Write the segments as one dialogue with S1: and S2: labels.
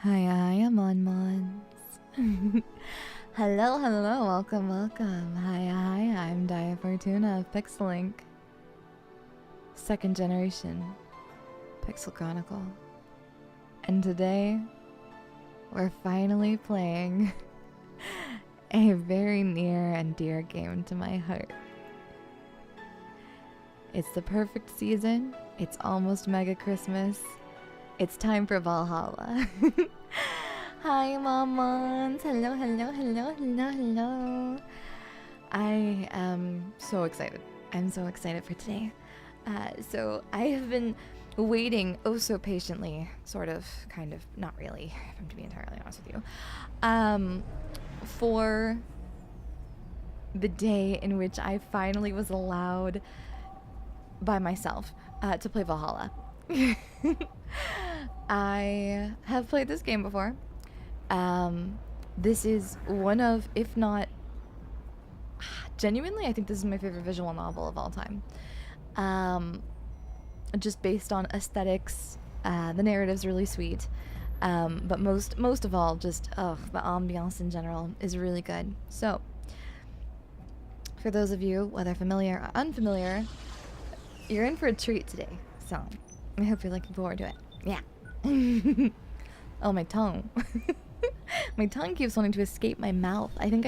S1: Hiya, Mon. Hello, welcome. Hiya, I'm Fortuna of Pixelink. Second generation Pixel Chronicle. And today, we're finally playing a very near and dear game to my heart. It's the perfect season. It's almost Mega Christmas. It's time for Valhalla. Hi, Momons. Hello. I am so excited. I'm so excited for today. So I have been waiting oh so patiently, sort of, kind of, not really, if I'm to be entirely honest with you, for the day in which I finally was allowed by myself to play Valhalla. I have played this game before. This is one of, if not, genuinely, I think this is my favorite visual novel of all time. Just based on aesthetics, the narrative's really sweet. But most of all, just the ambiance in general is really good. So, for those of you, whether familiar or unfamiliar, you're in for a treat today. So, I hope you're looking forward to it. Yeah. Oh, my tongue. My tongue keeps wanting to escape my mouth. I think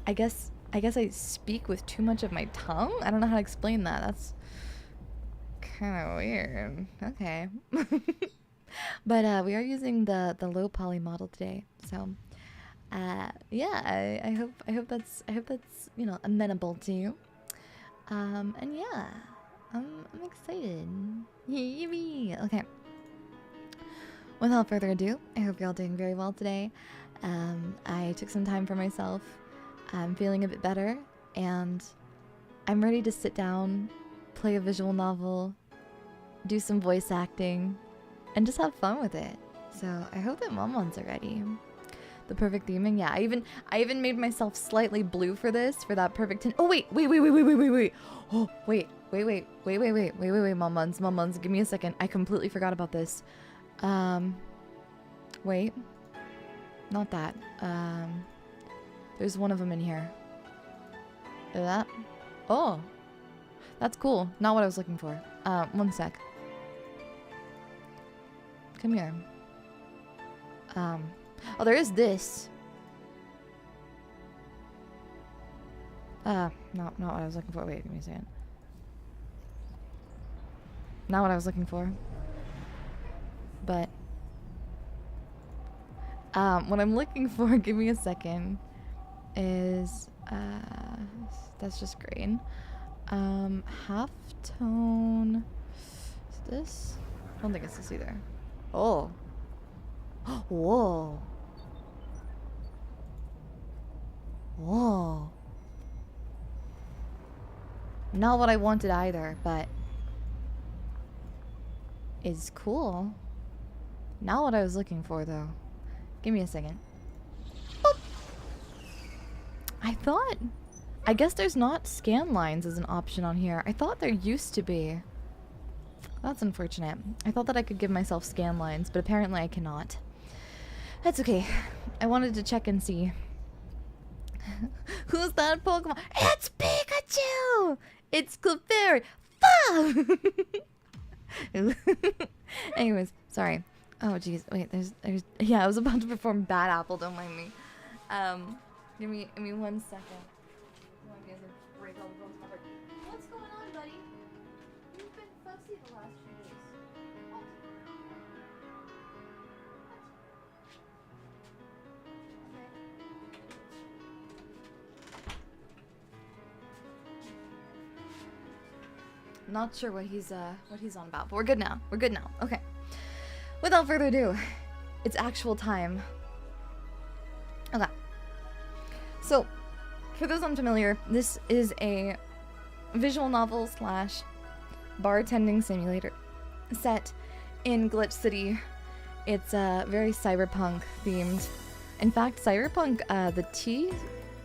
S1: I guess I speak with too much of my tongue. I don't know how to explain that. That's kind of weird. Okay. But we are using the low poly model today. So yeah, I hope that's you know, amenable to you. And yeah, I'm excited. Yippee. Okay. Without further ado, I hope you're all doing very well today. I took some time for myself. I'm feeling a bit better, and I'm ready to sit down, play a visual novel, do some voice acting, and just have fun with it. So I hope that Momons are ready. The perfect theming, yeah. I even made myself slightly blue for this, for that perfect tint. Oh wait. Oh wait, Momons, give me a second. I completely forgot about this. Wait. Not that. There's one of them in here. That? Oh. That's cool. Not what I was looking for. One sec. Come here. Oh, there is this. Not what I was looking for. Wait, give me a second. Not what I was looking for. But what I'm looking for, give me a second, is that's just green. Half tone. Is this? I don't think it's this either. Oh. Whoa. Whoa. Not what I wanted either, but it's cool. Not what I was looking for, though. Give me a second. Boop. I guess there's not scan lines as an option on here. I thought there used to be. That's unfortunate. I thought that I could give myself scan lines, but apparently I cannot. That's okay. I wanted to check and see. Who's that Pokemon? It's Pikachu! It's Clefairy! Fuck! Anyways, sorry. Oh jeez, wait, there's yeah, I was about to perform Bad Apple, don't mind me. Give me 1 second. What's going on, buddy? You've been fussy the last few days. Not sure what he's on about, but we're good now. Okay. Without further ado, it's actual time. Okay. So, for those unfamiliar, this is a visual novel / bartending simulator set in Glitch City. It's very cyberpunk themed. In fact, cyberpunk, the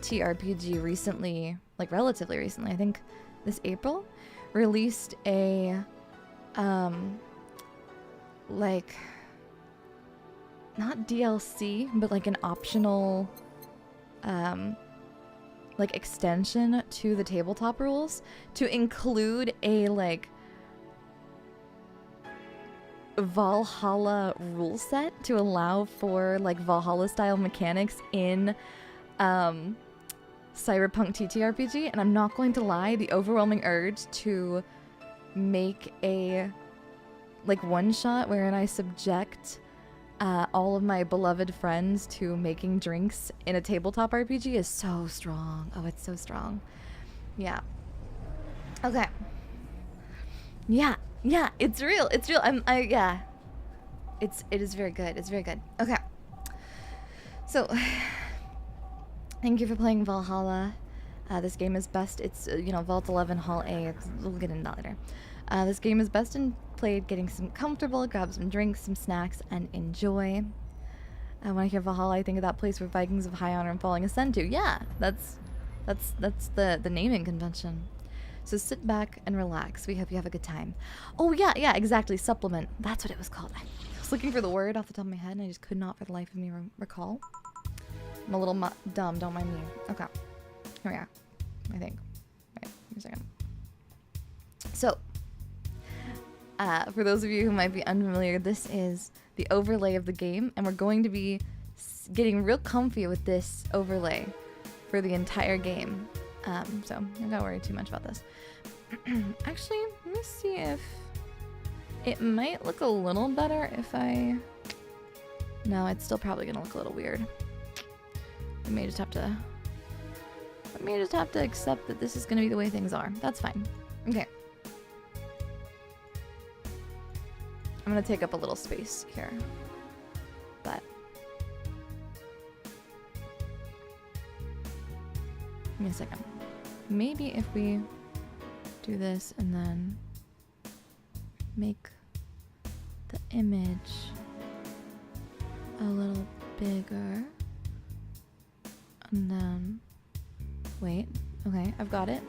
S1: TRPG recently, like relatively recently, I think this April, released a like not DLC, but like an optional like extension to the tabletop rules to include a like Valhalla rule set to allow for like Valhalla style mechanics in Cyberpunk TTRPG. And I'm not going to lie, the overwhelming urge to make a like one shot wherein I subject all of my beloved friends to making drinks in a tabletop RPG is so strong. Oh, it's so strong. Yeah. Okay. Yeah. Yeah, it's real. It's real. Yeah. It is very good. It's very good. Okay. So, thank you for playing Valhalla. This game is best. It's, you know, Vault 11 Hall A. We'll get into that later. This game is best played getting some comfortable, grab some drinks, some snacks, and enjoy. When I hear Valhalla, I think of that place where Vikings of high honor and falling ascend to. Yeah, that's the naming convention. So sit back and relax. We hope you have a good time. Oh yeah, exactly. Supplement. That's what it was called. I was looking for the word off the top of my head, and I just could not for the life of me recall. I'm a little dumb. Don't mind me. Okay. Here we are. I think. Wait a second. So, for those of you who might be unfamiliar, this is the overlay of the game, and we're going to be getting real comfy with this overlay for the entire game. So I'm not gonna worry too much about this. Actually, let me see if it might look a little better if I... No, it's still probably gonna look a little weird. I may just have to accept that this is gonna be the way things are. That's fine. Okay. I'm gonna take up a little space here, but give me a second. Maybe if we do this and then make the image a little bigger, and then wait. Okay, I've got it.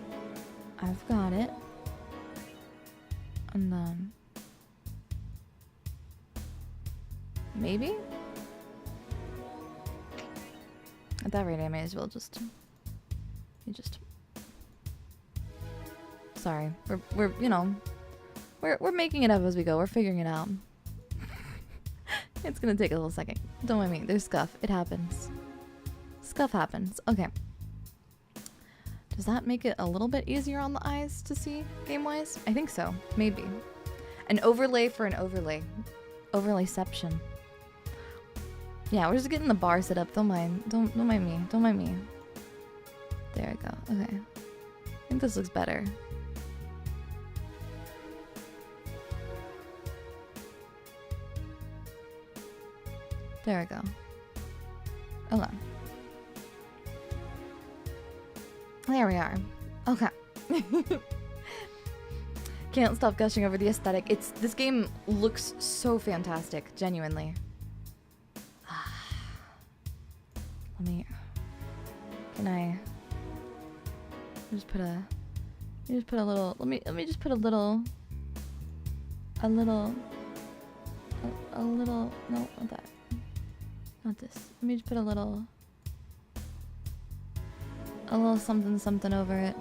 S1: And then maybe? At that rate, I may as well just... Sorry. We're you know... We're making it up as we go. We're figuring it out. It's gonna take a little second. Don't mind me. There's scuff. It happens. Scuff happens. Okay. Does that make it a little bit easier on the eyes to see, game-wise? I think so. Maybe. An overlay for an overlay. Overlayception. Yeah, we're just getting the bar set up. Don't mind me. Don't mind me. There we go. Okay. I think this looks better. There we go. Hold on. There we are. Okay. Can't stop gushing over the aesthetic. This game looks so fantastic, genuinely. Can I just put a little, let me just put a little, no, not that. Not this. Let me just put a little something over it.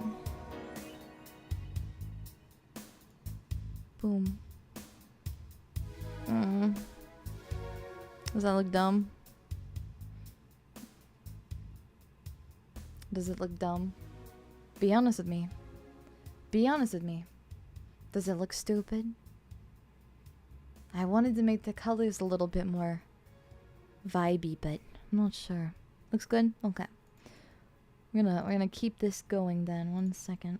S1: Boom. Does that look dumb? Does it look dumb? Be honest with me. Be honest with me. Does it look stupid? I wanted to make the colors a little bit more vibey, but I'm not sure. Looks good? Okay. We're gonna keep this going then. 1 second.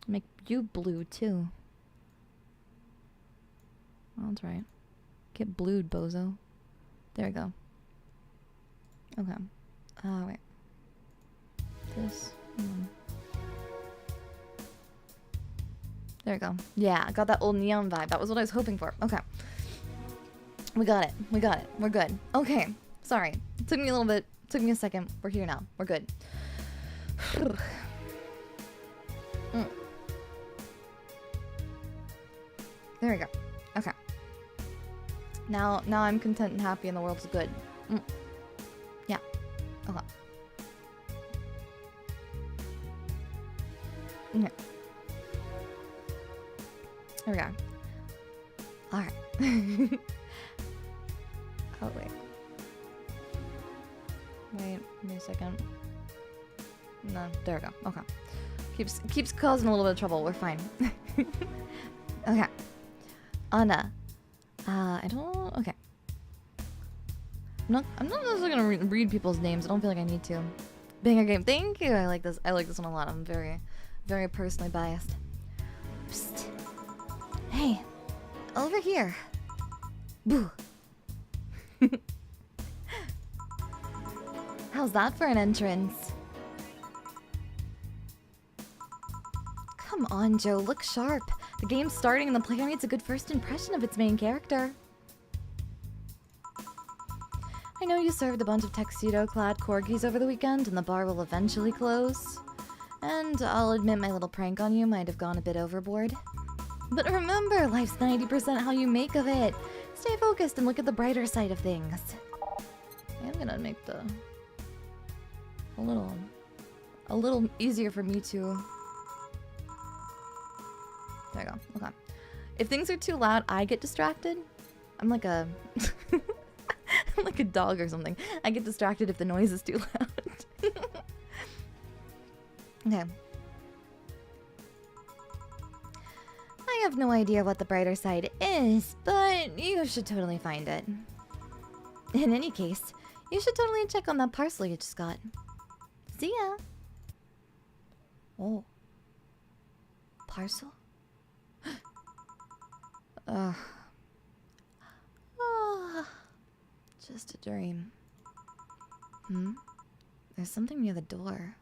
S1: Make you blue too. Oh, that's right. Get blued, bozo. There we go. Okay. Wait. This. There we go. Yeah, I got that old neon vibe. That was what I was hoping for. Okay. We got it. We got it. We're good. Okay. Sorry. It took me a little bit. Took me a second. We're here now. We're good. There we go. Okay. Now I'm content and happy and the world's good. Yeah. Okay. Okay. There we go. Alright. Oh, wait. Wait a second. No, there we go. Okay. Keeps causing a little bit of trouble. We're fine. Okay. Anna. I don't... Okay. I'm not necessarily gonna read people's names. I don't feel like I need to. Banger game. Thank you. I like this. I like this one a lot. I'm very, very personally biased. Psst. Hey. Over here. Boo. How's that for an entrance? Come on, Joe. Look sharp. The game's starting and the player needs a good first impression of its main character. I know you served a bunch of tuxedo-clad corgis over the weekend and the bar will eventually close. And I'll admit my little prank on you might have gone a bit overboard. But remember, life's 90% how you make of it. Stay focused and look at the brighter side of things. I'm gonna make the... a little easier for me to... There you go. Okay. If things are too loud, I get distracted. I'm like a... I'm like a dog or something. I get distracted if the noise is too loud. Okay. I have no idea what the brighter side is, but you should totally find it. In any case, you should totally check on that parcel you just got. See ya! Oh. Parcel? Ugh. Oh. Just a dream. There's something near the door.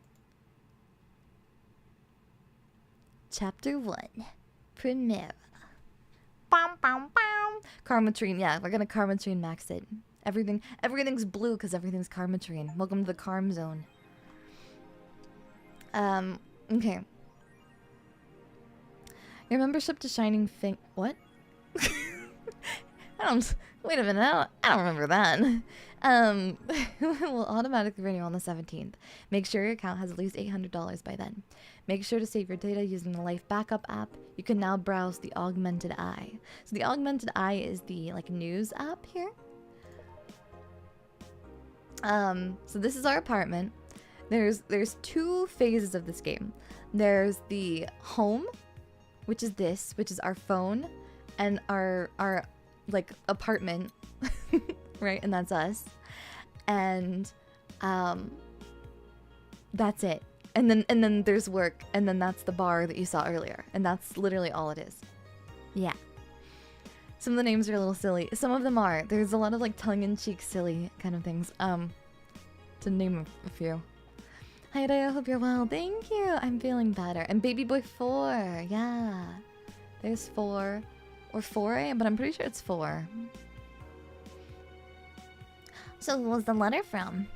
S1: Chapter 1. Primera. Bam, bam, bam. Karmatrine. Yeah, we're gonna Karmatrine max it. Everything's blue because everything's Karmatrine. Welcome to the Karm zone. Okay. Your membership to Shining Fink. What? Wait a minute, I don't remember that. Will automatically renew on the 17th. Make sure your account has at least $800 by then. Make sure to save your data using the Life Backup app. You can now browse the Augmented Eye. So the Augmented Eye is the news app here. So this is our apartment. There's two phases of this game. There's the home, which is our phone, and our apartment, right? And that's us. And that's it. And then there's work, and then that's the bar that you saw earlier. And that's literally all it is. Yeah. Some of the names are a little silly. Some of them are. There's a lot of tongue-in-cheek silly kind of things. To name a few. Hi Daiya, hope you're well. Thank you. I'm feeling better. And Baby Boy 4. Yeah. There's 4. Or 4A, but I'm pretty sure it's 4. So who was the letter from?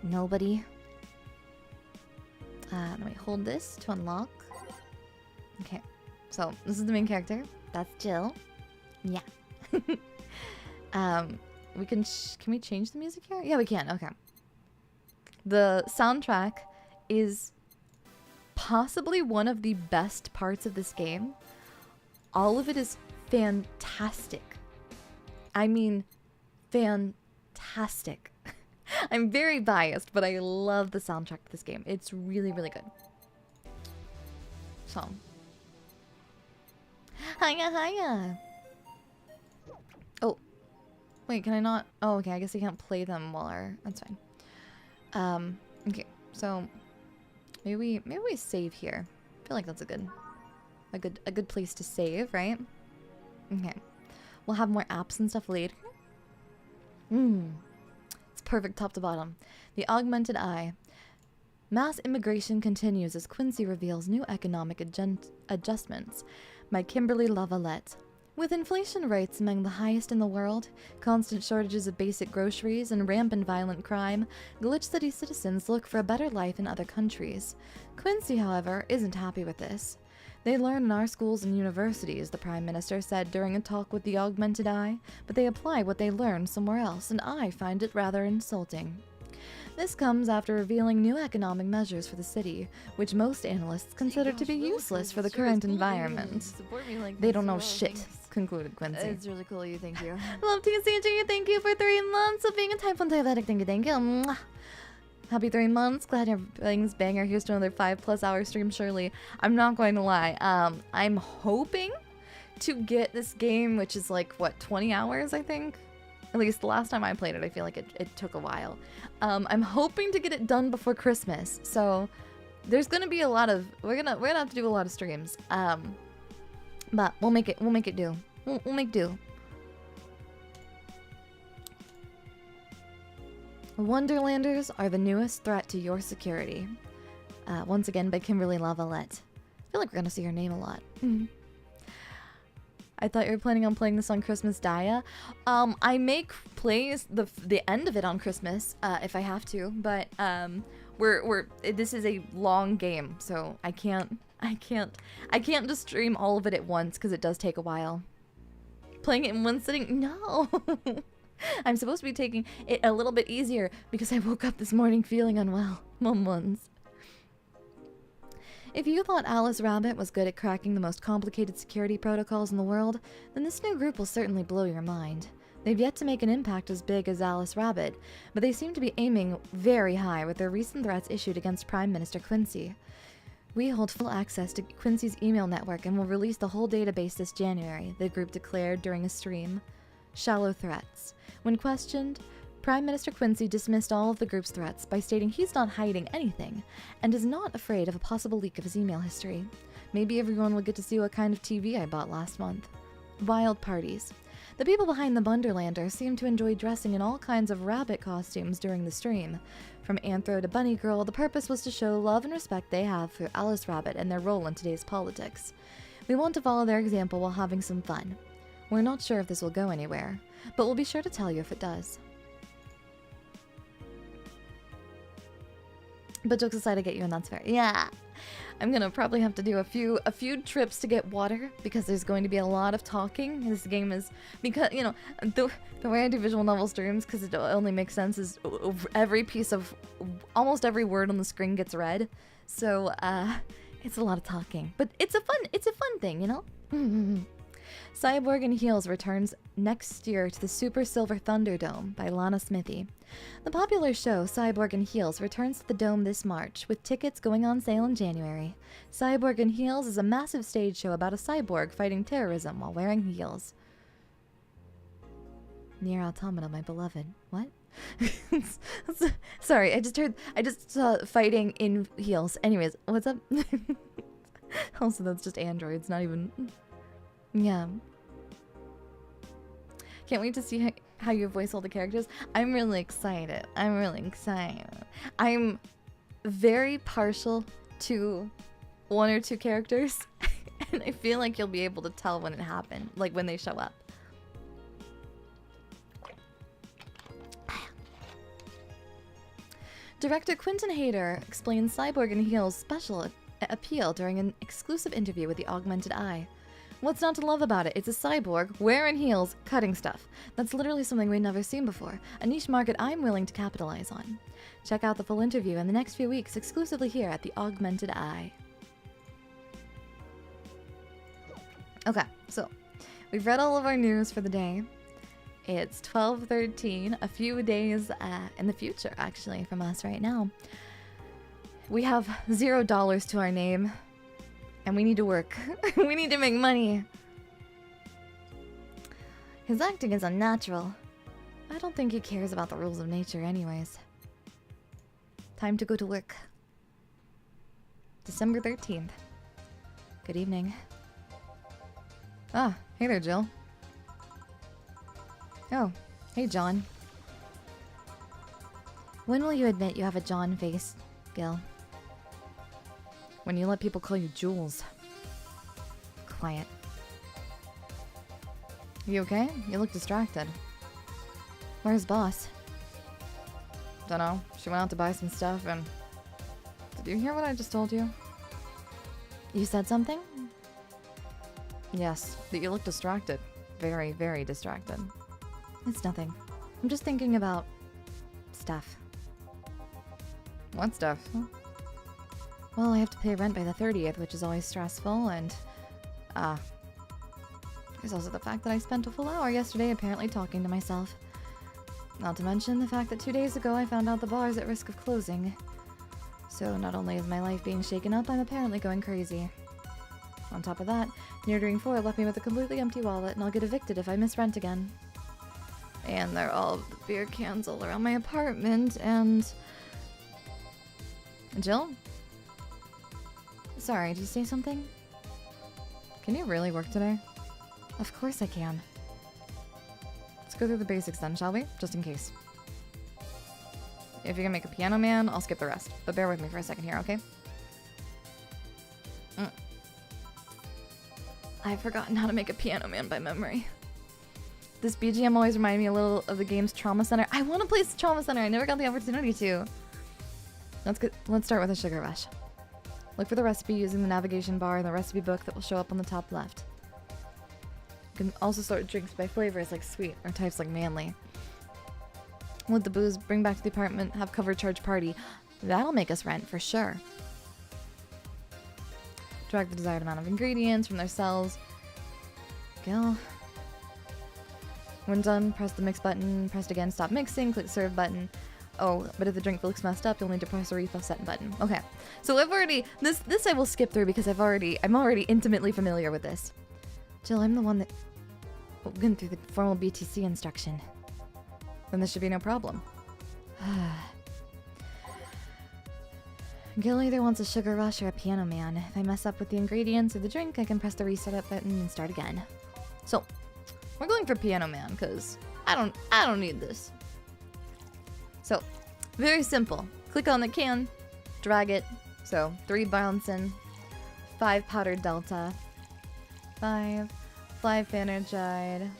S1: Nobody. Let me hold this to unlock. Okay. So this is the main character. That's Jill. Yeah. Can we change the music here? Yeah, we can. Okay. The soundtrack is possibly one of the best parts of this game. All of it is fantastic. I mean, fantastic. I'm very biased, but I love the soundtrack to this game. It's really, really good. So. Hiya, hiya. Oh. Wait, can I not? Oh, okay. I guess I can't play them while that's fine. Okay. So, maybe we save here. I feel like that's a good place to save, right? Okay. We'll have more apps and stuff later. It's perfect top to bottom. The Augmented Eye. Mass immigration continues as Quincy reveals new economic adjustments by Kimberly Lavalette. With inflation rates among the highest in the world, constant shortages of basic groceries, and rampant violent crime, Glitch City citizens look for a better life in other countries. Quincy, however, isn't happy with this. They learn in our schools and universities, the Prime Minister said during a talk with the Augmented Eye, but they apply what they learn somewhere else, and I find it rather insulting. This comes after revealing new economic measures for the city, which most analysts consider to be useless for the current environment. They don't know shit, concluded Quincy.
S2: It's really cool of you, thank you.
S1: Love to see you, thank you for 3 months of being a type 1 diabetic, thank you. Mwah. Happy 3 months, glad everything's banger. Here's to another 5+ hour stream, surely. I'm not going to lie, I'm hoping to get this game, which is like, what, 20 hours, I think? At least the last time I played it, I feel like it took a while. I'm hoping to get it done before Christmas, so there's gonna be a lot of, we're gonna have to do a lot of streams. But we'll make it do. We'll make do. Wonderlanders are the newest threat to your security. Once again by Kimberly Lavalette. I feel like we're gonna see her name a lot. I thought you were planning on playing this on Christmas, Daiya. I may play the end of it on Christmas if I have to, but this is a long game, so I can't just stream all of it at once because it does take a while. Playing it in one sitting? No. I'm supposed to be taking it a little bit easier because I woke up this morning feeling unwell. Mums. If you thought Alice Rabbit was good at cracking the most complicated security protocols in the world, then this new group will certainly blow your mind. They've yet to make an impact as big as Alice Rabbit, but they seem to be aiming very high with their recent threats issued against Prime Minister Quincy. We hold full access to Quincy's email network and will release the whole database this January, the group declared during a stream. Shallow threats. When questioned, Prime Minister Quincy dismissed all of the group's threats by stating he's not hiding anything and is not afraid of a possible leak of his email history. Maybe everyone will get to see what kind of TV I bought last month. Wild parties. The people behind the Wonderlanders seem to enjoy dressing in all kinds of rabbit costumes during the stream. From Anthro to Bunny Girl, the purpose was to show love and respect they have for Alice Rabbit and their role in today's politics. We want to follow their example while having some fun. We're not sure if this will go anywhere, but we'll be sure to tell you if it does. But jokes aside, I get you, and that's fair. Yeah, I'm gonna probably have to do a few trips to get water because there's going to be a lot of talking. This game is, because you know the way I do visual novel streams, because it only makes sense, is every piece of almost every word on the screen gets read. So it's a lot of talking, but it's a fun thing, you know. Cyborg and Heels returns next year to the Super Silver Thunderdome by Lana Smithy. The popular show Cyborg and Heels returns to the Dome this March, with tickets going on sale in January. Cyborg and Heels is a massive stage show about a cyborg fighting terrorism while wearing heels. Nier Automata, my beloved. What? Sorry, I just saw fighting in heels. Anyways, what's up? Also, that's just androids, not even... Yeah. Can't wait to see how you voice all the characters. I'm really excited. I'm very partial to one or two characters. And I feel like you'll be able to tell when it happened. Like when they show up. Director Quentin Hayter explains Cyborg and Heel's special appeal during an exclusive interview with the Augmented Eye. What's not to love about it? It's a cyborg, wearing heels, cutting stuff. That's literally something we've never seen before. A niche market I'm willing to capitalize on. Check out the full interview in the next few weeks exclusively here at the Augmented Eye. Okay, so we've read all of our news for the day. It's 12:13, a few days in the future, actually, from us right now. We have $0 to our name. And we need to work. We need to make money. His acting is unnatural. I don't think he cares about the rules of nature anyways. Time to go to work. December 13th. Good evening. Ah, hey there, Jill. Oh, hey, John. When will you admit you have a John face, Gil? When you let people call you Jules. Quiet. You okay? You look distracted. Where's Boss? Dunno. She went out to buy some stuff and... Did you hear what I just told you? You said something? Yes, but you look distracted. Very, very distracted. It's nothing. I'm just thinking about stuff. What stuff? Well, I have to pay rent by the 30th, which is always stressful, and there's also the fact that I spent a full hour yesterday apparently talking to myself. Not to mention the fact that 2 days ago I found out the bar is at risk of closing. So not only is my life being shaken up, I'm apparently going crazy. On top of that, Neardering 4 left me with a completely empty wallet, and I'll get evicted if I miss rent again. And there are all the beer cans all around my apartment, and... Jill? Sorry, did you say something? Can you really work today? Of course I can. Let's go through the basics then, shall we? Just in case. If you're gonna make a piano man, I'll skip the rest. But bear with me for a second here, okay? I've forgotten how to make a piano man by memory. This BGM always reminded me a little of the game's Trauma Center. I want to play Trauma Center. I never got the opportunity to. Let's start with a sugar rush. Look for the recipe using the navigation bar in the recipe book that will show up on the top left. You can also sort drinks by flavors like sweet or types like manly. With the booze, bring back to the apartment, have cover charge party. That'll make us rent for sure. Drag the desired amount of ingredients from their cells. Go. When done, press the mix button, press it again, stop mixing, click serve button. Oh, but if the drink looks messed up, you'll need to press the refill set button. Okay. So I've already this I will skip through because I'm already intimately familiar with this. Jill, I'm the one that went through the formal BTC instruction. Then this should be no problem. Gil either wants a sugar rush or a piano man. If I mess up with the ingredients or the drink, I can press the reset up button and start again. So, we're going for piano man, because I don't need this. So, very simple. Click on the can, drag it. So, 3 Bronson, 5 powdered Delta, 5 Fanergide.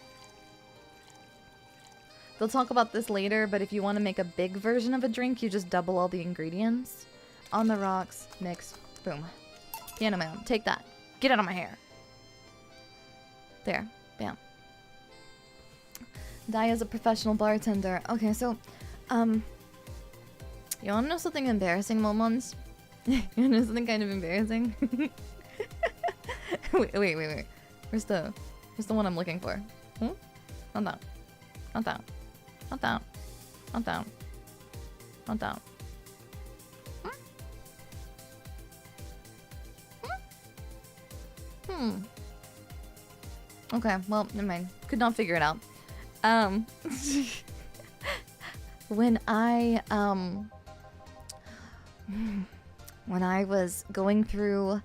S1: They'll talk about this later, but if you want to make a big version of a drink, you just double all the ingredients. On the rocks, mix, boom. Piano man, take that. Get out of my hair. There, bam. Daiya's a professional bartender. Okay, so, you wanna know something embarrassing, Momons? You wanna know something kind of embarrassing? wait. Where's the one I'm looking for? Not down. Not down. Not down. Not down. Not down. Okay, well, never mind. Could not figure it out. When I was going through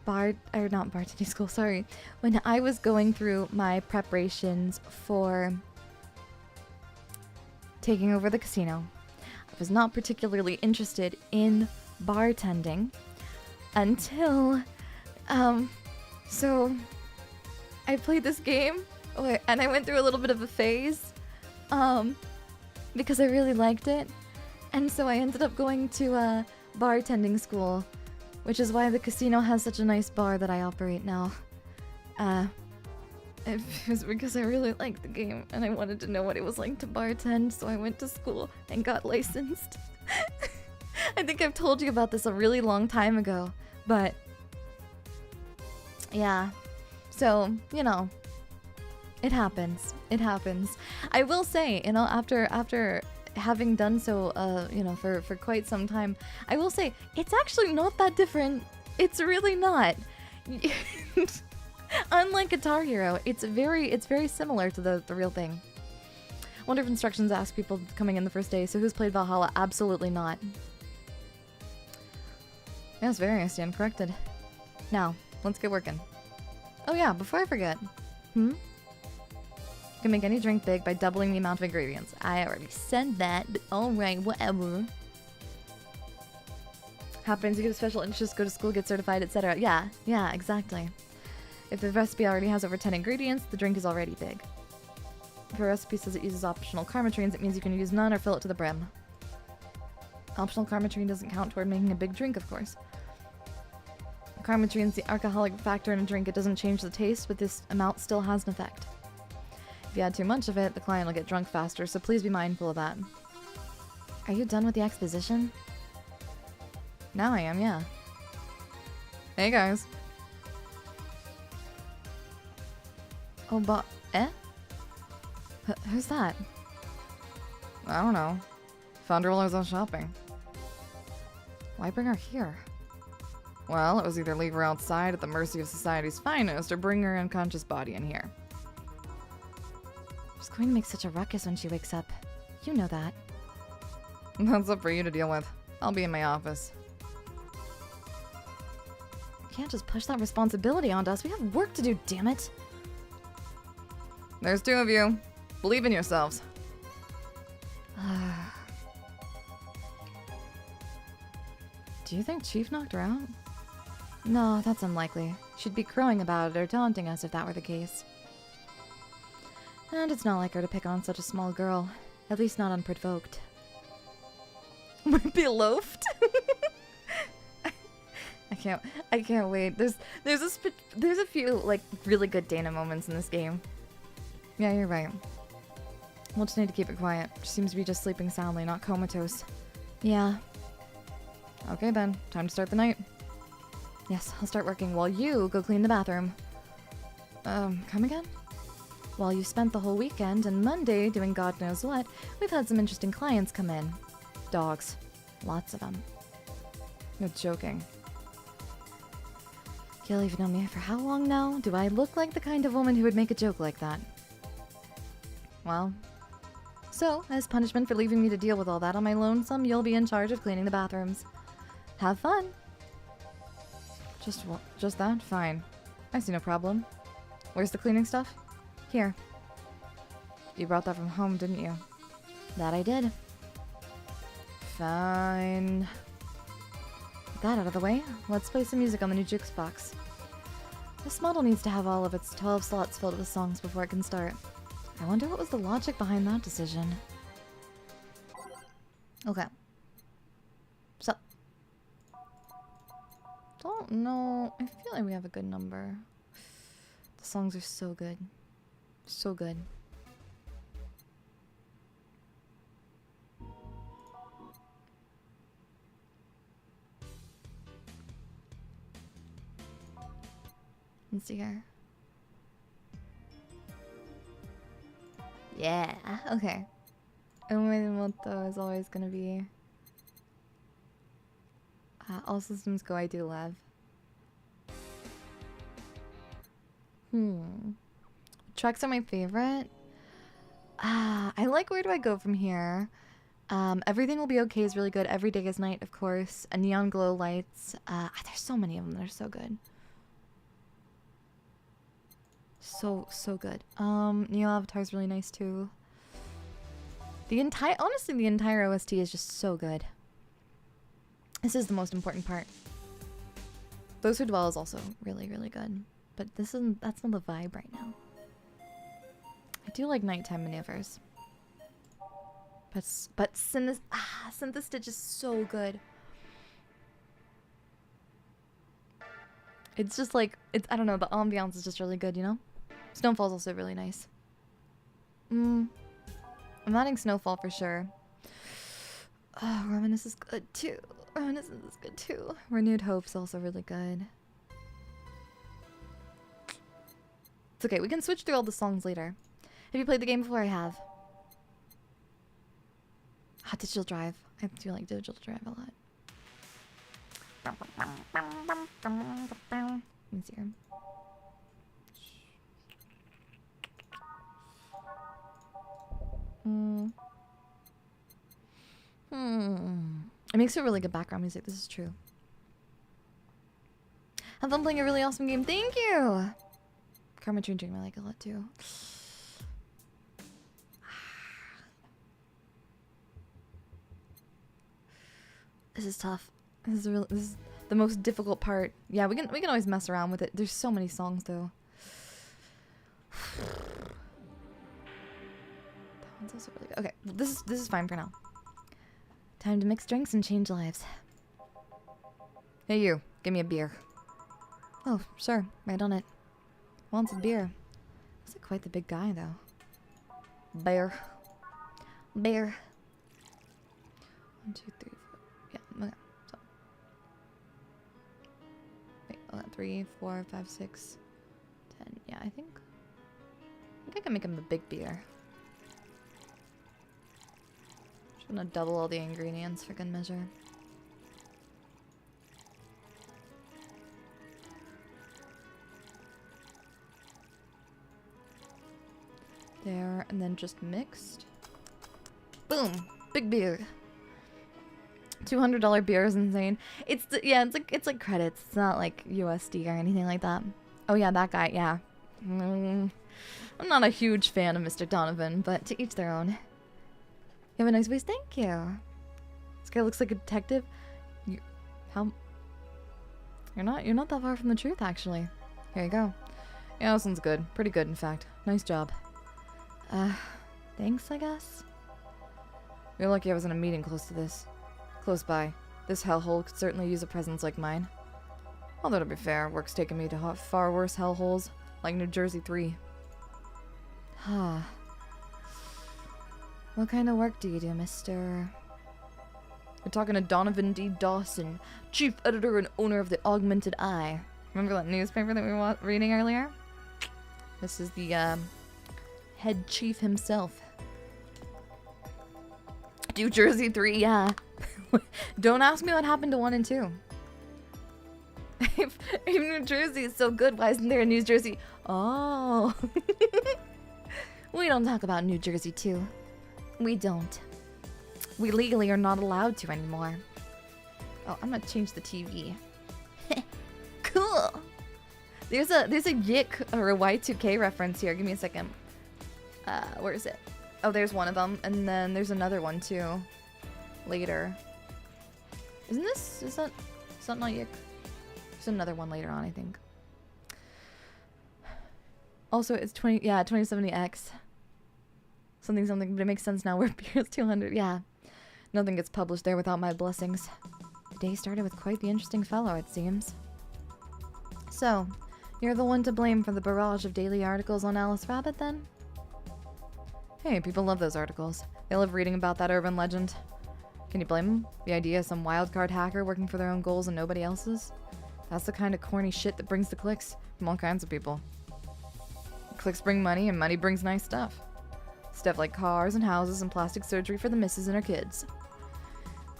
S1: not bartending school, sorry. When I was going through my preparations for taking over the casino, I was not particularly interested in bartending until, so I played this game and I went through a little bit of a phase because I really liked it, and so I ended up going to bartending school, which is why the casino has such a nice bar that I operate now. It was because I really liked the game and I wanted to know what it was like to bartend, so I went to school and got licensed. I think I've told you about this a really long time ago, but yeah. So, you know, it happens. It happens. I will say, you know, after having done so, you know, for quite some time, I will say it's actually not that different. It's really not. Unlike Guitar Hero, it's very similar to the real thing. Wonder if instructions ask people coming in the first day, so who's played Valhalla? Absolutely not. Yes, very, I stand corrected. Now, let's get working. Oh yeah, before I forget. You can make any drink big by doubling the amount of ingredients. I already said that, but alright, whatever. Happens, you get a special interest, go to school, get certified, etc. Yeah, exactly. If the recipe already has over 10 ingredients, the drink is already big. If a recipe says it uses optional karaKnuitas, it means you can use none or fill it to the brim. Optional karaKnuita doesn't count toward making a big drink, of course. Karma treats the alcoholic factor in a drink. It doesn't change the taste, but this amount still has an effect. If you add too much of it, the client will get drunk faster, so please be mindful of that. Are you done with the exposition? Now I am, yeah. Hey guys. Oh, but who's that? I don't know. Found her while I was out shopping. Why bring her here? Well, it was either leave her outside at the mercy of society's finest or bring her unconscious body in here. She's going to make such a ruckus when she wakes up. You know that. That's up for you to deal with. I'll be in my office. You can't just push that responsibility onto us. We have work to do, damn it. There's two of you. Believe in yourselves. Do you think Chief knocked her out? No, that's unlikely. She'd be crowing about it or taunting us if that were the case. And it's not like her to pick on such a small girl. At least not unprovoked. Might be loafed. I can't wait. There's a few like really good Dana moments in this game. Yeah, you're right. We'll just need to keep it quiet. She seems to be just sleeping soundly, not comatose. Yeah. Okay then, time to start the night. Yes, I'll start working while you go clean the bathroom. Come again? While you spent the whole weekend and Monday doing God knows what, we've had some interesting clients come in. Dogs. Lots of them. No joking. Gil, you've known me for how long now? Do I look like the kind of woman who would make a joke like that? Well, so, as punishment for leaving me to deal with all that on my lonesome, you'll be in charge of cleaning the bathrooms. Have fun! Just that? Fine. I see no problem. Where's the cleaning stuff? Here. You brought that from home, didn't you? That I did. Fine. With that out of the way, let's play some music on the new jukebox. This model needs to have all of its 12 slots filled with songs before it can start. I wonder what was the logic behind that decision. Okay. So. Don't know. I feel like we have a good number. The songs are so good. So good. Let's see here. Yeah, okay. Umemoto is always gonna be... all systems go, I do love. Tracks are my favorite. I like Where Do I Go From Here. Everything Will Be Okay is really good. Every Day Is Night, of course. A Neon Glow Lights. There's so many of them that are so good. So good. Neo Avatar is really nice too. Honestly, the entire OST is just so good. This is the most important part. Those Who Dwell is also really, really good. But that's not the vibe right now. I do like nighttime maneuvers. But Synthestitch is so good. It's just like, I don't know, the ambiance is just really good, you know? Snowfall's also really nice. I'm adding Snowfall for sure. Oh, Reminisce is good too. Reminiscence is good too. Renewed Hope's also really good. It's okay, we can switch through all the songs later. Have you played the game before? I have. Digital Drive. I do like Digital Drive a lot. Let me see here. It makes for really good background music, this is true. Have fun playing a really awesome game. Thank you! Karma Dream Dream I like a lot too. This is tough. This is the most difficult part. Yeah, we can always mess around with it. There's so many songs though. That one's also really good. Okay, well, this is fine for now. Time to mix drinks and change lives. Hey you, give me a beer. Oh, sure. Right on it. Wants a beer. Looks like quite the big guy, though. Bear. Bear. 1, 2, 3, 4. Yeah, okay. So. Wait, hold on. 3, 4, 5, 6, 10. Yeah, I think I can make him a big beer. Just gonna double all the ingredients for good measure. There, and then just mixed. Boom! Big beer. $200 beer is insane. Yeah, it's like credits. It's not like USD or anything like that. Oh yeah, that guy, yeah. I'm not a huge fan of Mr. Donovan, but to each their own. You have a nice voice, thank you. This guy looks like a detective. You're not that far from the truth, actually. Here you go. Yeah, this one's good. Pretty good, in fact. Nice job. Thanks, I guess? You're lucky I was in a meeting close to this. Close by. This hellhole could certainly use a presence like mine. Although to be fair, work's taken me to far worse hellholes, like New Jersey 3. What kind of work do you do, Mr.? You're talking to Donovan D. Dawson, chief editor and owner of the Augmented Eye. Remember that newspaper that we were reading earlier? This is the, head chief himself. New Jersey 3, yeah. Don't ask me what happened to 1 and 2. If New Jersey is so good, why isn't there a New Jersey? Oh. We don't talk about New Jersey 2. We don't. We legally are not allowed to anymore. Oh, I'm gonna change the TV. Cool. There's a Yik or a Y2K reference here. Give me a second. Where is it? Oh, there's one of them, and then there's another one too. Later. Isn't this? Is that not Yik? There's another one later on, I think. Also, it's 2070X. Something, but it makes sense now. Where beer is 200. Yeah. Nothing gets published there without my blessings. The day started with quite the interesting fellow, it seems. So, you're the one to blame for the barrage of daily articles on Alice Rabbit, then? Hey, people love those articles. They love reading about that urban legend. Can you blame them? The idea of some wildcard hacker working for their own goals and nobody else's? That's the kind of corny shit that brings the clicks from all kinds of people. Clicks bring money, and money brings nice stuff. Stuff like cars and houses and plastic surgery for the missus and her kids.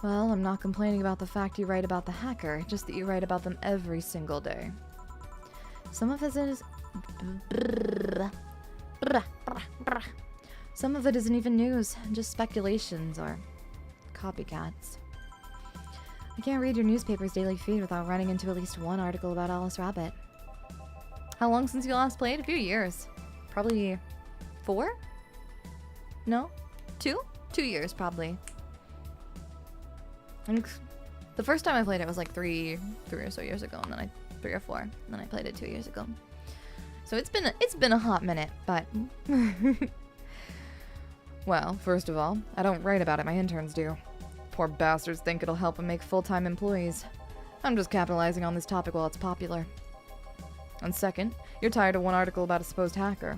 S1: Well, I'm not complaining about the fact you write about the hacker, just that you write about them every single day. Some of it is... Some of it isn't even news, just speculations or copycats. I can't read your newspaper's daily feed without running into at least one article about Alice Rabbit. How long since you last played? A few years. Probably 4? No? 2? 2 years, probably. I think the first time I played it was like 3 or so years ago, and then 3 or 4, and then I played it 2 years ago. So it's been a hot minute, but well, first of all, I don't write about it, my interns do. Poor bastards think it'll help them make full-time employees. I'm just capitalizing on this topic while it's popular. And second, you're tired of one article about a supposed hacker,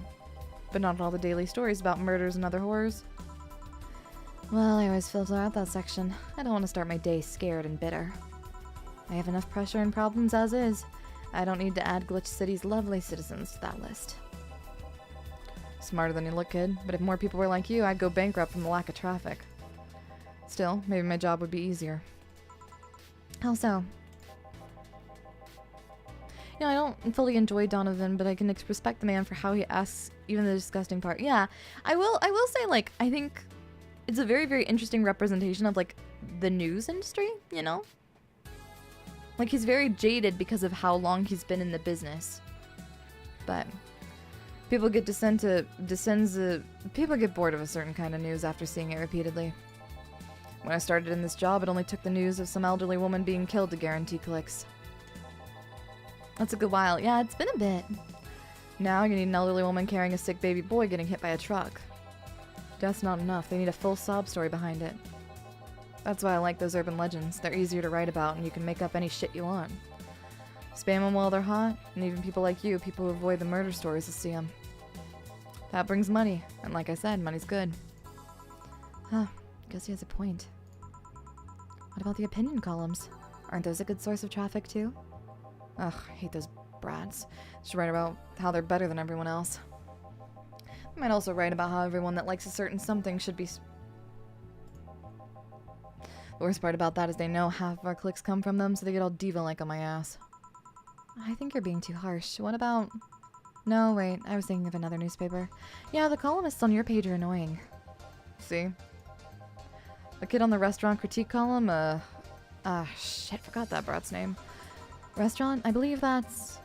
S1: but not all the daily stories about murders and other horrors. Well, I always filter out that section. I don't want to start my day scared and bitter. I have enough pressure and problems as is. I don't need to add Glitch City's lovely citizens to that list. Smarter than you look, kid, but if more people were like you, I'd go bankrupt from the lack of traffic. Still, maybe my job would be easier. How so? You know, I don't fully enjoy Donovan, but I can respect the man for how he asks even the disgusting part. Yeah, I will say, like, I think it's a very, very interesting representation of, like, the news industry, you know? Like, he's very jaded because of how long he's been in the business. But people get people get bored of a certain kind of news after seeing it repeatedly. When I started in this job, it only took the news of some elderly woman being killed to guarantee clicks. That's a good while. Yeah, it's been a bit. Now you need an elderly woman carrying a sick baby boy getting hit by a truck. That's not enough. They need a full sob story behind it. That's why I like those urban legends. They're easier to write about, and you can make up any shit you want. Spam them while they're hot, and even people like you, people who avoid the murder stories, will see them. That brings money, and like I said, money's good. Huh, guess he has a point. What about the opinion columns? Aren't those a good source of traffic too? Ugh, I hate those brats. Just write about how they're better than everyone else. I might also write about how everyone that likes a certain something should be... The worst part about that is they know half of our clicks come from them, so they get all diva-like on my ass. I think you're being too harsh. What about... No, wait, I was thinking of another newspaper. Yeah, the columnists on your page are annoying. See? The kid on the restaurant critique column, shit, forgot that brat's name. Restaurant? I believe that's...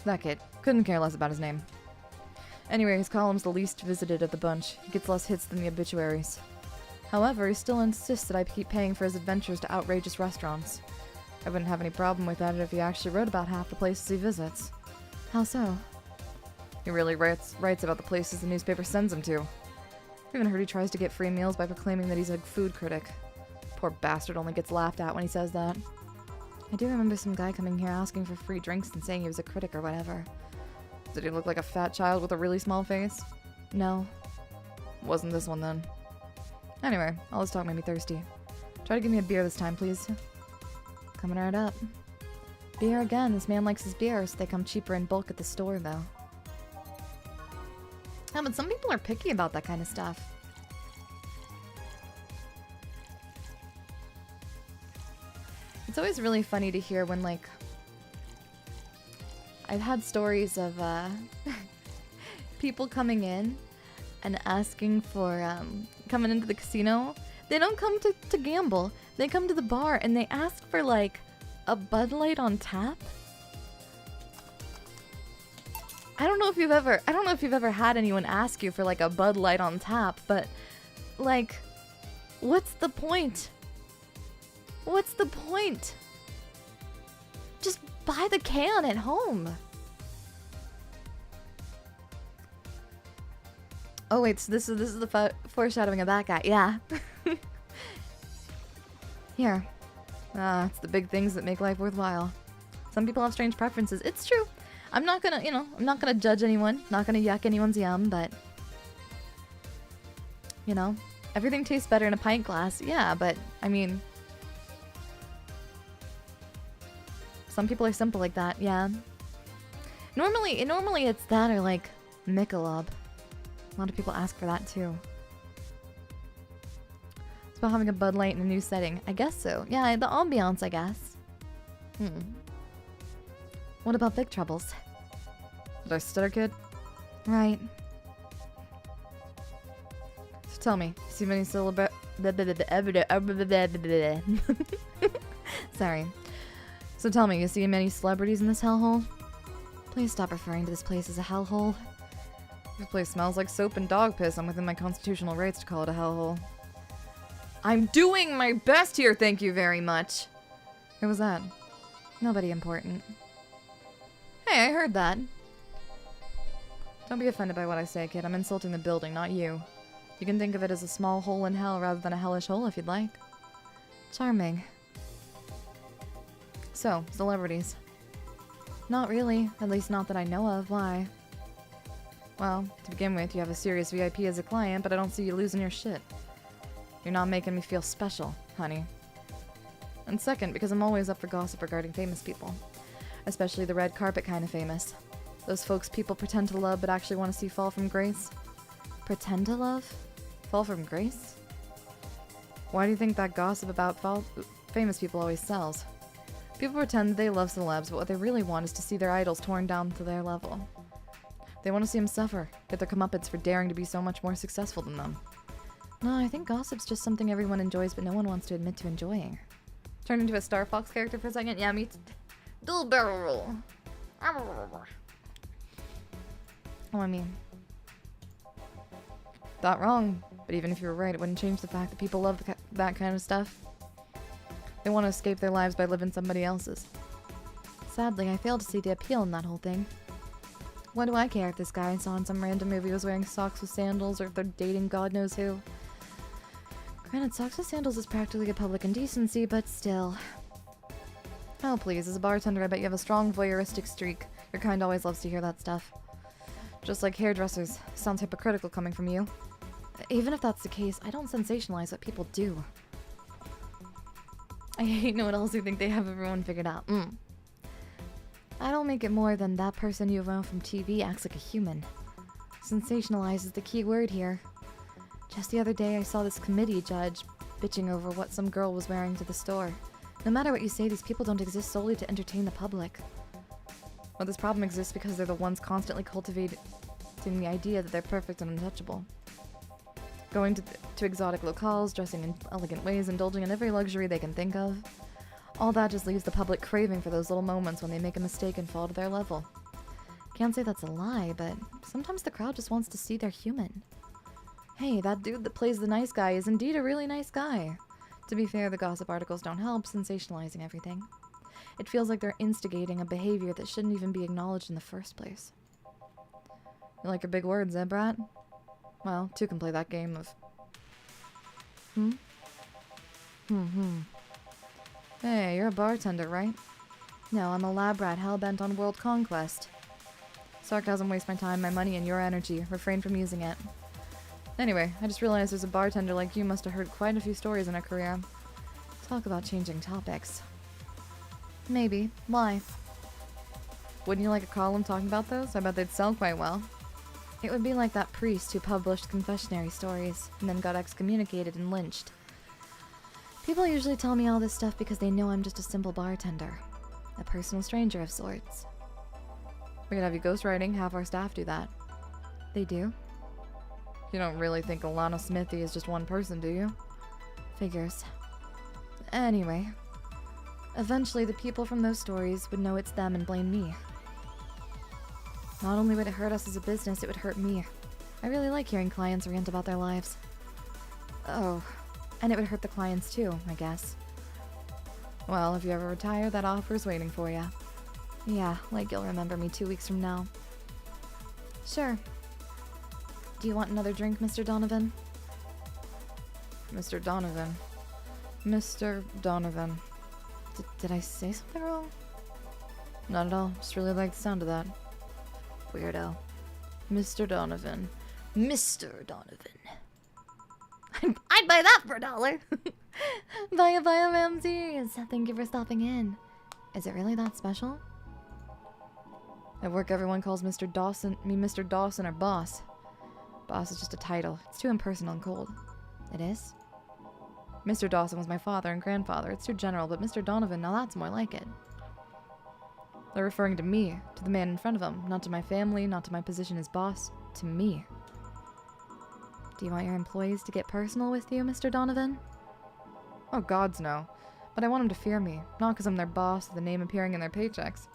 S1: That kid. Couldn't care less about his name. Anyway, his column's the least visited of the bunch. He gets less hits than the obituaries. However, he still insists that I keep paying for his adventures to outrageous restaurants. I wouldn't have any problem with that if he actually wrote about half the places he visits. How so? He really writes about the places the newspaper sends him to. I've even heard he tries to get free meals by proclaiming that he's a food critic. Poor bastard only gets laughed at when he says that. I do remember some guy coming here asking for free drinks and saying he was a critic or whatever. Did he look like a fat child with a really small face? No. Wasn't this one then. Anyway, all this talk made me thirsty. Try to give me a beer this time, please. Coming right up. Beer again. This man likes his beers. They come cheaper in bulk at the store, though. Yeah, but some people are picky about that kind of stuff. It's always really funny to hear when, like... I've had stories of, people coming in and asking for, coming into the casino. They don't come to gamble. They come to the bar and they ask for, like, a Bud Light on tap. I don't know if you've ever had anyone ask you for, like, a Bud Light on tap, but, like, what's the point? What's the point? Just buy the can at home. Oh wait, so this is the foreshadowing of that guy. Yeah. Here. It's the big things that make life worthwhile. Some people have strange preferences. It's true. I'm not gonna, I'm not gonna judge anyone. Not gonna yuck anyone's yum, but... everything tastes better in a pint glass. Yeah, but, I mean... Some people are simple like that, yeah. Normally it's that or, like, Michelob. A lot of people ask for that, too. It's about having a Bud Light in a new setting. I guess so. Yeah, the ambiance, I guess. What about Big Troubles? Did I stutter, kid? Right. So tell me, you see many Sorry. So tell me, you see many celebrities in this hellhole? Please stop referring to this place as a hellhole. This place smells like soap and dog piss. I'm within my constitutional rights to call it a hellhole. I'm doing my best here, thank you very much. Who was that? Nobody important. Hey, I heard that. Don't be offended by what I say, kid. I'm insulting the building, not you. You can think of it as a small hole in hell rather than a hellish hole if you'd like. Charming. So, celebrities. Not really. At least not that I know of. Why? Well, to begin with, you have a serious VIP as a client, but I don't see you losing your shit. You're not making me feel special, honey. And second, because I'm always up for gossip regarding famous people. Especially the red carpet kind of famous. Those folks people pretend to love but actually want to see fall from grace. Pretend to love? Fall from grace? Why do you think that gossip about famous people always sells? People pretend that they love celebs, but what they really want is to see their idols torn down to their level. They want to see them suffer, get their comeuppance for daring to be so much more successful than them. No, I think gossip's just something everyone enjoys, but no one wants to admit to enjoying. Turned into a Star Fox character for a second? Yeah, me Dual barrel roll. Oh, I mean... Not wrong, but even if you were right, it wouldn't change the fact that people love that kind of stuff. They want to escape their lives by living somebody else's. Sadly, I fail to see the appeal in that whole thing. What do I care if this guy I saw in some random movie was wearing socks with sandals or if they're dating God knows who? Granted, socks with sandals is practically a public indecency, but still. Oh, please, as a bartender, I bet you have a strong voyeuristic streak. Your kind always loves to hear that stuff. Just like hairdressers. Sounds hypocritical coming from you. Even if that's the case, I don't sensationalize what people do. I hate know-it-alls who think they have everyone figured out. I don't make it more than that person you know from TV acts like a human. Sensationalize is the key word here. Just the other day, I saw this committee judge bitching over what some girl was wearing to the store. No matter what you say, these people don't exist solely to entertain the public. Well, this problem exists because they're the ones constantly cultivating the idea that they're perfect and untouchable. Going to exotic locales, dressing in elegant ways, indulging in every luxury they can think of. All that just leaves the public craving for those little moments when they make a mistake and fall to their level. Can't say that's a lie, but sometimes the crowd just wants to see they're human. Hey, that dude that plays the nice guy is indeed a really nice guy. To be fair, the gossip articles don't help sensationalizing everything. It feels like they're instigating a behavior that shouldn't even be acknowledged in the first place. You like your big words, eh, brat? Well, two can play that game of... Hey, you're a bartender, right? No, I'm a lab rat hell-bent on world conquest. Sarcasm wastes my time, my money, and your energy. Refrain from using it. Anyway, I just realized as a bartender like you must have heard quite a few stories in a career. Talk about changing topics. Maybe. Why? Wouldn't you like a column talking about those? I bet they'd sell quite well. It would be like that priest who published confessionary stories and then got excommunicated and lynched. People usually tell me all this stuff because they know I'm just a simple bartender. A personal stranger of sorts. We could have you ghostwriting, have our staff do that. They do? You don't really think Alana Smithy is just one person, do you? Figures. Anyway. Eventually, the people from those stories would know it's them and blame me. Not only would it hurt us as a business, it would hurt me. I really like hearing clients rant about their lives. Oh, and it would hurt the clients too, I guess. Well, if you ever retire, that offer's waiting for you. Yeah, like you'll remember me 2 weeks from now. Sure. Do you want another drink, Mr. Donovan? Mr. Donovan. Mr. Donovan. Did I say something wrong? Not at all. Just really like the sound of that. Weirdo. Mr. Donovan. Mr. Donovan. I'd buy that for $1. Bye, Ramses. Thank you for stopping in. Is it really that special? At work, everyone calls Mr. Dawson or boss. Boss is just a title. It's too impersonal and cold. It is? Mr. Dawson was my father and grandfather. It's too general, but Mr. Donovan, now that's more like it. They're referring to me, to the man in front of them, not to my family, not to my position as boss, to me. Do you want your employees to get personal with you, Mr. Donovan? Oh, gods no. But I want them to fear me, not because I'm their boss or the name appearing in their paychecks.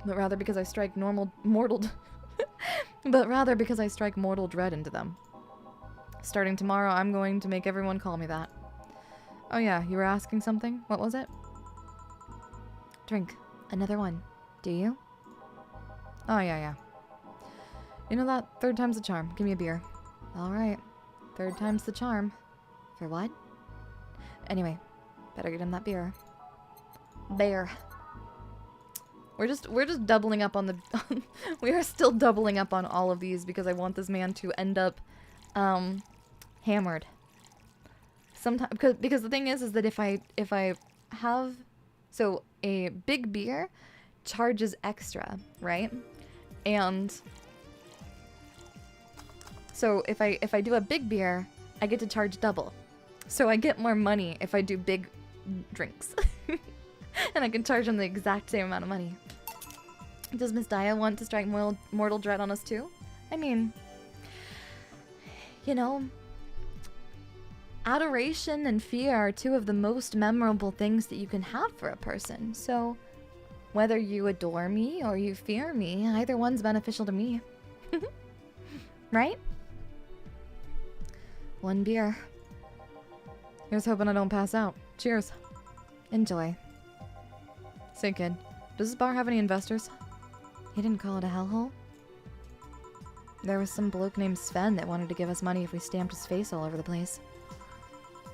S1: But rather because I strike mortal dread into them. Starting tomorrow, I'm going to make everyone call me that. Oh yeah, you were asking something? What was it? Drink. Another one. Do you? Oh yeah. You know that? Third time's the charm. Give me a beer. Alright. Third time's the charm. For what? Anyway, better get him that beer. Bear. We're just doubling up on the... we are still doubling up on all of these because I want this man to end up hammered. Sometimes because the thing is that if I have, so a big beer charges extra, right? And so if I do a big beer, I get to charge double. So I get more money if I do big drinks. And I can charge them the exact same amount of money. Does Miss Daiya want to strike mortal dread on us too? I mean, you know, adoration and fear are two of the most memorable things that you can have for a person. So whether you adore me or you fear me, either one's beneficial to me. Right? One beer. Here's hoping I don't pass out. Cheers. Enjoy. Say, kid, does this bar have any investors? He didn't call it a hellhole? There was some bloke named Sven that wanted to give us money if we stamped his face all over the place.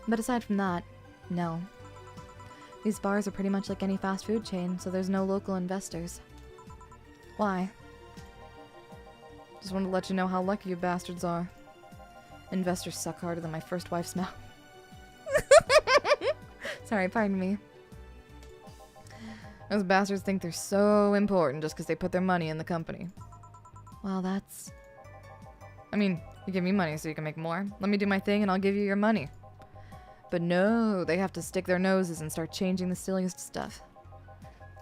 S1: But aside from that, no. These bars are pretty much like any fast food chain, so there's no local investors. Why? Just wanted to let you know how lucky you bastards are. Investors suck harder than my first wife's mouth. Sorry, pardon me. Those bastards think they're so important just because they put their money in the company. Well, that's... I mean, you give me money so you can make more. Let me do my thing and I'll give you your money. But no, they have to stick their noses and start changing the silliest stuff.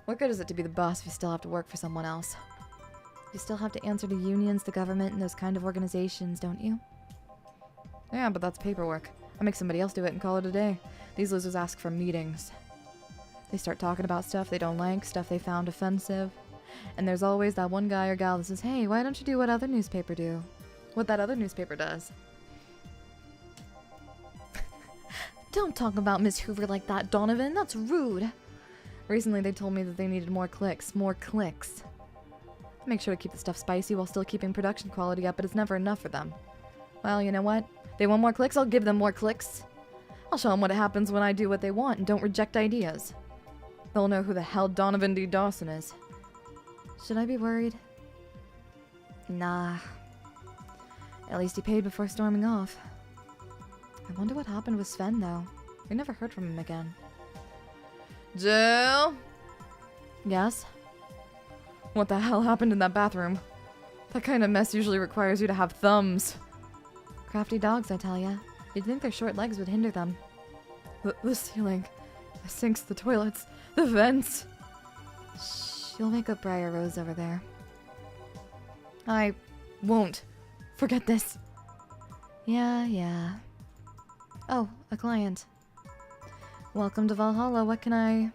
S1: What good is it to be the boss if you still have to work for someone else? You still have to answer to unions, the government, and those kind of organizations, don't you? Yeah, but that's paperwork. I make somebody else do it and call it a day. These losers ask for meetings. They start talking about stuff they don't like, stuff they found offensive. And there's always that one guy or gal that says, hey, why don't you do what other newspaper do? What that other newspaper does. Don't talk about Miss Hoover like that, Donovan. That's rude. Recently they told me that they needed more clicks. More clicks. I make sure to keep the stuff spicy while still keeping production quality up, but it's never enough for them. Well, you know what? They want more clicks, I'll give them more clicks. I'll show them what happens when I do what they want and don't reject ideas. They'll know who the hell Donovan D. Dawson is. Should I be worried? Nah. At least he paid before storming off. I wonder what happened with Sven, though. We never heard from him again. Jill? Yes? What the hell happened in that bathroom? That kind of mess usually requires you to have thumbs. Crafty dogs, I tell ya. You'd think their short legs would hinder them. The ceiling. The sinks, the toilets, the vents. Shh, you'll make up Briar Rose over there. I won't. Forget this. Yeah. Oh, a client. Welcome to Valhalla. What can I...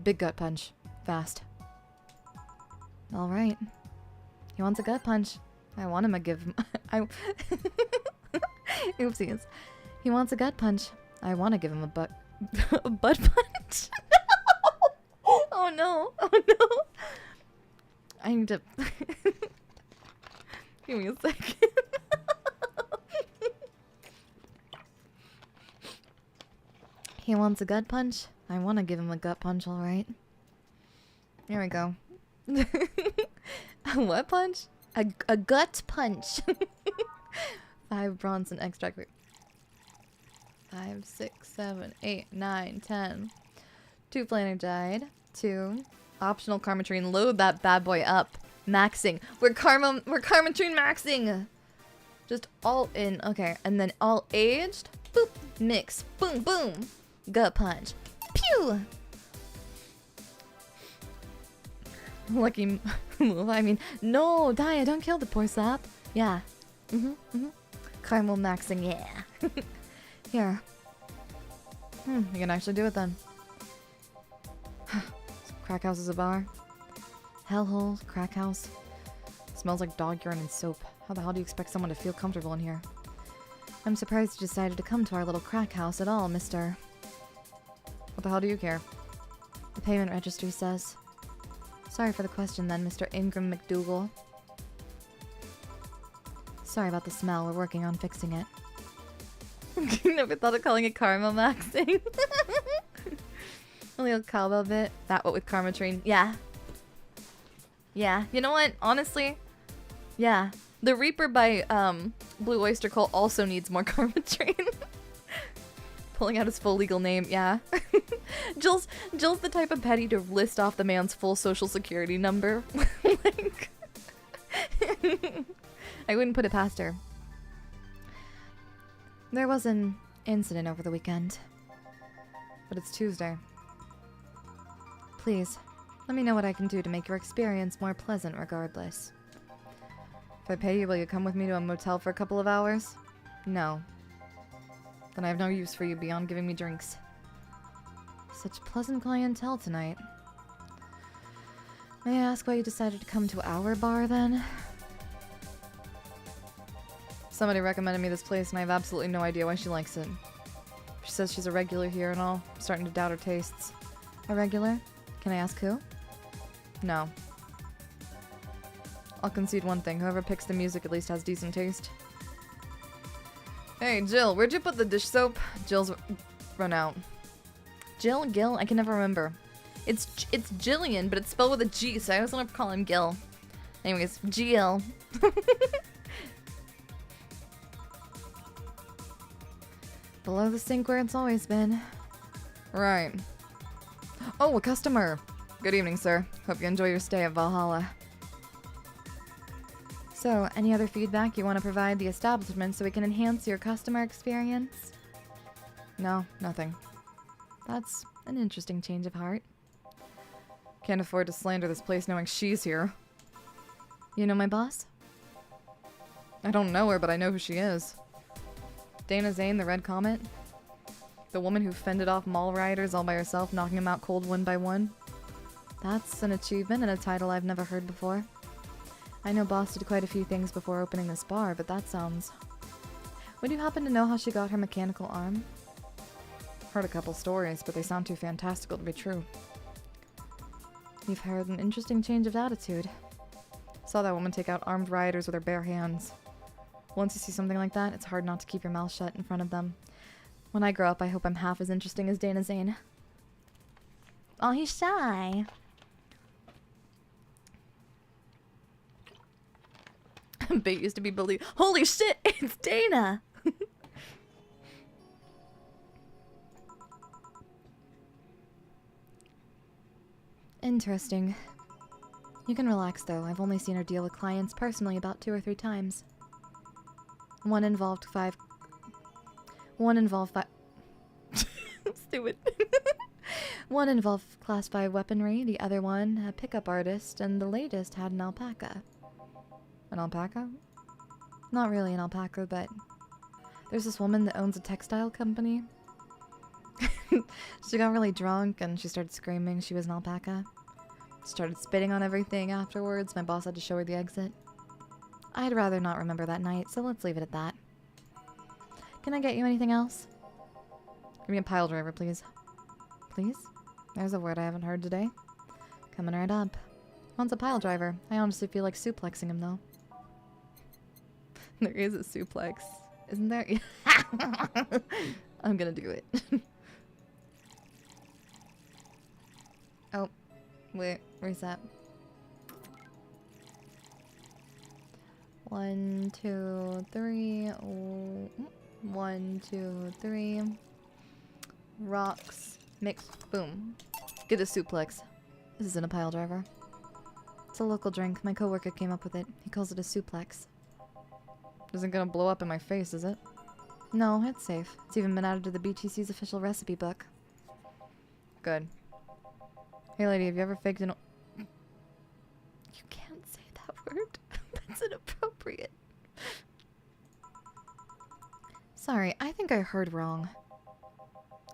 S1: Big gut punch. Fast. Alright. He wants a gut punch. I want him to give him... Oopsies. He wants a gut punch. I want to give him a butt... a butt punch? Oh no. Oh no. I need to... Give me a second. He wants a gut punch? I want to give him a gut punch, alright. Here we go. A what punch? A gut punch. 5 bronze and extract. 5, 6, 7, 8, 9, 10. 2 planar died. 2. Optional Karmatrine. Load that bad boy up. Maxing. We're Karmatrine maxing. Just all in. Okay, and then all aged. Boop. Mix. Boom, boom. Gut punch. Pew! Lucky move. I mean, no, Daiya, don't kill the poor sap. Yeah. Caramel maxing, yeah. Here. You can actually do it then. Crack house is a bar. Hellhole, crack house. Smells like dog urine and soap. How the hell do you expect someone to feel comfortable in here? I'm surprised you decided to come to our little crack house at all, mister. What the hell do you care? The payment registry says. Sorry for the question then, Mr. Ingram McDougall. Sorry about the smell, we're working on fixing it. Never thought of calling it caramel maxing. A little cowbell bit. That what with Karmatrine? Yeah. Yeah. You know what? Honestly, yeah. The Reaper by Blue Oyster Cult also needs more Karmatrine. Pulling out his full legal name, yeah. Jill's the type of petty to list off the man's full social security number. Like, I wouldn't put it past her. There was an incident over the weekend. But it's Tuesday. Please, let me know what I can do to make your experience more pleasant regardless. If I pay you, will you come with me to a motel for a couple of hours? No. Then I have no use for you beyond giving me drinks. Such pleasant clientele tonight. May I ask why you decided to come to our bar then? Somebody recommended me this place and I have absolutely no idea why she likes it. She says she's a regular here and all. I'm starting to doubt her tastes. A regular? Can I ask who? No. I'll concede one thing. Whoever picks the music at least has decent taste. Hey, Jill, where'd you put the dish soap? Jill's run out. Jill? Gil? I can never remember. It's Jillian, but it's spelled with a G, so I always want to call him Gil. Anyways, GL. Below the sink where it's always been. Right. Oh, a customer. Good evening, sir. Hope you enjoy your stay at Valhalla. So, any other feedback you want to provide the establishment so we can enhance your customer experience? No, nothing. That's an interesting change of heart. Can't afford to slander this place knowing she's here. You know my boss? I don't know her, but I know who she is. Dana Zane, the Red Comet? The woman who fended off mall rioters all by herself, knocking them out cold one by one? That's an achievement and a title I've never heard before. I know Boss did quite a few things before opening this bar, but that sounds... Would you happen to know how she got her mechanical arm? Heard a couple stories, but they sound too fantastical to be true. You've heard an interesting change of attitude. Saw that woman take out armed rioters with her bare hands. Once you see something like that, it's hard not to keep your mouth shut in front of them. When I grow up, I hope I'm half as interesting as Dana Zane. Oh, he's shy. Bait used to be believed. Holy shit, it's Dana! Interesting. You can relax though, I've only seen her deal with clients personally about 2 or 3 times. One involved 5... Stupid. One involved class 5 weaponry, the other one a pickup artist, and the latest had an alpaca. An alpaca? Not really an alpaca, but there's this woman that owns a textile company. She got really drunk and she started screaming she was an alpaca. Started spitting on everything afterwards. My boss had to show her the exit. I'd rather not remember that night, so let's leave it at that. Can I get you anything else? Give me a pile driver, please. Please? There's a word I haven't heard today. Coming right up. Wants a pile driver. I honestly feel like suplexing him, though. There is a suplex. Isn't there? I'm gonna do it. Oh. Wait. Reset. 1, 2, 3. Oh. 1, 2, 3. Rocks. Mix. Boom. Get a suplex. This isn't a pile driver. It's a local drink. My coworker came up with it. He calls it a suplex. Isn't gonna blow up in my face, is it? No, it's safe. It's even been added to the BTC's official recipe book. Good. Hey lady, have you ever faked an... You can't say that word. That's inappropriate. Sorry, I think I heard wrong.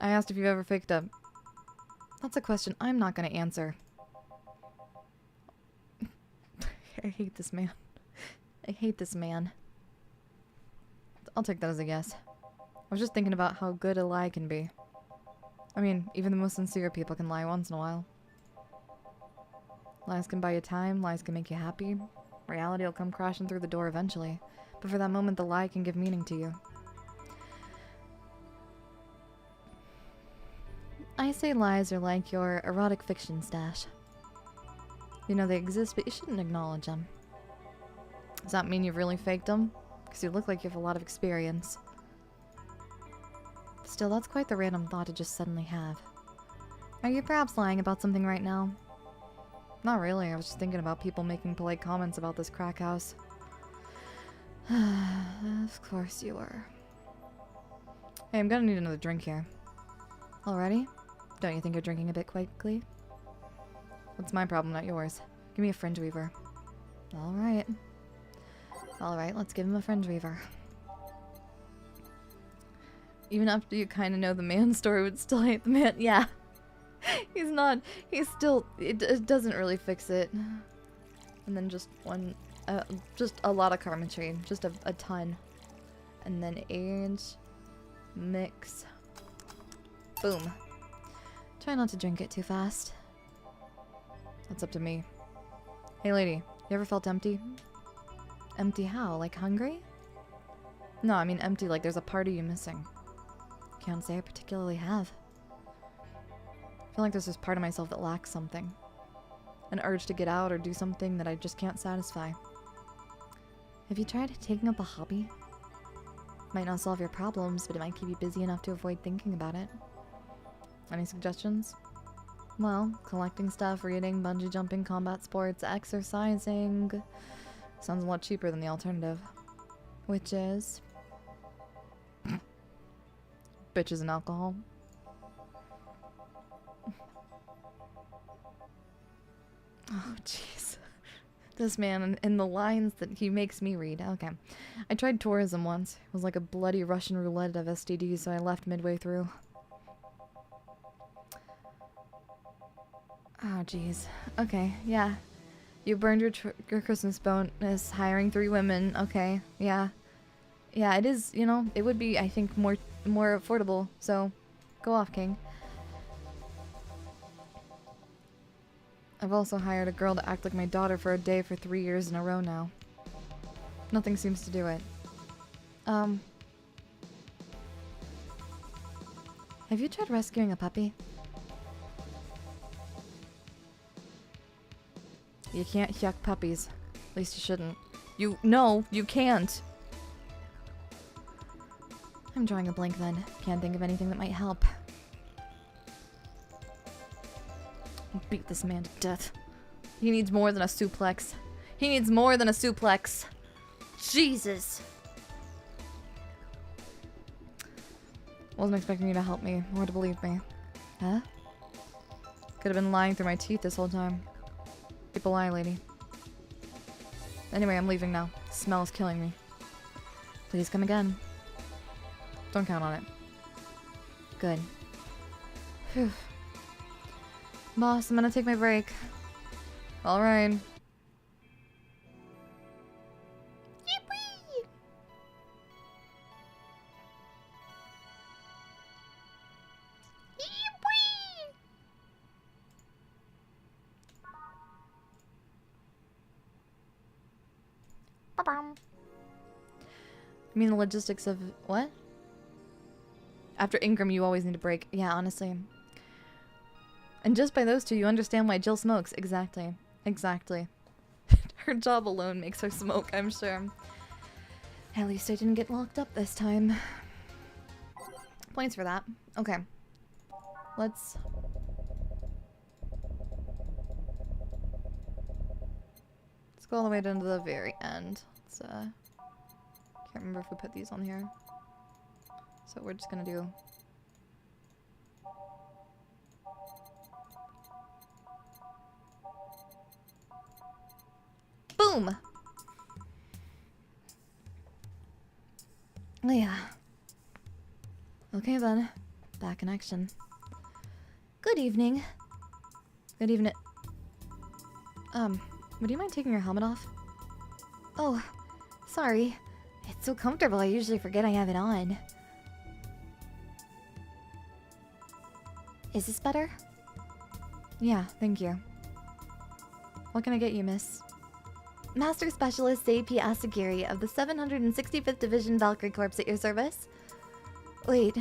S1: I asked if you've ever faked a... That's a question I'm not gonna answer. I hate this man. I hate this man. I'll take that as a yes. I was just thinking about how good a lie can be. I mean, even the most sincere people can lie once in a while. Lies can buy you time, lies can make you happy. Reality will come crashing through the door eventually. But for that moment, the lie can give meaning to you. I say lies are like your erotic fiction stash. You know they exist, but you shouldn't acknowledge them. Does that mean you've really faked them? Because you look like you have a lot of experience. Still, that's quite the random thought to just suddenly have. Are you perhaps lying about something right now? Not really, I was just thinking about people making polite comments about this crack house. Of course you were. Hey, I'm gonna need another drink here. Already? Don't you think you're drinking a bit quickly? What's my problem, not yours? Give me a fringe weaver. Alright. Alright, let's give him a fringe weaver. Even after you kind of know the man's story, would still hate the man. Yeah. He's not. He's still. It doesn't really fix it. And then just one. Just a lot of karma tree. Just a ton. And then age. Mix. Boom. Try not to drink it too fast. That's up to me. Hey lady, you ever felt empty? Empty how? Like hungry? No, I mean empty like there's a part of you missing. Can't say I particularly have. feel like there's this part of myself that lacks something. An urge to get out or do something that I just can't satisfy. Have you tried taking up a hobby? Might not solve your problems, but it might keep you busy enough to avoid thinking about it. Any suggestions? Well, collecting stuff, reading, bungee jumping, combat sports, exercising. Sounds a lot cheaper than the alternative. Which is... bitches and alcohol. Oh, jeez. This man and the lines that he makes me read. Okay. I tried tourism once. It was like a bloody Russian roulette of STDs, so I left midway through. Oh, jeez. Okay, yeah. You burned your Christmas bonus hiring 3 women. Okay, yeah. Yeah, it is, you know, it would be, I think, more affordable. So, go off, King. I've also hired a girl to act like my daughter for a day for 3 years in a row now. Nothing seems to do it. Have you tried rescuing a puppy? You can't yuck puppies. At least you shouldn't. No, you can't. I'm drawing a blank then. Can't think of anything that might help. I'll beat this man to death. He needs more than a suplex. He needs more than a suplex. Jesus. Wasn't expecting you to help me or to believe me. Huh? Could have been lying through my teeth this whole time. People lie, lady. Anyway, I'm leaving now. The smell is killing me. Please come again. Don't count on it. Good. Phew. Boss, I'm gonna take my break. Alright. You mean the logistics of what? After Ingram, you always need a break. Yeah, honestly. And just by those two, you understand why Jill smokes. Exactly. Exactly. Her job alone makes her smoke, I'm sure. At least I didn't get locked up this time. Points for that. Okay. Let's go all the way down to the very end. Let's, can't remember if we put these on here. So we're just gonna do... boom! Oh yeah. Okay then. Back in action. Good evening. Good evening. Would you mind taking your helmet off? Oh, sorry. It's so comfortable, I usually forget I have it on. Is this better? Yeah, thank you. What can I get you, miss? Master Specialist Seipi Asagiri of the 765th Division Valkyrie Corps at your service. Wait,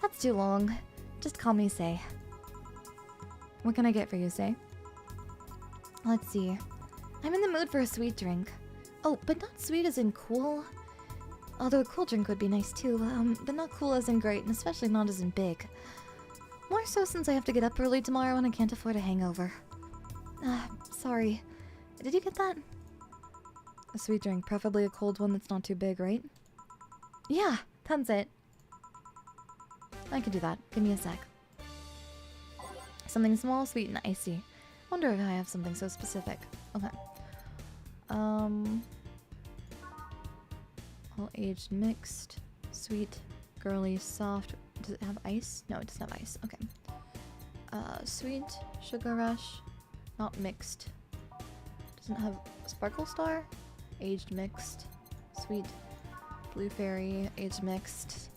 S1: that's too long. Just call me Sei. What can I get for you, Sei? Let's see. I'm in the mood for a sweet drink. Oh, but not sweet as in cool. Although a cool drink would be nice too, but not cool as in great, and especially not as in big. More so since I have to get up early tomorrow and I can't afford a hangover. Sorry. Did you get that? A sweet drink, preferably a cold one that's not too big, right? Yeah, that's it. I can do that. Give me a sec. Something small, sweet, and icy. Wonder if I have something so specific. Okay. All aged mixed, sweet, girly, soft. Does it have ice? No, it doesn't have ice. Okay. Sweet, sugar rush, not mixed. Doesn't have sparkle star, aged mixed, sweet, blue fairy, aged mixed,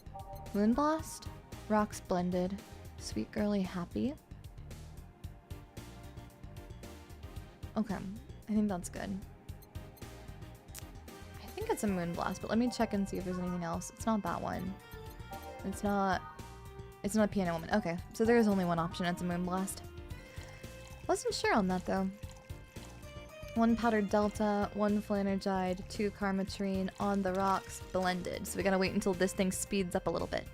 S1: moon blast, rocks blended, sweet girly happy. Okay, I think that's good. I think it's a moon blast, but let me check and see if there's anything else. It's not that one. It's not It's not a piano woman. Okay, so there is only one option. It's a moonblast. Wasn't sure on that though. 1 powdered delta, 1 flanergide, 2 karmatrine on the rocks blended. So we gotta wait until this thing speeds up a little bit.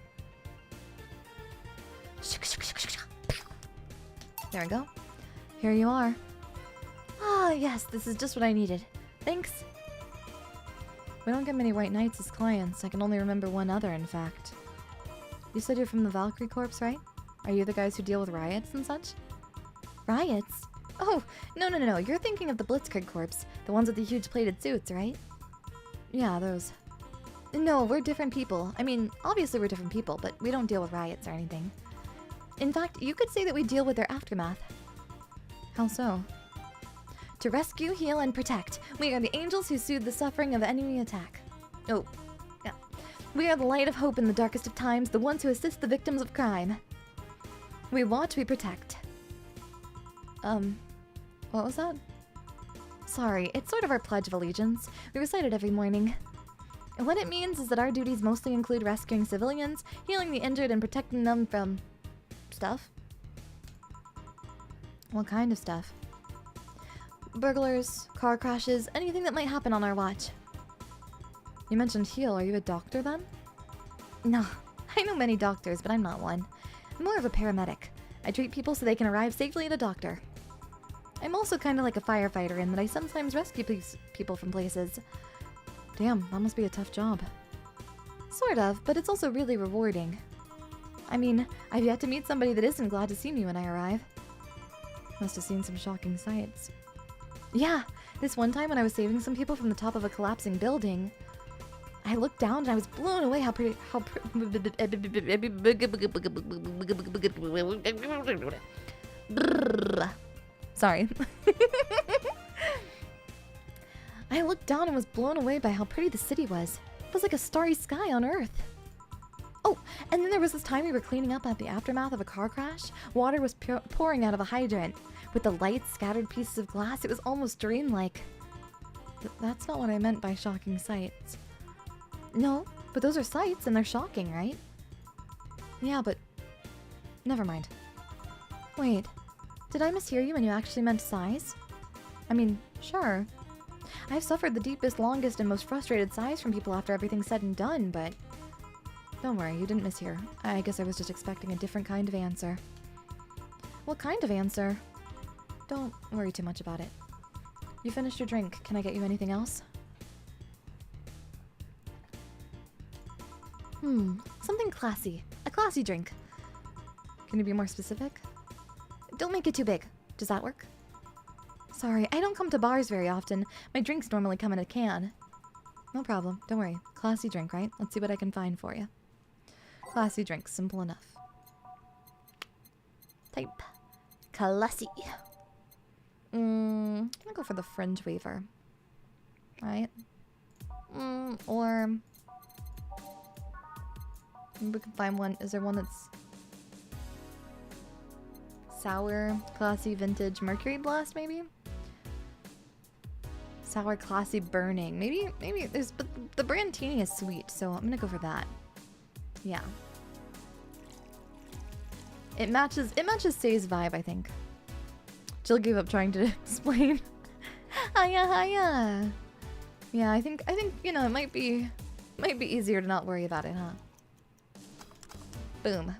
S1: There we go. Here you are. Ah, yes, this is just what I needed. Thanks. We don't get many white knights as clients. I can only remember one other, in fact. You said you're from the Valkyrie Corps, right? Are you the guys who deal with riots and such? Riots? Oh, no. You're thinking of the Blitzkrieg Corps. The ones with the huge plated suits, right? Yeah, those. No, we're different people. I mean, obviously we're different people, but we don't deal with riots or anything. In fact, you could say that we deal with their aftermath. How so? To rescue, heal, and protect. We are the angels who soothe the suffering of enemy attack. Oh, yeah. We are the light of hope in the darkest of times, the ones who assist the victims of crime. We watch, we protect. What was that? Sorry, it's sort of our Pledge of Allegiance. We recite it every morning. And what it means is that our duties mostly include rescuing civilians, healing the injured, and protecting them from... stuff? What kind of stuff? Burglars, car crashes, anything that might happen on our watch. You mentioned heal. Are you a doctor then? No, I know many doctors, but I'm not one. I'm more of a paramedic. I treat people so they can arrive safely at a doctor. I'm also kind of like a firefighter in that I sometimes rescue people from places. Damn, that must be a tough job. Sort of, but it's also really rewarding. I mean, I've yet to meet somebody that isn't glad to see me when I arrive. Must have seen some shocking sights. Yeah, this one time when I was saving some people from the top of a collapsing building, I looked down and I was blown away how pretty... Sorry. I looked down and was blown away by how pretty the city was. It was like a starry sky on Earth. Oh, and then there was this time we were cleaning up at the aftermath of a car crash. Water was pouring out of a hydrant. With the lights, scattered pieces of glass, it was almost dreamlike. That's not what I meant by shocking sights. No, but those are sights and they're shocking, right? Yeah, but... never mind. Wait, did I mishear you when you actually meant sighs? I mean, sure. I've suffered the deepest, longest, and most frustrated sighs from people after everything's said and done, but... don't worry, you didn't mishear. I guess I was just expecting a different kind of answer. What kind of answer? Don't worry too much about it. You finished your drink. Can I get you anything else? Something classy. A classy drink. Can you be more specific? Don't make it too big. Does that work? Sorry, I don't come to bars very often. My drinks normally come in a can. No problem. Don't worry. Classy drink, right? Let's see what I can find for you. Classy drink. Simple enough. Type. Classy. I'm gonna go for the fringe waiver. Right? Or... maybe we can find one. Is there one that's... sour, classy, vintage, mercury blast, maybe? Sour, classy, burning. Maybe there's... but the Brandtini is sweet, so I'm gonna go for that. Yeah. It matches Say's vibe, I think. Jill gave up trying to explain. Hiya. Yeah, I think, you know, it might be easier to not worry about it, huh? Boom.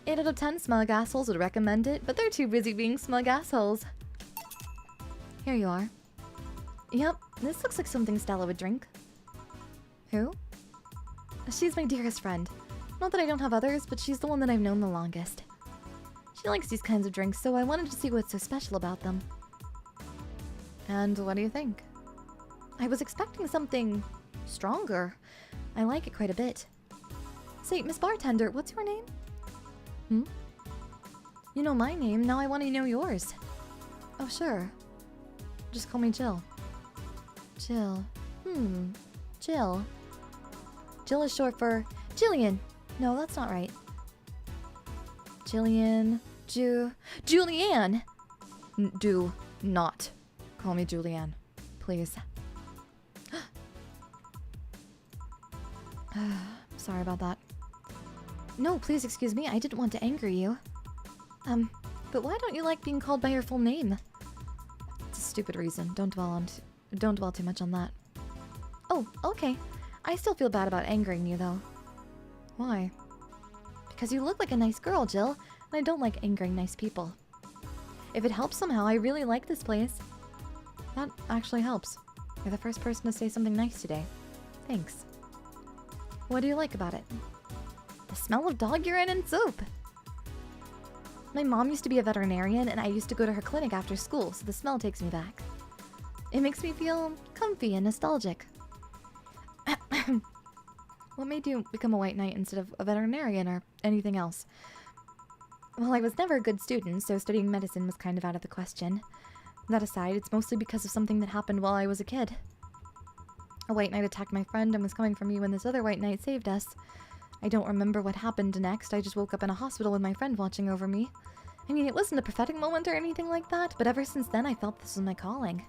S1: 8 out of 10 smug assholes would recommend it, but they're too busy being smug assholes. Here you are. Yep, this looks like something Stella would drink. Who? She's my dearest friend. Not that I don't have others, but she's the one that I've known the longest. She likes these kinds of drinks, so I wanted to see what's so special about them. And what do you think? I was expecting something stronger. I like it quite a bit. Say, Miss Bartender, what's your name? You know my name, now I want to know yours. Oh, sure. Just call me Jill. Jill. Jill. Jill is short for Jillian. No, that's not right. Jillian. Julianne! Do not call me Julianne. Please. Sorry about that. No, please excuse me. I didn't want to anger you. But why don't you like being called by your full name? It's a stupid reason. Don't dwell too much on that. Oh, okay. I still feel bad about angering you, though. Why? Because you look like a nice girl, Jill, and I don't like angering nice people. If it helps somehow, I really like this place. That actually helps. You're the first person to say something nice today. Thanks. What do you like about it? The smell of dog urine and soap. My mom used to be a veterinarian, and I used to go to her clinic after school, so the smell takes me back. It makes me feel comfy and nostalgic. What made you become a white knight instead of a veterinarian or anything else? Well, I was never a good student, so studying medicine was kind of out of the question. That aside, it's mostly because of something that happened while I was a kid. A white knight attacked my friend and was coming for me when this other white knight saved us. I don't remember what happened next. I just woke up in a hospital with my friend watching over me. I mean, it wasn't a prophetic moment or anything like that, but ever since then I felt this was my calling.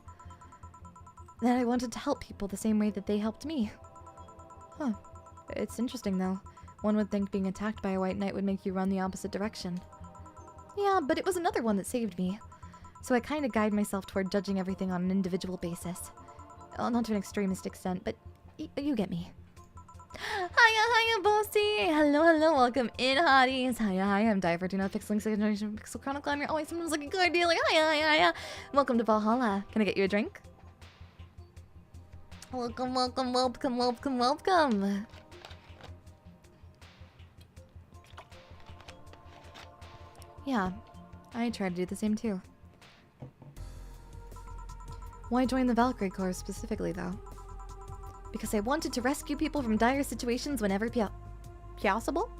S1: That I wanted to help people the same way that they helped me. Huh. It's interesting, though. One would think being attacked by a white knight would make you run the opposite direction. Yeah, but it was another one that saved me. So I kind of guide myself toward judging everything on an individual basis. Well, not to an extremist extent, but you get me. Hiya, bossy! Hello, welcome in, hotties! Hiya, I'm Daiya, Fortuna, Pixeling, Second Generation, Pixel Chronicle, and you're always sometimes looking good, dealer. Hiya! Welcome to Valhalla. Can I get you a drink? Welcome. Yeah, I try to do the same too. Why join the Valkyrie Corps specifically, though? Because I wanted to rescue people from dire situations whenever possible.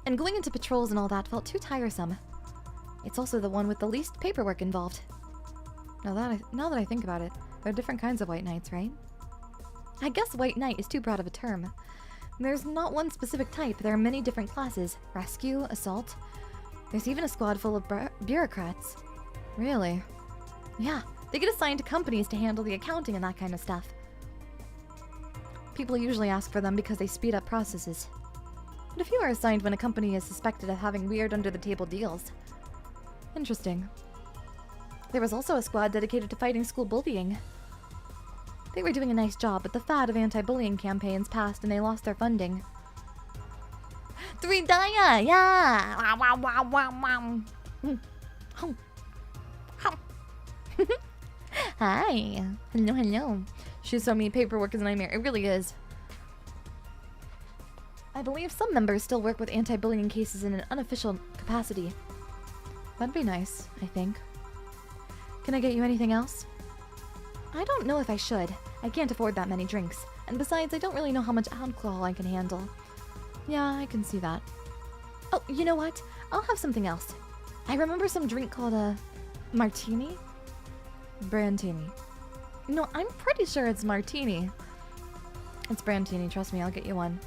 S1: And going into patrols and all that felt too tiresome. It's also the one with the least paperwork involved. Now that I think about it, there are different kinds of white knights, right? I guess white knight is too broad of a term. There's not one specific type, there are many different classes. Rescue, assault. There's even a squad full of bureaucrats. Really? Yeah, they get assigned to companies to handle the accounting and that kind of stuff. People usually ask for them because they speed up processes. But a few are assigned when a company is suspected of having weird under-the-table deals. Interesting. There was also a squad dedicated to fighting school bullying. They were doing a nice job, but the fad of anti-bullying campaigns passed and they lost their funding. 3 Daiya! Yeah! Hi! Hello. She's so mean, paperwork is a nightmare. It really is. I believe some members still work with anti-bullying cases in an unofficial capacity. That'd be nice, I think. Can I get you anything else? I don't know if I should. I can't afford that many drinks. And besides, I don't really know how much alcohol I can handle. Yeah, I can see that. Oh, you know what? I'll have something else. I remember some drink called a martini? Brandtini. No, I'm pretty sure it's martini. It's Brandtini, trust me, I'll get you one.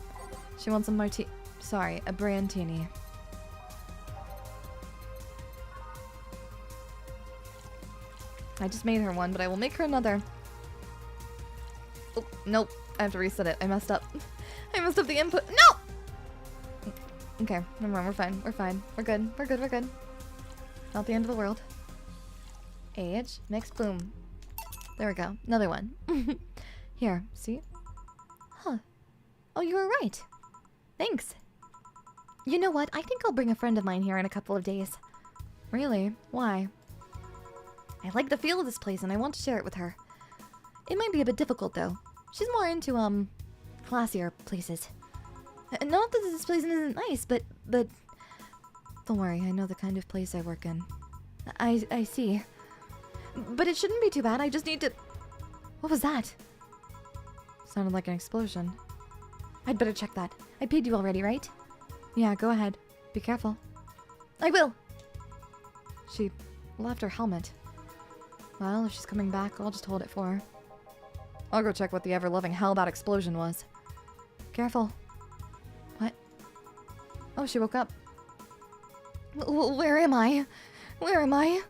S1: She wants a a Brandtini. I just made her one, but I will make her another. Oh, nope. I have to reset it. I messed up. I messed up the input. No! Okay, never mind. We're fine. We're good. Not the end of the world. Age. Mix. Boom. There we go. Another one. Here. See? Huh. Oh, you were right. Thanks. You know what? I think I'll bring a friend of mine here in a couple of days. Really? Why? I like the feel of this place and I want to share it with her. It might be a bit difficult though. She's more into, classier places. Not that this place isn't nice, but... Don't worry, I know the kind of place I work in. I see. But it shouldn't be too bad, I just need to... What was that? Sounded like an explosion. I'd better check that. I paid you already, right? Yeah, go ahead. Be careful. I will! She left her helmet. Well, if she's coming back, I'll just hold it for her. I'll go check what the ever-loving hell that explosion was. Careful. What? Oh, she woke up. Where am I? Where am I?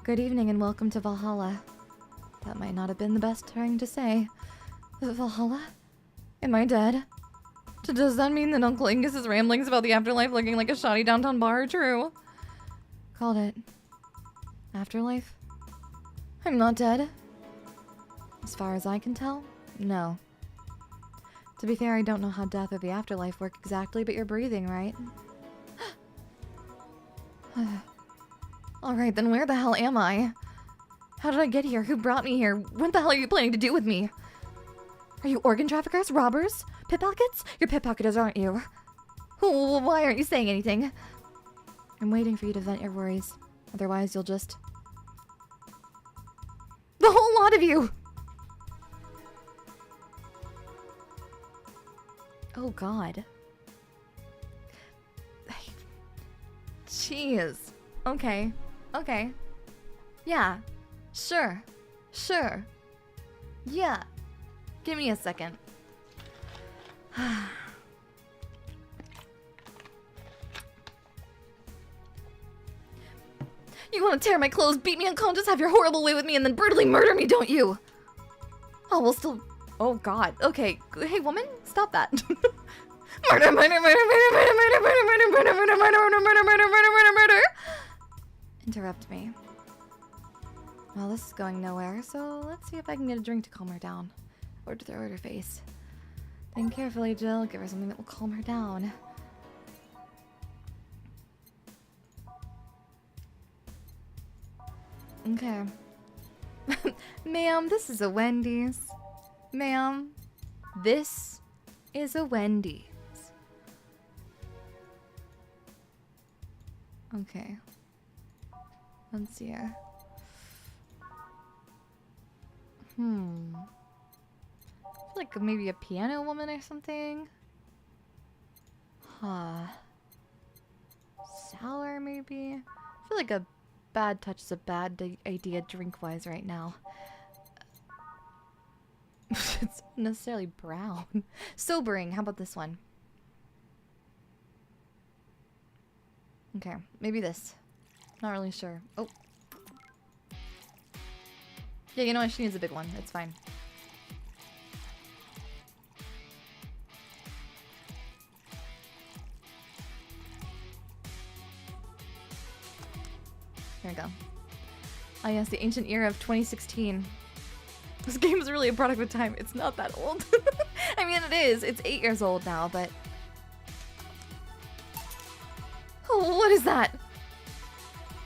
S1: Good evening and welcome to Valhalla. That might not have been the best thing to say. Valhalla? Am I dead? Does that mean that Uncle Angus's ramblings about the afterlife looking like a shoddy downtown bar are true? Called it. Afterlife? I'm not dead. As far as I can tell, no. To be fair, I don't know how death or the afterlife work exactly, but you're breathing, right? Alright, then where the hell am I? How did I get here? Who brought me here? What the hell are you planning to do with me? Are you organ traffickers? Robbers? Pickpockets? You're pickpocketers, aren't you? Why aren't you saying anything? I'm waiting for you to vent your worries. Otherwise, you'll just... The whole lot of you! Oh, God. Jeez. Okay. Okay. Yeah. Sure. Sure. Yeah. Give me a second. You want to tear my clothes, beat me unconscious, have your horrible way with me, and then brutally murder me, don't you? Oh, we'll still... Oh, God. Okay. Hey, woman, stop that. Murder, murder, murder, murder, murder, murder, murder, murder, murder, murder, murder, murder, murder, murder, murder, murder. Interrupt me. Well, this is going nowhere, so let's see if I can get a drink to calm her down. Or to throw at her face. Think carefully, Jill. Give her something that will calm her down. Okay. Ma'am, this is a Wendy's. Ma'am, this is a Wendy's. Okay. Let's see here. I feel like maybe a piano woman or something. Huh. Sour, maybe? I feel like a bad touch is a bad idea drink-wise right now. It's necessarily brown. Sobering, how about this one? Okay, maybe this. Not really sure. Oh. Yeah, you know what? She needs a big one. It's fine. Here we go. Oh yes, the ancient era of 2016. This game is really a product of time. It's not that old. I mean, it is. It's 8 years old now, but... Oh, what is that?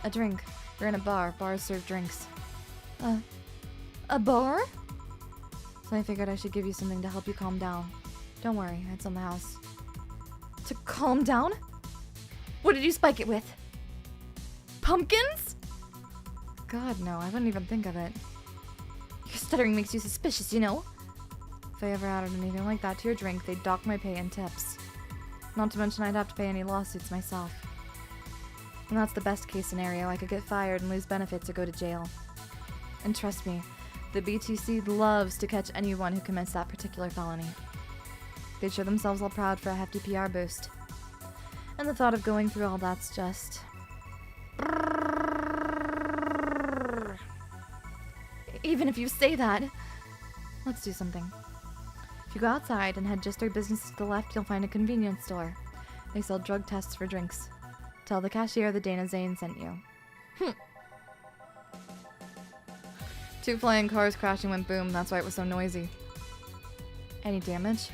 S1: A drink. We're in a bar. Bars serve drinks. A bar? So I figured I should give you something to help you calm down. Don't worry, it's on the house. To calm down? What did you spike it with? Pumpkins? God, no, I wouldn't even think of it. Your stuttering makes you suspicious, you know? If I ever added anything like that to your drink, they'd dock my pay and tips. Not to mention I'd have to pay any lawsuits myself. And that's the best case scenario. I could get fired and lose benefits or go to jail. And trust me, the BTC loves to catch anyone who commits that particular felony. They'd show themselves all proud for a hefty PR boost. And the thought of going through all that's just... Even if you say that... Let's do something. If you go outside and head just 3 businesses to the left, you'll find a convenience store. They sell drug tests for drinks. Tell the cashier that Dana Zane sent you. 2 flying cars crashing went boom, that's why it was so noisy. Any damage?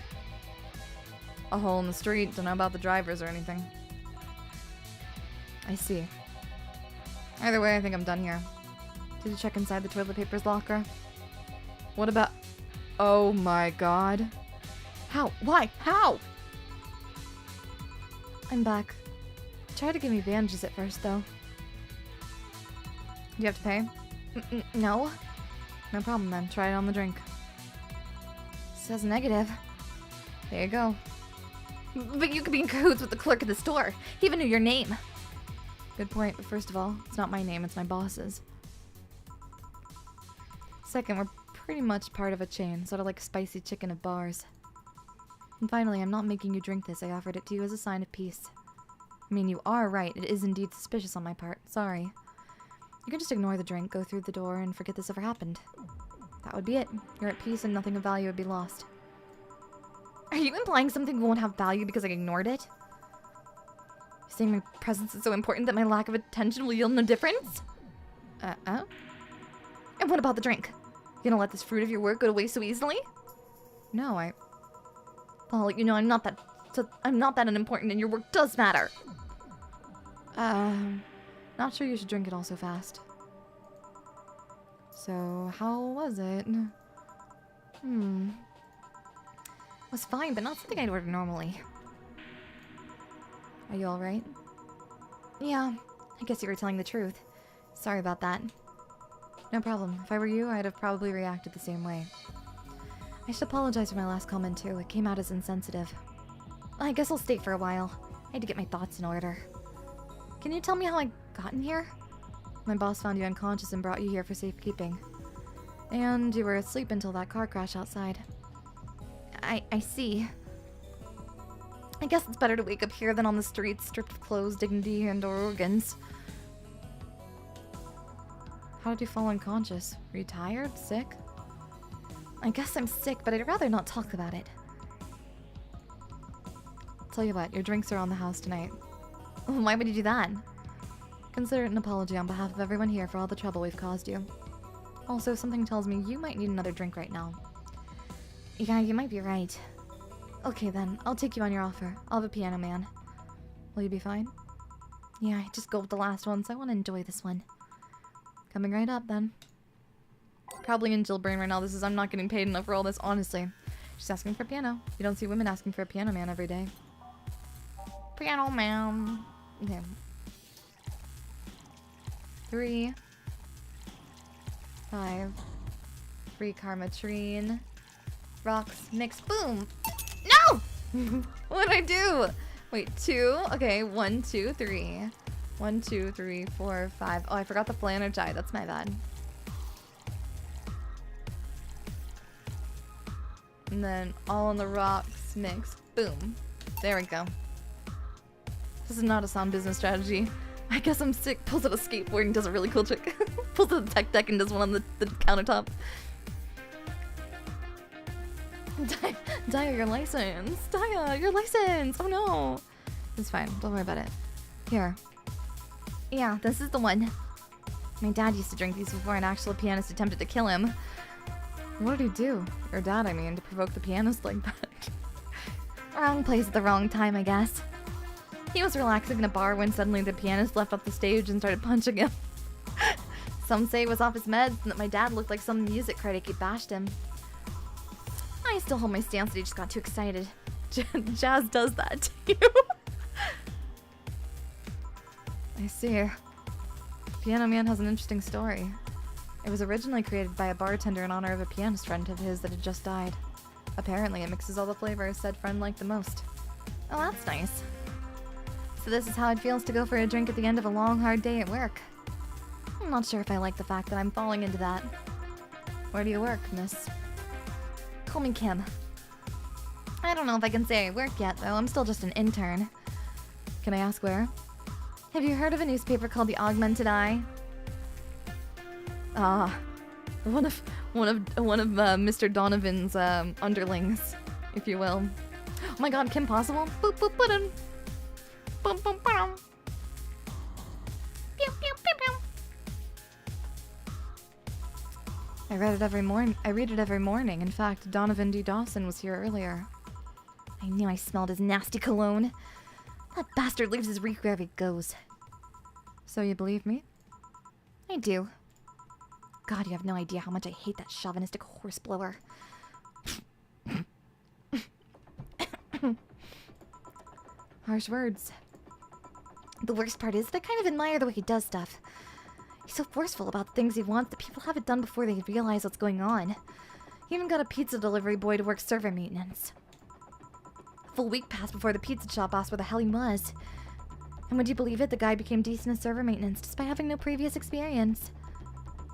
S1: A hole in the street, don't know about the drivers or anything. I see. Either way, I think I'm done here. Did you check inside the toilet paper's locker? What about... Oh my god. How? Why? How? I'm back. Try to give me bandages at first, though. Do you have to pay? No. No problem, then. Try it on the drink. Says negative. There you go. But you could be in cahoots with the clerk at the store. He even knew your name. Good point, but first of all, it's not my name, it's my boss's. Second, we're pretty much part of a chain, sort of like spicy chicken at bars. And finally, I'm not making you drink this. I offered it to you as a sign of peace. I mean, you are right. It is indeed suspicious on my part. Sorry. You can just ignore the drink, go through the door, and forget this ever happened. That would be it. You're at peace and nothing of value would be lost. Are you implying something won't have value because I ignored it? You're saying my presence is so important that my lack of attention will yield no difference? And what about the drink? You gonna let this fruit of your work go to waste so easily? No, well, you know, I'm not that unimportant, and your work does matter. Not sure you should drink it all so fast. So, how was it? It was fine, but not something I'd order normally. Are you alright? Yeah, I guess you were telling the truth. Sorry about that. No problem. If I were you, I'd have probably reacted the same way. I should apologize for my last comment too. It came out as insensitive. I guess I'll stay for a while. I had to get my thoughts in order. Can you tell me how I got in here? My boss found you unconscious and brought you here for safekeeping. And you were asleep until that car crash outside. I see. I guess it's better to wake up here than on the streets, stripped of clothes, dignity, and organs. How did you fall unconscious? Were you tired? Sick? I guess I'm sick, but I'd rather not talk about it. Tell you what, your drinks are on the house tonight. Why would you do that? Consider it an apology on behalf of everyone here for all the trouble we've caused you. Also, something tells me you might need another drink right now. Yeah, you might be right. Okay then, I'll take you on your offer. I'll have a piano man. Will you be fine? Yeah, just go with the last one, so I want to enjoy this one. Coming right up then. Probably in Jill brain right now. I'm not getting paid enough for all this, honestly. She's asking for a piano. You don't see women asking for a piano man every day. Piano man. Okay. 3, 5, free karmatrine, rocks, mix, boom! No! What did I do? Wait, 2? Okay, 1, 2, 3. 1, 2, 3, 4, 5. Oh, I forgot the flanergy. That's my bad. And then all on the rocks, mix, boom. There we go. This is not a sound business strategy. I guess I'm sick. Pulls out a skateboard and does a really cool trick. Pulls out the tech deck and does one on the countertop. Daiya, your license. Daiya, your license. Oh no. It's fine. Don't worry about it. Here. Yeah, this is the one. My dad used to drink these before an actual pianist attempted to kill him. What did he do? Your dad, I mean, to provoke the pianist like that. Wrong place at the wrong time, I guess. He was relaxing in a bar when suddenly the pianist left off the stage and started punching him. Some say it was off his meds and that my dad looked like some music critic who bashed him. I still hold my stance that he just got too excited. Jazz does that too. I see. Piano Man has an interesting story. It was originally created by a bartender in honor of a pianist friend of his that had just died. Apparently it mixes all the flavors said friend liked the most. Oh, that's nice. So this is how it feels to go for a drink at the end of a long, hard day at work. I'm not sure if I like the fact that I'm falling into that. Where do you work, miss? Call me Kim. I don't know if I can say I work yet, though. I'm still just an intern. Can I ask where? Have you heard of a newspaper called The Augmented Eye? One of Mr. Donovan's underlings, if you will. Oh my God, Kim Possible? Boop boop boop. Boom boom boom. Pew pew pew pew. I read it every morning. In fact, Donovan D. Dawson was here earlier. I knew I smelled his nasty cologne. That bastard leaves his reek wherever he goes. So you believe me? I do. God, you have no idea how much I hate that chauvinistic horseblower. Harsh words. The worst part is that I kind of admire the way he does stuff. He's so forceful about the things he wants that people have it done before they realize what's going on. He even got a pizza delivery boy to work server maintenance. A full week passed before the pizza shop asked where the hell he was. And would you believe it, the guy became decent at server maintenance despite having no previous experience.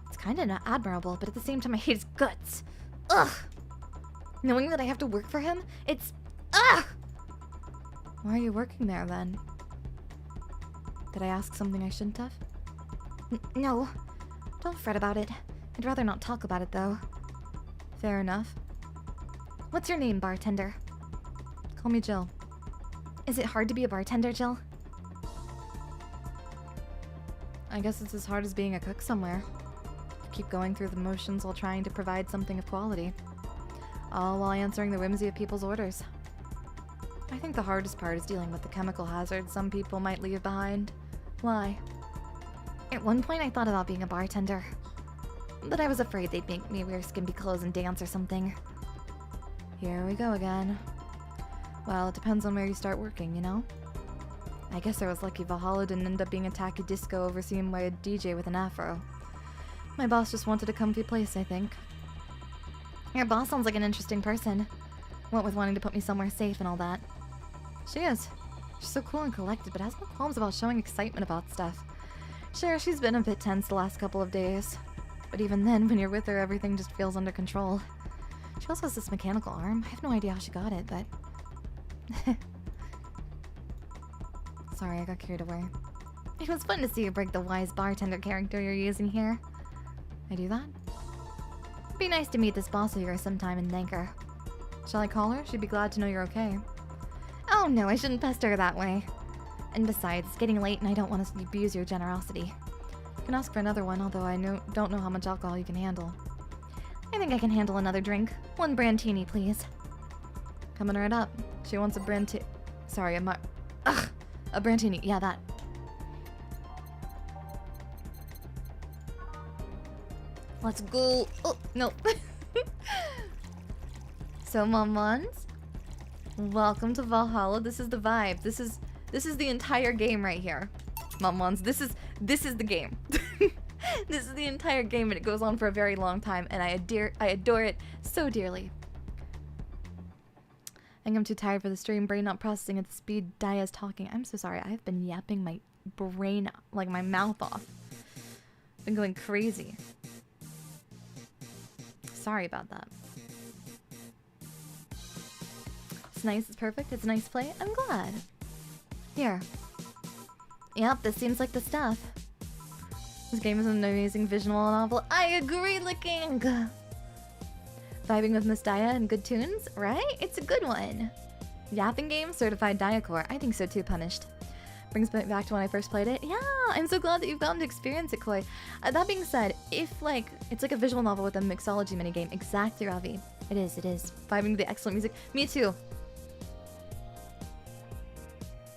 S1: It's kind of admirable, but at the same time I hate his guts. Ugh! Knowing that I have to work for him, it's... Ugh! Why are you working there, then? Did I ask something I shouldn't have? No. Don't fret about it. I'd rather not talk about it, though. Fair enough. What's your name, bartender? Call me Jill. Is it hard to be a bartender, Jill? I guess it's as hard as being a cook somewhere. Keep going through the motions while trying to provide something of quality. All while answering the whimsy of people's orders. I think the hardest part is dealing with the chemical hazards some people might leave behind. Why? At one point I thought about being a bartender. But I was afraid they'd make me wear skimpy clothes and dance or something. Here we go again. Well, it depends on where you start working, you know? I guess I was lucky Valhalla didn't end up being a tacky disco overseen by a DJ with an afro. My boss just wanted a comfy place, I think. Your boss sounds like an interesting person. What with wanting to put me somewhere safe and all that. She is. She's so cool and collected, but has no qualms about showing excitement about stuff. Sure, she's been a bit tense the last couple of days. But even then, when you're with her, everything just feels under control. She also has this mechanical arm. I have no idea how she got it, but... Sorry, I got carried away. It was fun to see you break the wise bartender character you're using here. I do that? It'd be nice to meet this boss of yours sometime and thank her. Shall I call her? She'd be glad to know you're okay. Oh no, I shouldn't pester her that way. And besides, it's getting late and I don't want to abuse your generosity. You can ask for another one, although I don't know how much alcohol you can handle. I think I can handle another drink. 1 brandtini, please. Coming right up. She wants a brandtini. Sorry, a brandtini. Yeah, that. Let's go. Oh, no. So, Momons, welcome to Valhalla. This is the vibe. This is the entire game right here. Momons, this is the game. This is the entire game, and it goes on for a very long time, and I adore it so dearly. I think I'm too tired for the stream, brain not processing at the speed Daiya's talking. I'm so sorry. I've been yapping my brain, like my mouth off. Been going crazy. Sorry about that. It's nice, it's perfect, it's a nice play. I'm glad. Here. Yep, this seems like the stuff. This game is an amazing visual novel. I agree, Licking! Vibing with Miss Daiya and good tunes, right? It's a good one. Yapping game, certified Daiya core. I think so too, Punished. Brings me back to when I first played it. Yeah, I'm so glad that you've gotten to experience it, Koi. That being said, if it's like a visual novel with a mixology minigame. Exactly, Ravi. It is. Vibing with the excellent music. Me too.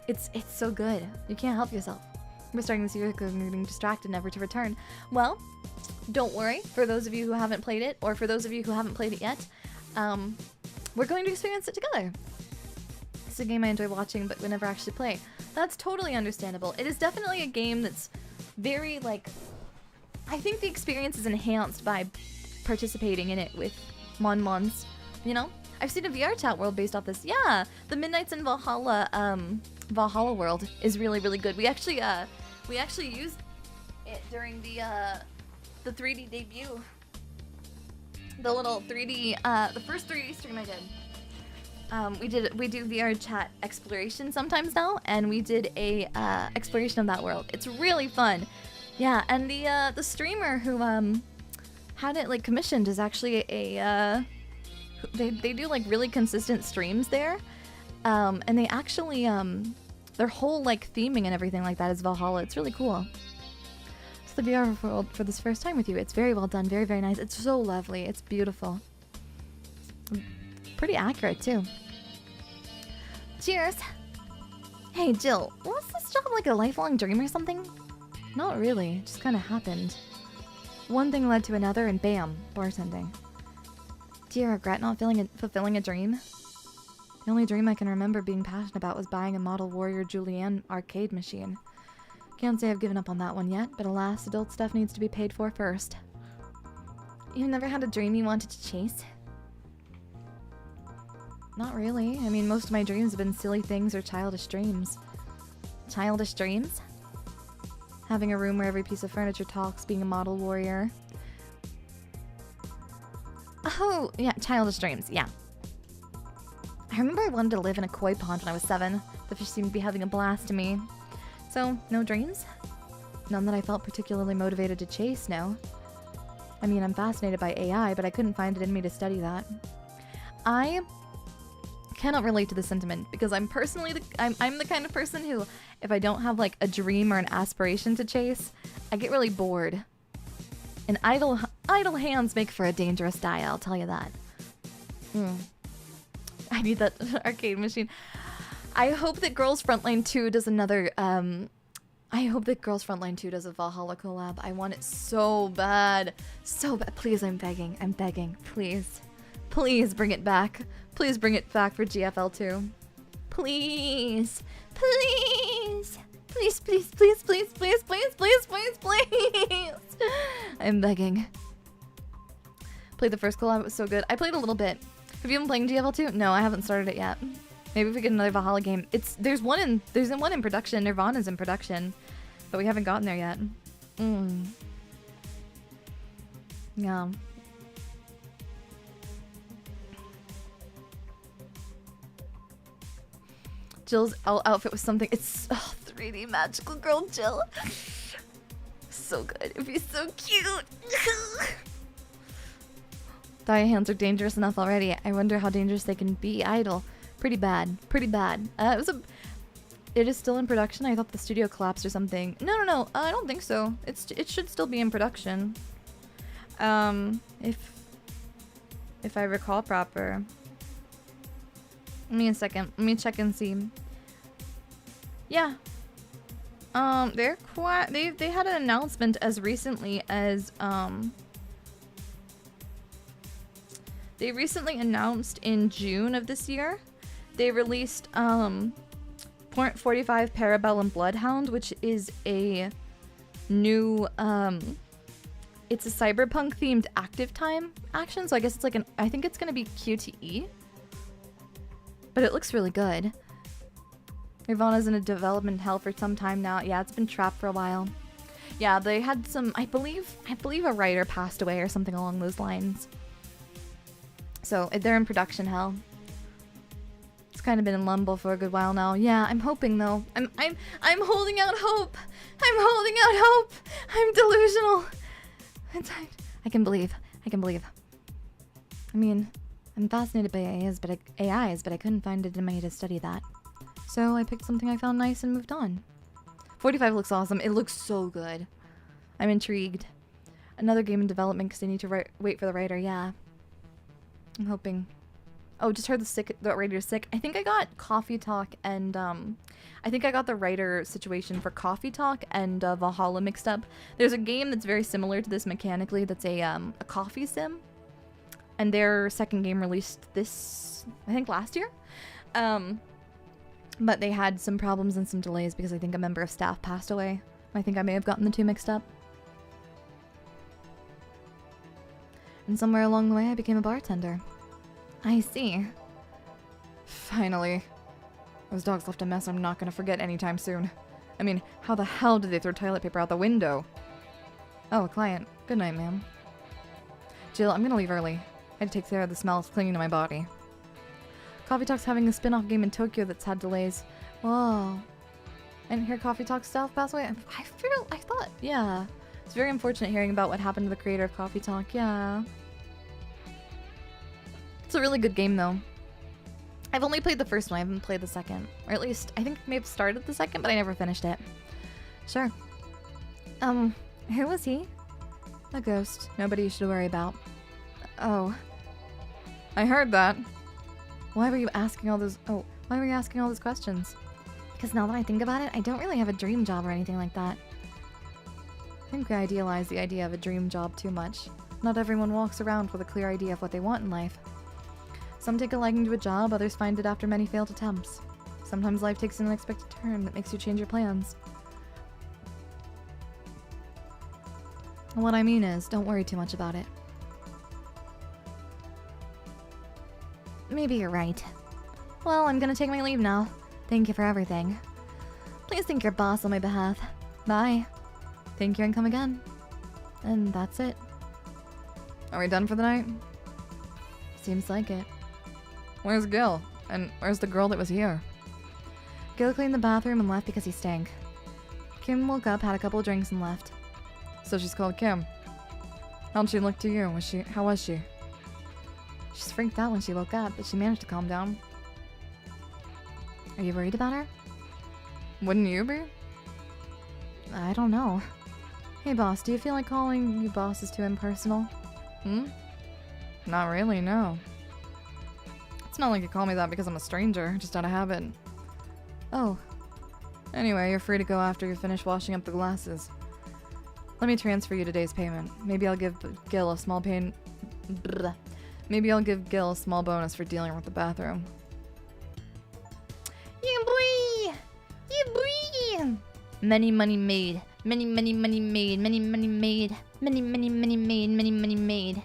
S1: It's so good. You can't help yourself. We're starting this year getting distracted, never to return. Well, don't worry. For those of you who haven't played it, or for those of you who haven't played it yet, we're going to experience it together. It's a game I enjoy watching, but we never actually play. That's totally understandable. It is definitely a game that's very, I think the experience is enhanced by participating in it with Mon-Mons, you know? I've seen a VR chat world based off this. Yeah, the Midnights in Valhalla, Valhalla world is really, really good. We actually used it during the 3D debut. The little 3D, the first 3D stream I did. We do VR chat exploration sometimes now, and we did a exploration of that world. It's really fun. Yeah, and the streamer who had it commissioned is actually a they do really consistent streams there. And they actually their whole theming and everything like that is Valhalla. It's really cool. So the VR world for this first time with you. It's very well done, very, very nice. It's so lovely. It's beautiful. Pretty accurate too. Cheers! Hey Jill, was this job like a lifelong dream or something? Not really, it just kinda happened. One thing led to another and bam, bartending. Do you regret not fulfilling a dream? The only dream I can remember being passionate about was buying a Model Warrior Julianne arcade machine. Can't say I've given up on that one yet, but alas, adult stuff needs to be paid for first. You never had a dream you wanted to chase? Not really. I mean, most of my dreams have been silly things or childish dreams. Childish dreams? Having a room where every piece of furniture talks, being a model warrior. Oh, yeah, childish dreams, yeah. I remember I wanted to live in a koi pond when I was 7. The fish seemed to be having a blast to me. So, no dreams? None that I felt particularly motivated to chase, no. I mean, I'm fascinated by AI, but I couldn't find it in me to study that. I cannot relate to the sentiment because I'm personally I'm the kind of person who, if I don't have like a dream or an aspiration to chase, I get really bored. And idle hands make for a dangerous Daiya, I'll tell you that. I need that arcade machine. I hope that Girls Frontline 2 does another, I hope that Girls Frontline 2 does a Valhalla collab. I want it so bad. So bad. Please, I'm begging. Please. Please bring it back. Please bring it back for GFL 2. Please. Please. Please, please, please, please, please, please, please, please, please. I'm begging. Played the first collab, it was so good. I played a little bit. Have you been playing GFL 2? No, I haven't started it yet. Maybe if we get another Valhalla game. There's one in production. Nirvana's in production, but we haven't gotten there yet. Yeah. Jill's outfit was something. It's 3D magical girl Jill. So good. It'd be so cute. Daiya hands are dangerous enough already. I wonder how dangerous they can be idle. Pretty bad. Pretty bad. It is still in production. I thought the studio collapsed or something. No. I don't think so. It should still be in production. If I recall proper. Give me a second. Let me check and see. Yeah. They're quite. They had an announcement as recently as They recently announced in June of this year. They released .45 Parabellum Bloodhound, which is a new it's a cyberpunk themed active time action. So I guess it's like I think it's gonna be QTE. But it looks really good. Nirvana's in a development hell for some time now. Yeah, it's been trapped for a while. Yeah, they had some, I believe a writer passed away or something along those lines. So they're in production hell. It's kind of been in limbo for a good while now. Yeah, I'm hoping though. I'm holding out hope. I'm holding out hope. I'm delusional. I can believe. I mean, I'm fascinated by AIs, but I couldn't find it in me to study that. So I picked something I found nice and moved on. 45 looks awesome. It looks so good. I'm intrigued. Another game in development because I need to wait for the writer. Yeah. I'm hoping. Oh, just heard the writer's sick. I think I got Coffee Talk and I think I got the writer situation for Coffee Talk and Valhalla mixed up. There's a game that's very similar to this mechanically that's a coffee sim. And their second game released this, I think last year. But they had some problems and some delays because I think a member of staff passed away. I think I may have gotten the two mixed up. And somewhere along the way I became a bartender. I see. Finally. Those dogs left a mess I'm not going to forget anytime soon. I mean, how the hell did they throw toilet paper out the window? Oh, a client. Good night, ma'am. Jill, I'm going to leave early. I had to take care of the smells clinging to my body. Coffee Talk's having a spin-off game in Tokyo that's had delays. Whoa. I didn't hear Coffee Talk staff pass away. I thought, yeah. It's very unfortunate hearing about what happened to the creator of Coffee Talk, yeah. It's a really good game, though. I've only played the first one, I haven't played the second. Or at least, I think I may have started the second, but I never finished it. Sure. Who was he? A ghost. Nobody you should worry about. Oh. I heard that. Why were you asking all those questions? Because now that I think about it, I don't really have a dream job or anything like that. I think I idealize the idea of a dream job too much. Not everyone walks around with a clear idea of what they want in life. Some take a liking to a job, others find it after many failed attempts. Sometimes life takes an unexpected turn that makes you change your plans. What I mean is, don't worry too much about it. Maybe you're right. Well, I'm gonna take my leave now. Thank you for everything. Please thank your boss on my behalf. Bye. Thank you and come again. And that's it. Are we done for the night? Seems like it. Where's Gil? And where's the girl that was here? Gil cleaned the bathroom and left because he stank. Kim woke up, had a couple of drinks, and left. So she's called Kim. How'd she look to you? How was she? She's freaked out when she woke up, but she managed to calm down. Are you worried about her? Wouldn't you be? I don't know. Hey boss, do you feel like calling you boss is too impersonal? Hmm? Not really, no. It's not like you call me that because I'm a stranger, just out of habit. Oh. Anyway, you're free to go after you finish washing up the glasses. Let me transfer you today's payment. Maybe I'll give Gil a small Maybe I'll give Gil a small bonus for dealing with the bathroom. Yeah, boy! Yeah, boy! Many money made. Many money made. Many money made. Many money made. Many money made.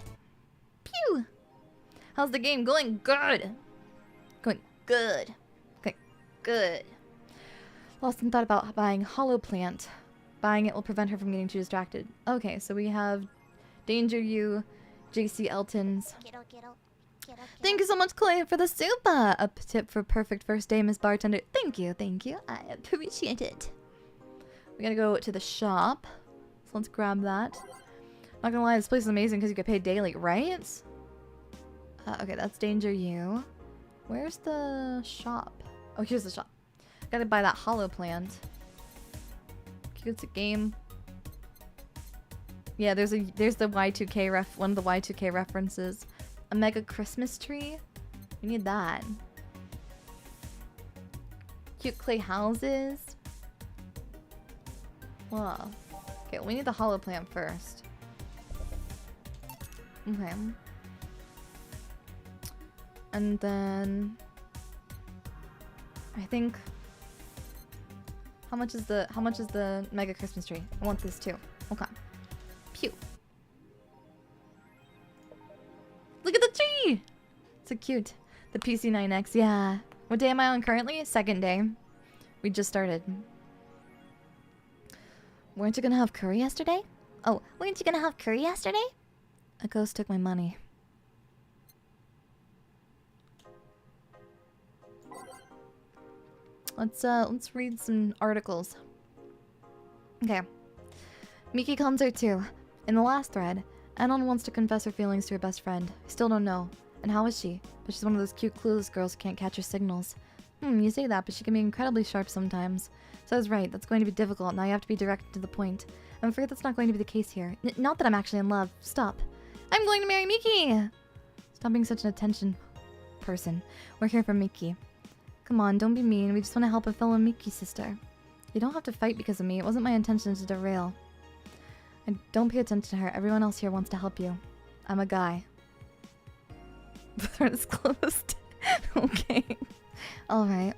S1: Pew! How's the game going? Good! Going good. Okay, good. Dawson thought about buying Hollow Plant. Buying it will prevent her from getting too distracted. Okay, so we have Danger You, JC Elton's. Thank you so much, Chloe, for the super! A tip for perfect first day, Miss Bartender. Thank you, thank you. I appreciate it. We gotta go to the shop. So let's grab that. Not gonna lie, this place is amazing because you get paid daily, right? Okay, that's Danger You. Where's the shop? Oh, here's the shop. Gotta buy that Hollow Plant. It's a game. Yeah, there's the Y2K one of the Y2K references. A mega Christmas tree. We need that. Cute clay houses. Wow. Okay, we need the Hollow Plant first. Okay. And then I think how much is the mega Christmas tree? I want this too. Okay. Pew. Look at the tree! So cute. The PC9X, yeah. What day am I on currently? Second day. We just started. Weren't you gonna have curry yesterday? Oh, weren't you gonna have curry yesterday? A ghost took my money. Let's read some articles. Okay. Miki concert 2. In the last thread, Anon wants to confess her feelings to her best friend. I still don't know. And how is she? But she's one of those cute clueless girls who can't catch her signals. You say that, but she can be incredibly sharp sometimes. So I was right, that's going to be difficult. Now you have to be direct to the point. I'm afraid that's not going to be the case here. Not that I'm actually in love. Stop. I'm going to marry Miki! Stop being such an attention person. We're here for Miki. Come on, don't be mean. We just want to help a fellow Miki sister. You don't have to fight because of me. It wasn't my intention to derail. And don't pay attention to her. Everyone else here wants to help you. I'm a guy. The thread is closed. Okay. Alright.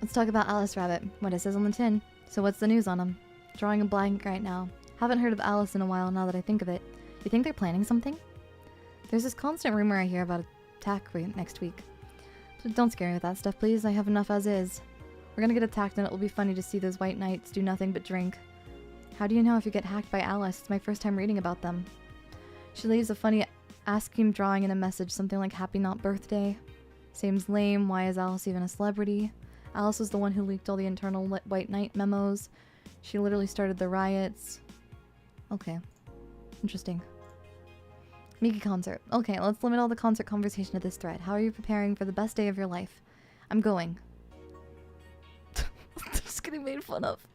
S1: Let's talk about Alice Rabbit. What it says on the tin. So what's the news on him? Drawing a blank right now. Haven't heard of Alice in a while now that I think of it. You think they're planning something? There's this constant rumor I hear about attack next week. So don't scare me with that stuff, please. I have enough as is. We're gonna get attacked and it will be funny to see those white knights do nothing but drink. How do you know if you get hacked by Alice? It's my first time reading about them. She leaves a funny ask-him drawing in a message, something like happy not birthday. Seems lame. Why is Alice even a celebrity? Alice was the one who leaked all the internal white knight memos. She literally started the riots. Okay. Interesting. Miki concert. Okay, let's limit all the concert conversation to this thread. How are you preparing for the best day of your life? I'm going. Just getting made fun of.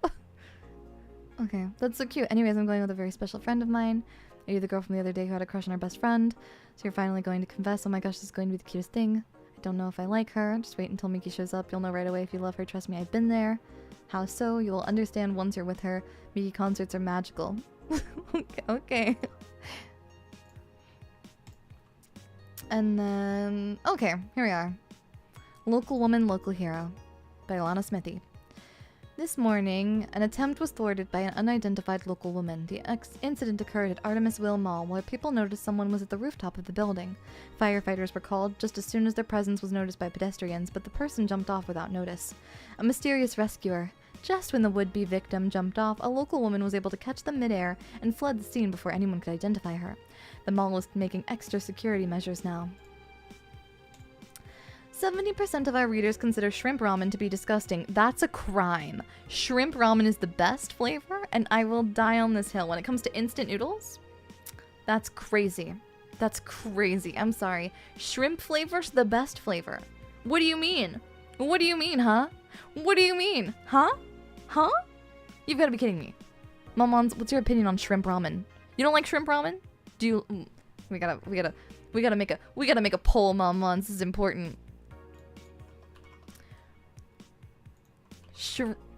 S1: Okay, that's so cute. Anyways, I'm going with a very special friend of mine. Are you the girl from the other day who had a crush on our best friend? So you're finally going to confess. Oh my gosh, this is going to be the cutest thing. I don't know if I like her. Just wait until Miki shows up. You'll know right away if you love her. Trust me, I've been there. How so? You will understand once you're with her. Miki concerts are magical. Okay. And then... okay, here we are. Local Woman, Local Hero by Alana Smithy. This morning, an attempt was thwarted by an unidentified local woman. The incident occurred at Artemisville Mall, where people noticed someone was at the rooftop of the building. Firefighters were called just as soon as their presence was noticed by pedestrians, but the person jumped off without notice. A mysterious rescuer. Just when the would-be victim jumped off, a local woman was able to catch them midair and fled the scene before anyone could identify her. The mall is making extra security measures now. 70% of our readers consider shrimp ramen to be disgusting. That's a crime. Shrimp ramen is the best flavor, and I will die on this hill. When it comes to instant noodles, that's crazy. That's crazy. I'm sorry. Shrimp flavor's the best flavor. What do you mean? What do you mean, huh? What do you mean? Huh? Huh? You've got to be kidding me. Momons, what's your opinion on shrimp ramen? You don't like shrimp ramen? Do you? We gotta make a poll, Momons. This is important.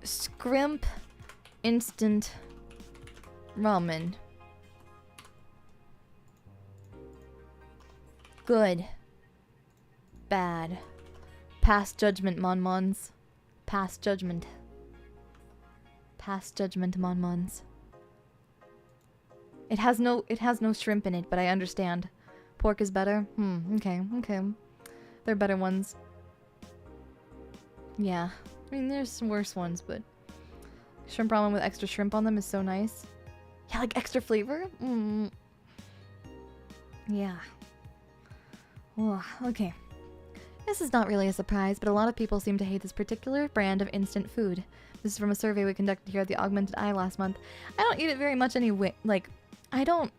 S1: Scrimp instant ramen. Good. Bad. Pass judgment, Monmons. Pass judgment. Pass judgment, Monmons. It has no shrimp in it, but I understand. Pork is better? Okay. They're better ones. Yeah. I mean, there's some worse ones, but shrimp ramen with extra shrimp on them is so nice. Yeah, like extra flavor? Yeah. Oh, okay. This is not really a surprise, but a lot of people seem to hate this particular brand of instant food. This is from a survey we conducted here at the Augmented Eye last month. I don't eat it very much anyway. Like, I don't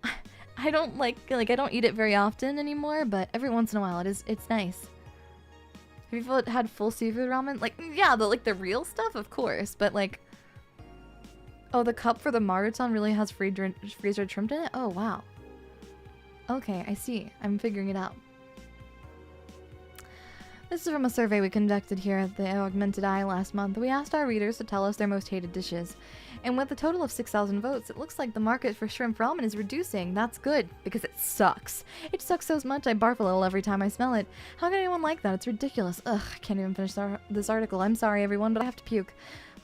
S1: eat it very often anymore, but every once in a while it's nice. Have you had full seafood ramen? Like, yeah, the real stuff, of course, but like, oh, the cup for the Maruchan really has freezer shrimp in it? Oh, wow. Okay, I see. I'm figuring it out. This is from a survey we conducted here at the Augmented Eye last month. We asked our readers to tell us their most hated dishes. And with a total of 6,000 votes, it looks like the market for shrimp ramen is reducing. That's good, because it sucks. It sucks so much I barf a little every time I smell it. How can anyone like that? It's ridiculous. Ugh, I can't even finish this article. I'm sorry, everyone, but I have to puke.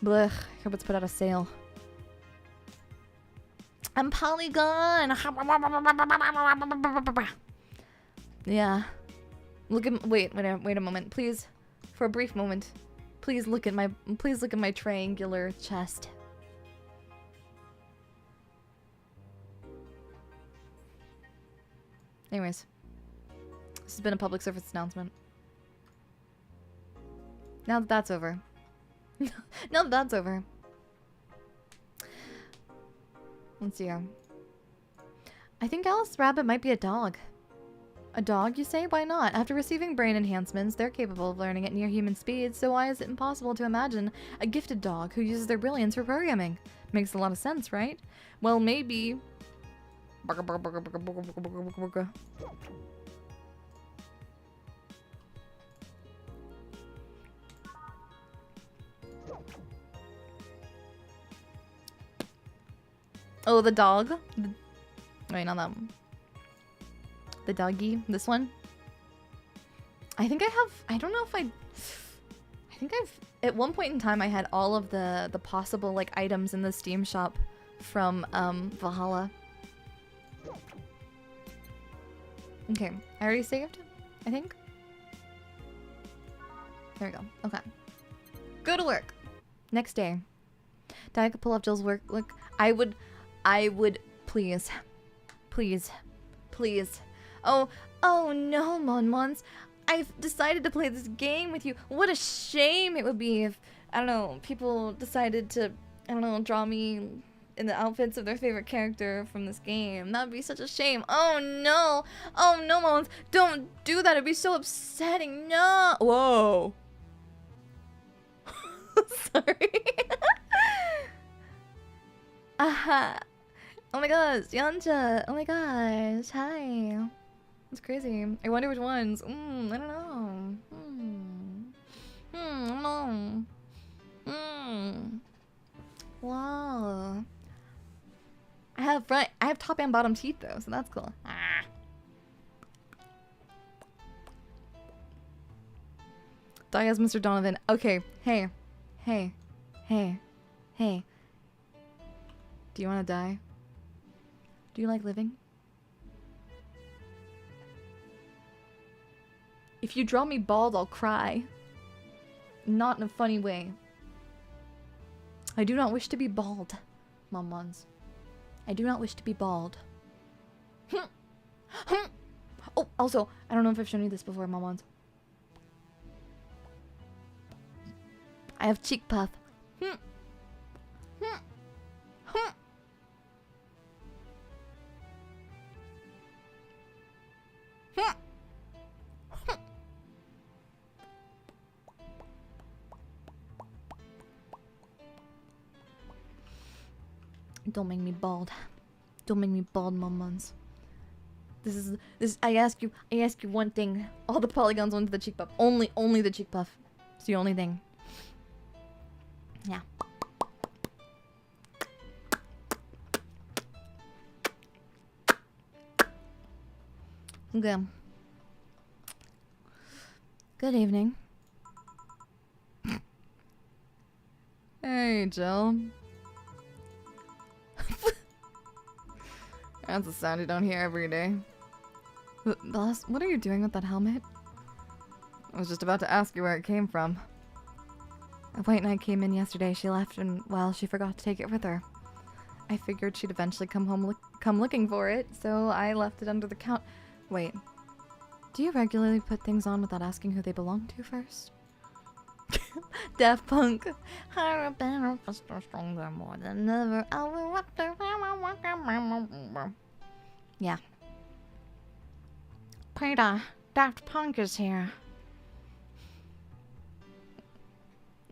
S1: Blech, I hope it's put out of sale. I'm Polygon! Yeah. Look at wait a moment, please. For a brief moment, please look at my triangular chest. Anyways, this has been a public service announcement. Now that that's over. Now that that's over. Let's see here. I think Alice Rabbit might be a dog. A dog, you say? Why not? After receiving brain enhancements, they're capable of learning at near human speed, so why is it impossible to imagine a gifted dog who uses their brilliance for programming? Makes a lot of sense, right? Well, maybe... Oh, the dog? Wait, not that one. The doggy, this one. I think I don't know if I think at one point in time I had all of the possible like items in the Steam shop from Valhalla. Okay, I already saved, I think. There we go. Okay. Go to work. Next day. Daiya could pull off Jill's work. Look, I would please. Oh no, Monmons. I've decided to play this game with you. What a shame it would be if, I don't know, people decided to, I don't know, draw me in the outfits of their favorite character from this game. That would be such a shame. Oh no, Monmons. Don't do that. It'd be so upsetting. No. Whoa. Sorry. Aha. Oh my gosh, Yanja. Oh my gosh. Hi. That's crazy. I wonder which ones. I don't know. I don't know. Wow. I have top and bottom teeth though, so that's cool. Ah. Daiya's Mr. Donovan. Okay. Hey. Do you want to die? Do you like living? If you draw me bald, I'll cry. Not in a funny way. I do not wish to be bald, Monmons. I do not wish to be bald. Oh, also, I don't know if I've shown you this before, Monmons. I have cheek puff. Don't make me bald. Don't make me bald, mumons. This. I ask you one thing. All the polygons onto the cheek puff. Only the cheek puff. It's the only thing. Yeah. Okay. Good evening. Hey, Jill. That's a sound you don't hear every day. Boss, what are you doing with that helmet? I was just about to ask you where it came from. A white knight came in yesterday. She left and, well, she forgot to take it with her. I figured she'd eventually come looking for it, so I left it under the count. Wait. Do you regularly put things on without asking who they belong to first? Daft Punk. Higher, better, faster, stronger, more than ever. Yeah. Peter, Daft Punk is here.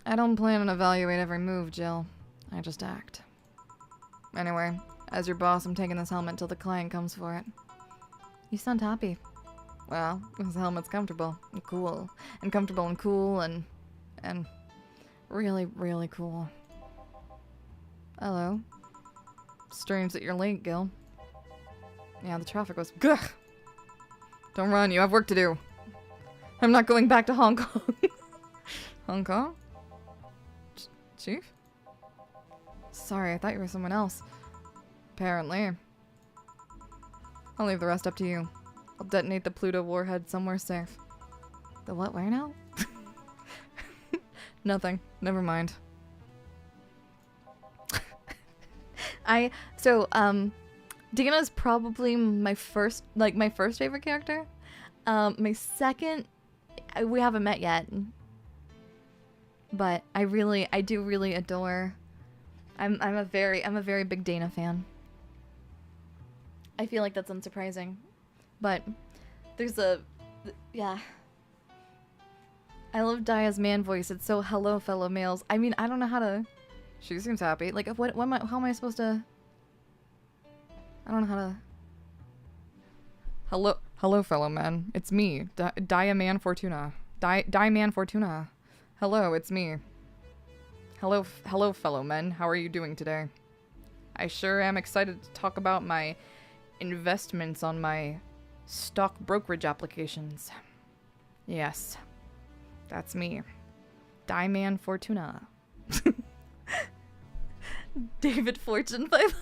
S1: I don't plan to evaluate every move, Jill. I just act. Anyway, as your boss, I'm taking this helmet till the client comes for it. You sound happy. Well, this helmet's comfortable and cool. And comfortable and cool and really, really cool. Hello. Strange that you're late, Gil. Yeah, the traffic was... Gah! Don't run, you have work to do. I'm not going back to Hong Kong. Hong Kong? Chief? Sorry, I thought you were someone else. Apparently. I'll leave the rest up to you. I'll detonate the Pluto warhead somewhere safe. The what? Where now? Nothing. Never mind. Dina's probably my first favorite character. My second, we haven't met yet. But I do really adore. I'm a very big Dana fan. I feel like that's unsurprising. But there's yeah. I love Daiya's man voice. It's so hello, fellow males. I mean, I don't know how to... She seems happy. Like, how am I supposed to... I don't know how to... Hello, fellow men. It's me, Daiya Fortuna. Daiya Fortuna. Hello, it's me. Hello, fellow men. How are you doing today? I sure am excited to talk about my investments on my stock brokerage applications. Yes. That's me. Daiya Fortuna. David Fortune 500.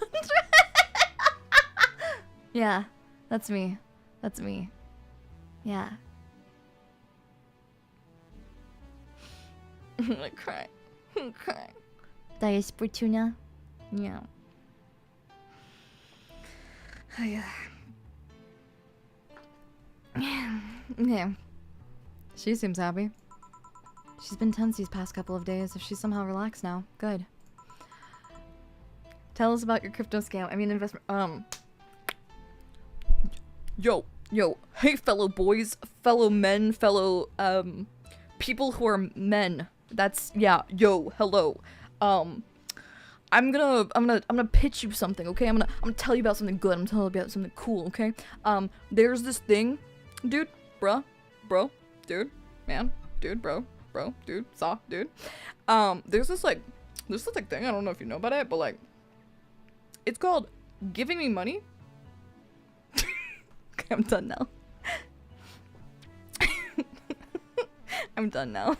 S1: Yeah, that's me. That's me. Yeah. I'm gonna cry. I'm crying. Daiya Fortuna. Yeah. Oh, yeah. Yeah. She seems happy. She's been tense these past couple of days. If she's somehow relaxed now, good. Tell us about your crypto scam. I mean, investment. Yo, hey, fellow boys, fellow men, fellow people who are men. That's yeah. Yo, hello. I'm gonna pitch you something, okay? I'm gonna tell you about something good. I'm gonna tell you about something cool, okay? There's this thing, dude, bro, dude, man, dude, bro, dude, dude. There's this thing. I don't know if you know about it, but like, it's called giving me money. Okay, I'm done now. I'm done now.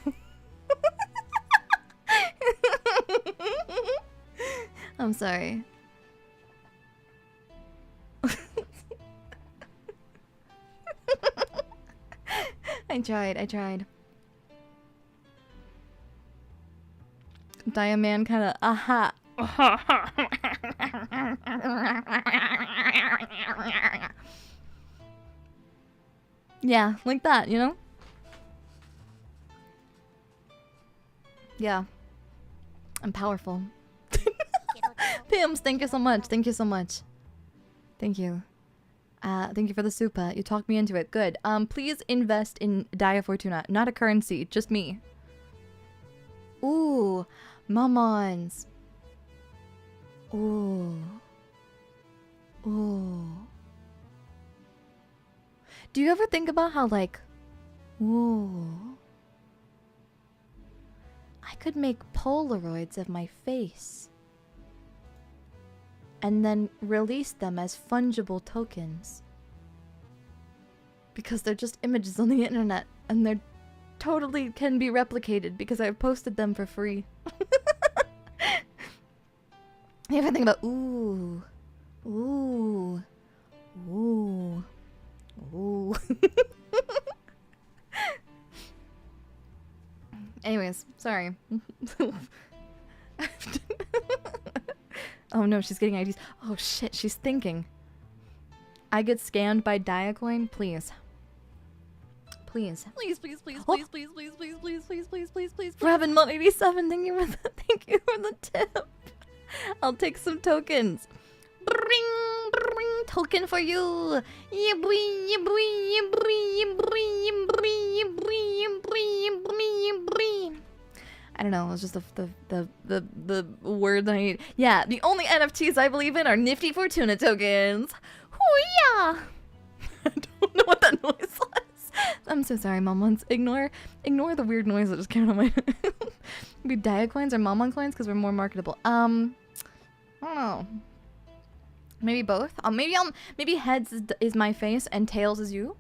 S1: I'm sorry. I tried. Daiya man kinda aha. Yeah, like that, you know? Yeah. I'm powerful. Pims, thank you so much. Thank you so much. Thank you. Thank you for the super. You talked me into it. Good. Please invest in Daiya Fortuna. Not a currency, just me. Ooh, Mamons. Ooh. Ooh. Do you ever think about how, like, ooh, I could make Polaroids of my face and then release them as fungible tokens? Because they're just images on the internet and they're totally can be replicated because I've posted them for free. You ever think about, ooh, ooh, ooh, ooh. Anyways, sorry. Oh no, she's getting IDs. Oh shit, she's thinking. I get scammed by Diacoin, please. Please. Please, please, please, please, please, please, please, please, please, please, please, please. Robin 187, thank you for the tip. I'll take some tokens. Bring, bring, token for you. I don't know, it was just the word that I need. Yeah, the only NFTs I believe in are nifty Fortuna tokens. Hoo-yah! I don't know what that noise was. I'm so sorry, Momons. Ignore the weird noise that just came out of my Maybe Daiya coins or Momon coins because we're more marketable. I don't know. Maybe both. Maybe heads is my face and tails is you.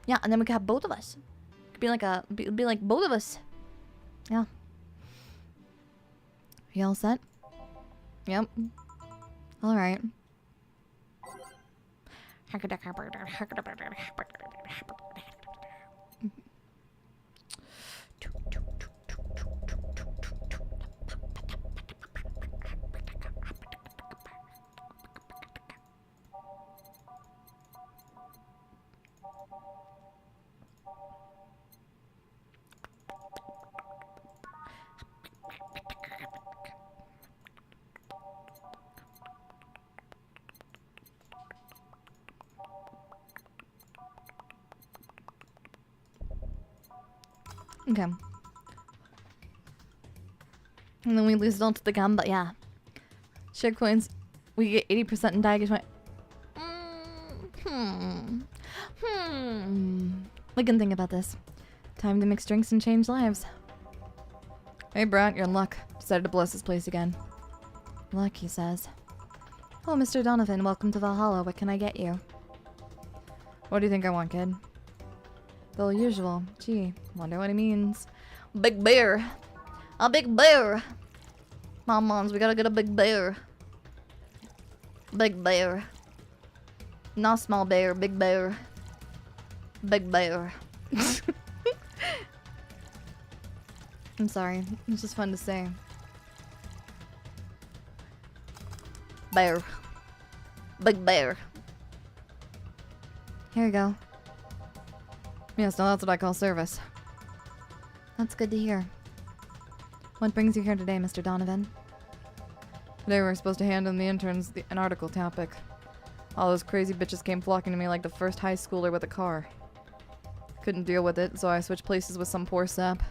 S1: Yeah, and then we could have both of us. Be like both of us. Yeah. You all set? Yep. All right. Okay. And then we lose it all to the gum, but yeah. Share coins, we get 80% in Daiya. We can think about this. Time to mix drinks and change lives. Hey Brat, you're in luck. Decided to bless this place again. Luck, he says. Oh, Mr. Donovan, welcome to Valhalla. What can I get you? What do you think I want, kid? The usual. Gee, wonder what he means. Big bear. A big bear. Moms, we gotta get a big bear. Big bear. Not small bear, big bear. Big bear. I'm sorry. It's just fun to say. Bear. Big bear. Here you go. Yes, now that's what I call service. That's good to hear. What brings you here today, Mr. Donovan? Today we were supposed to hand in the interns an article topic. All those crazy bitches came flocking to me like the first high schooler with a car. Couldn't deal with it, so I switched places with some poor sap.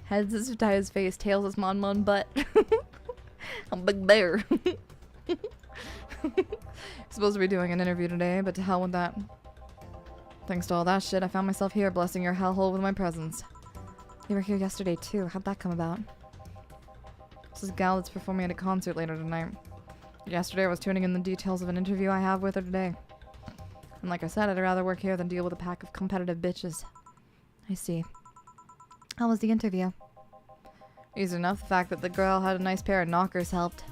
S1: Heads is Daiya's face, tails is Mon butt. I'm Big Bear. Supposed to be doing an interview today, but to hell with that. Thanks to all that shit, I found myself here blessing your hellhole with my presence. You were here yesterday too. How'd that come about? This is a gal that's performing at a concert later tonight. Yesterday I was tuning in the details of an interview I have with her today. And like I said, I'd rather work here than deal with a pack of competitive bitches. I see. How was the interview? Easy enough. The fact that the girl had a nice pair of knockers helped.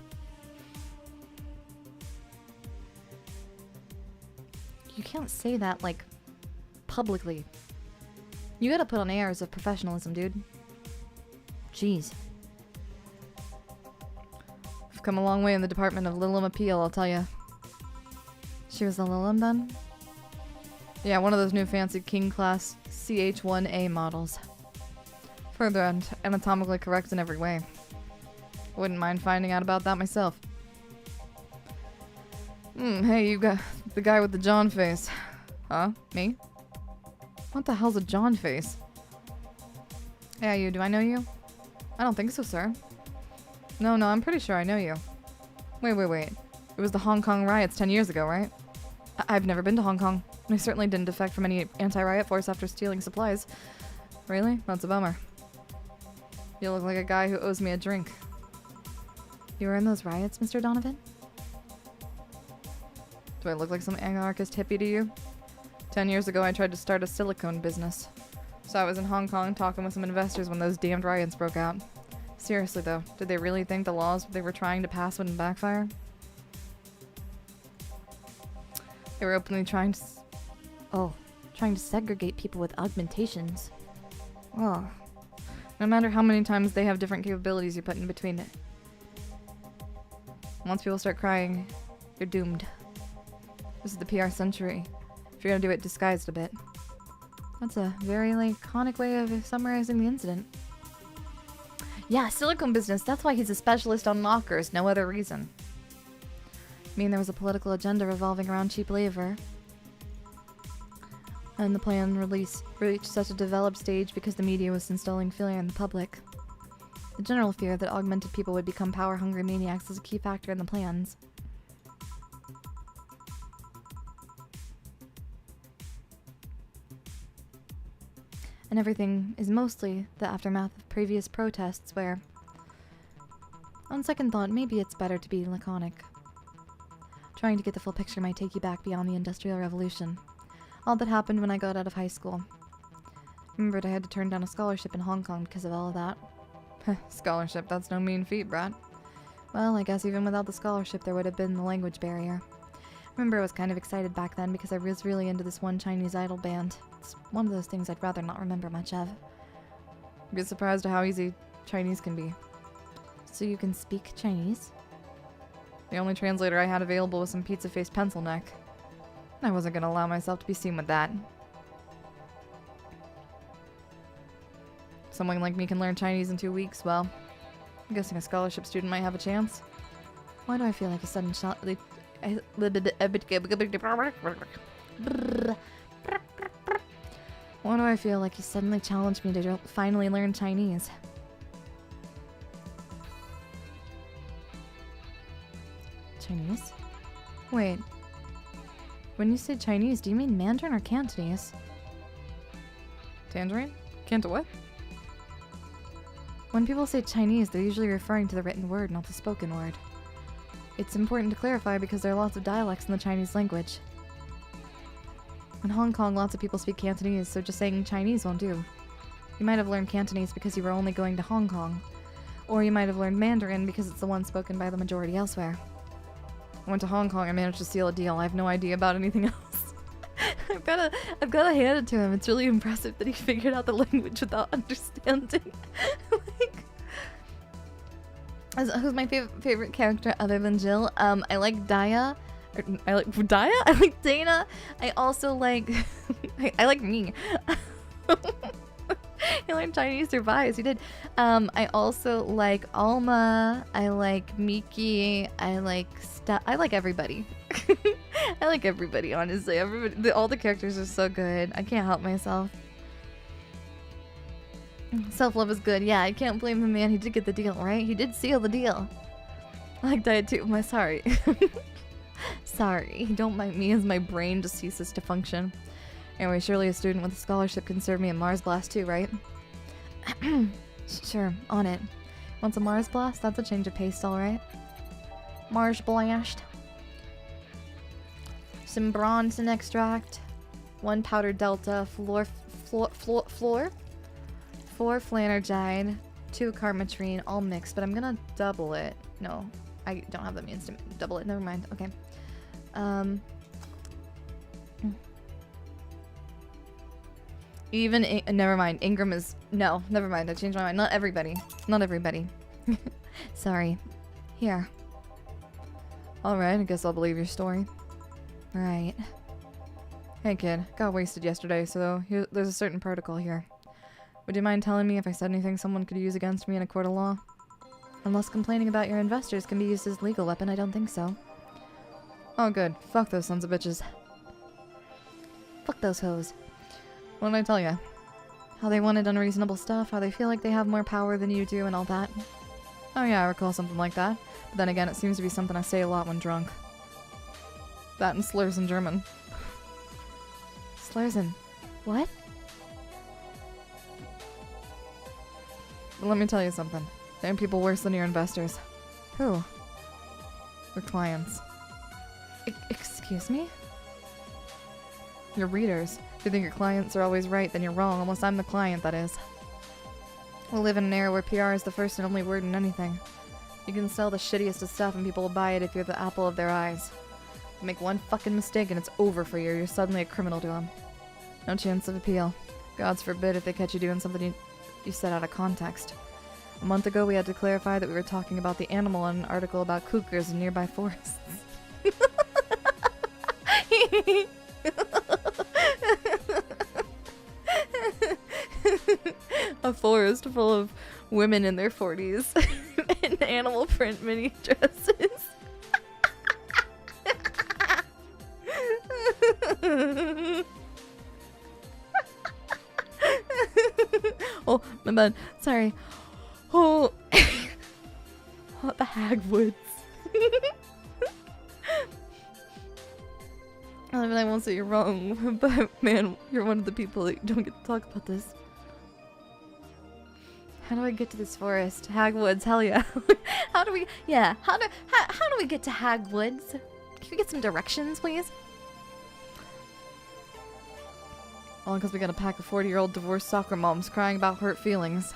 S1: You can't say that, like, publicly. You gotta put on airs of professionalism, dude. Jeez. I've come a long way in the department of Lilim Appeal, I'll tell ya. She was the Lilim, then? Yeah, one of those new fancy King Class CH-1A models. Further and anatomically correct in every way. Wouldn't mind finding out about that myself. Hey, you got the guy with the John face. Huh? Me? What the hell's a John face? Yeah, you. Do I know you? I don't think so, sir.
S2: No, I'm pretty sure I know you. Wait. It was the Hong Kong riots 10 years ago, right? I've never been to Hong Kong. I certainly didn't defect from any anti-riot force after stealing supplies. Really? That's a bummer. You look like a guy who owes me a drink.
S1: You were in those riots, Mr. Donovan?
S2: Do I look like some anarchist hippie to you? 10 years ago, I tried to start a silicone business. So I was in Hong Kong talking with some investors when those damned riots broke out. Seriously though, did they really think the laws they were trying to pass wouldn't backfire? They were openly trying to
S1: segregate people with augmentations.
S2: Oh. No matter how many times they have different capabilities you put in between it. Once people start crying, you're doomed. This is the PR century. If you're gonna do it disguised a bit.
S1: That's a very laconic way of summarizing the incident. Yeah, silicone business. That's why he's a specialist on lockers. No other reason. I mean, there was a political agenda revolving around cheap labor. And the plan reached such a developed stage because the media was instilling fear in the public. The general fear that augmented people would become power-hungry maniacs is a key factor in the plans. And everything is mostly the aftermath of previous protests where, on second thought, maybe it's better to be laconic. Trying to get the full picture might take you back beyond the Industrial Revolution. All that happened when I got out of high school. Remembered I had to turn down a scholarship in Hong Kong because of all of that.
S2: Scholarship, that's no mean feat, brat.
S1: Well, I guess even without the scholarship there would have been the language barrier. Remember I was kind of excited back then because I was really into this one Chinese idol band. It's one of those things I'd rather not remember much of.
S2: I'd be surprised at how easy Chinese can be.
S1: So you can speak Chinese?
S2: The only translator I had available was some pizza-faced pencil neck. I wasn't gonna allow myself to be seen with that. Someone like me can learn Chinese in 2 weeks, well, I'm guessing a scholarship student might have a chance.
S1: Why do I feel like a sudden Why do I feel like he suddenly challenged me to finally learn Chinese? Chinese? Wait. When you say Chinese, do you mean Mandarin or Cantonese?
S2: Tangerine? Canto what?
S1: When people say Chinese, they're usually referring to the written word, not the spoken word. It's important to clarify because there are lots of dialects in the Chinese language. In Hong Kong, lots of people speak Cantonese, so just saying Chinese won't do. You might have learned Cantonese because you were only going to Hong Kong. Or you might have learned Mandarin because it's the one spoken by the majority elsewhere.
S2: I went to Hong Kong and managed to seal a deal. I have no idea about anything else.
S1: I've gotta hand it to him. It's really impressive that he figured out the language without understanding. Who's my favorite character other than Jill? I like Daiya. I like Daiya? I like Dana. I also like... I like me. He learned Chinese through Vice. He did. I also like Alma. I like Miki. I like I like everybody. I like everybody, honestly. All the characters are so good. I can't help myself. Self-love is good. Yeah, I can't blame the man. He did get the deal, right? He did seal the deal. I like Daiya too. Sorry. Sorry. Don't mind me as my brain just ceases to function. Anyway, surely a student with a scholarship can serve me a Mars Blast too, right? Sure, on it. Want some Mars Blast? That's a change of pace, alright. Mars Blast. Some Bronson extract. 1 powdered Delta. 4 Flanergide. 2 Carmatrine, all mixed, but I'm gonna double it. No, I don't have the means to double it. Never mind. Okay. Never mind. Ingram is... No, never mind. I changed my mind. Not everybody. Not everybody. Sorry. Here.
S2: Alright, I guess I'll believe your story.
S1: Right.
S2: Hey kid, got wasted yesterday, so there's a certain protocol here. Would you mind telling me if I said anything someone could use against me in a court of law?
S1: Unless complaining about your investors can be used as a legal weapon, I don't think so.
S2: Oh good. Fuck those sons of bitches.
S1: Fuck those hoes.
S2: What did I tell ya?
S1: How they wanted unreasonable stuff, how they feel like they have more power than you do, and all that.
S2: Oh yeah, I recall something like that. But then again, it seems to be something I say a lot when drunk. That and slurs in German.
S1: Slurs in what?
S2: But let me tell you something. There are people worse than your investors.
S1: Who?
S2: Your clients.
S1: Excuse me?
S2: Your readers. If you think your clients are always right, then you're wrong, unless I'm the client, that is. We live in an era where PR is the first and only word in anything. You can sell the shittiest of stuff and people will buy it if you're the apple of their eyes. You make one fucking mistake and it's over for you. You're suddenly a criminal to them. No chance of appeal. Gods forbid if they catch you doing something you said out of context. A month ago we had to clarify that we were talking about the animal in an article about cougars in nearby forests. A forest full of women in their 40s in animal print mini dresses. Oh, my bad. Sorry. Oh, what the Hagwoods. I mean, I won't say you're wrong, but man, you're one of the people that don't get to talk about this. How do I get to this forest? Hagwoods, hell yeah.
S1: How do we get to Hagwoods? Can we get some directions, please?
S2: All because we got a pack of 40-year-old divorced soccer moms crying about hurt feelings.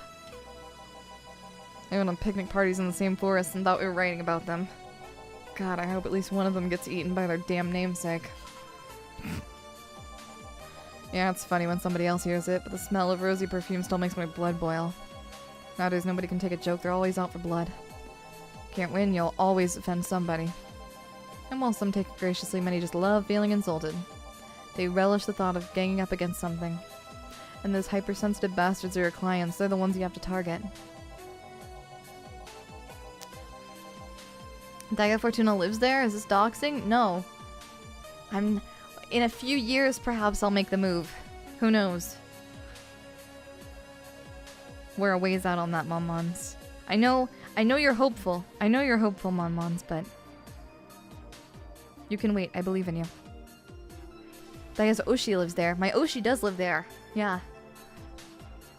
S2: They went on picnic parties in the same forest and thought we were writing about them. God, I hope at least one of them gets eaten by their damn namesake. Yeah, it's funny when somebody else hears it, but the smell of rosy perfume still makes my blood boil. Nowadays, nobody can take a joke. They're always out for blood. Can't win, you'll always offend somebody. And while some take it graciously, many just love feeling insulted. They relish the thought of ganging up against something. And those hypersensitive bastards are your clients. They're the ones you have to target.
S1: Daiya Fortuna lives there? Is this doxing? No. In a few years, perhaps I'll make the move. Who knows?
S2: We're a ways out on that, Mon-Mons. I know you're hopeful. I know you're hopeful, Mon-Mons, but... you can wait. I believe in you.
S1: Daiya's Oshi lives there. My Oshi does live there. Yeah.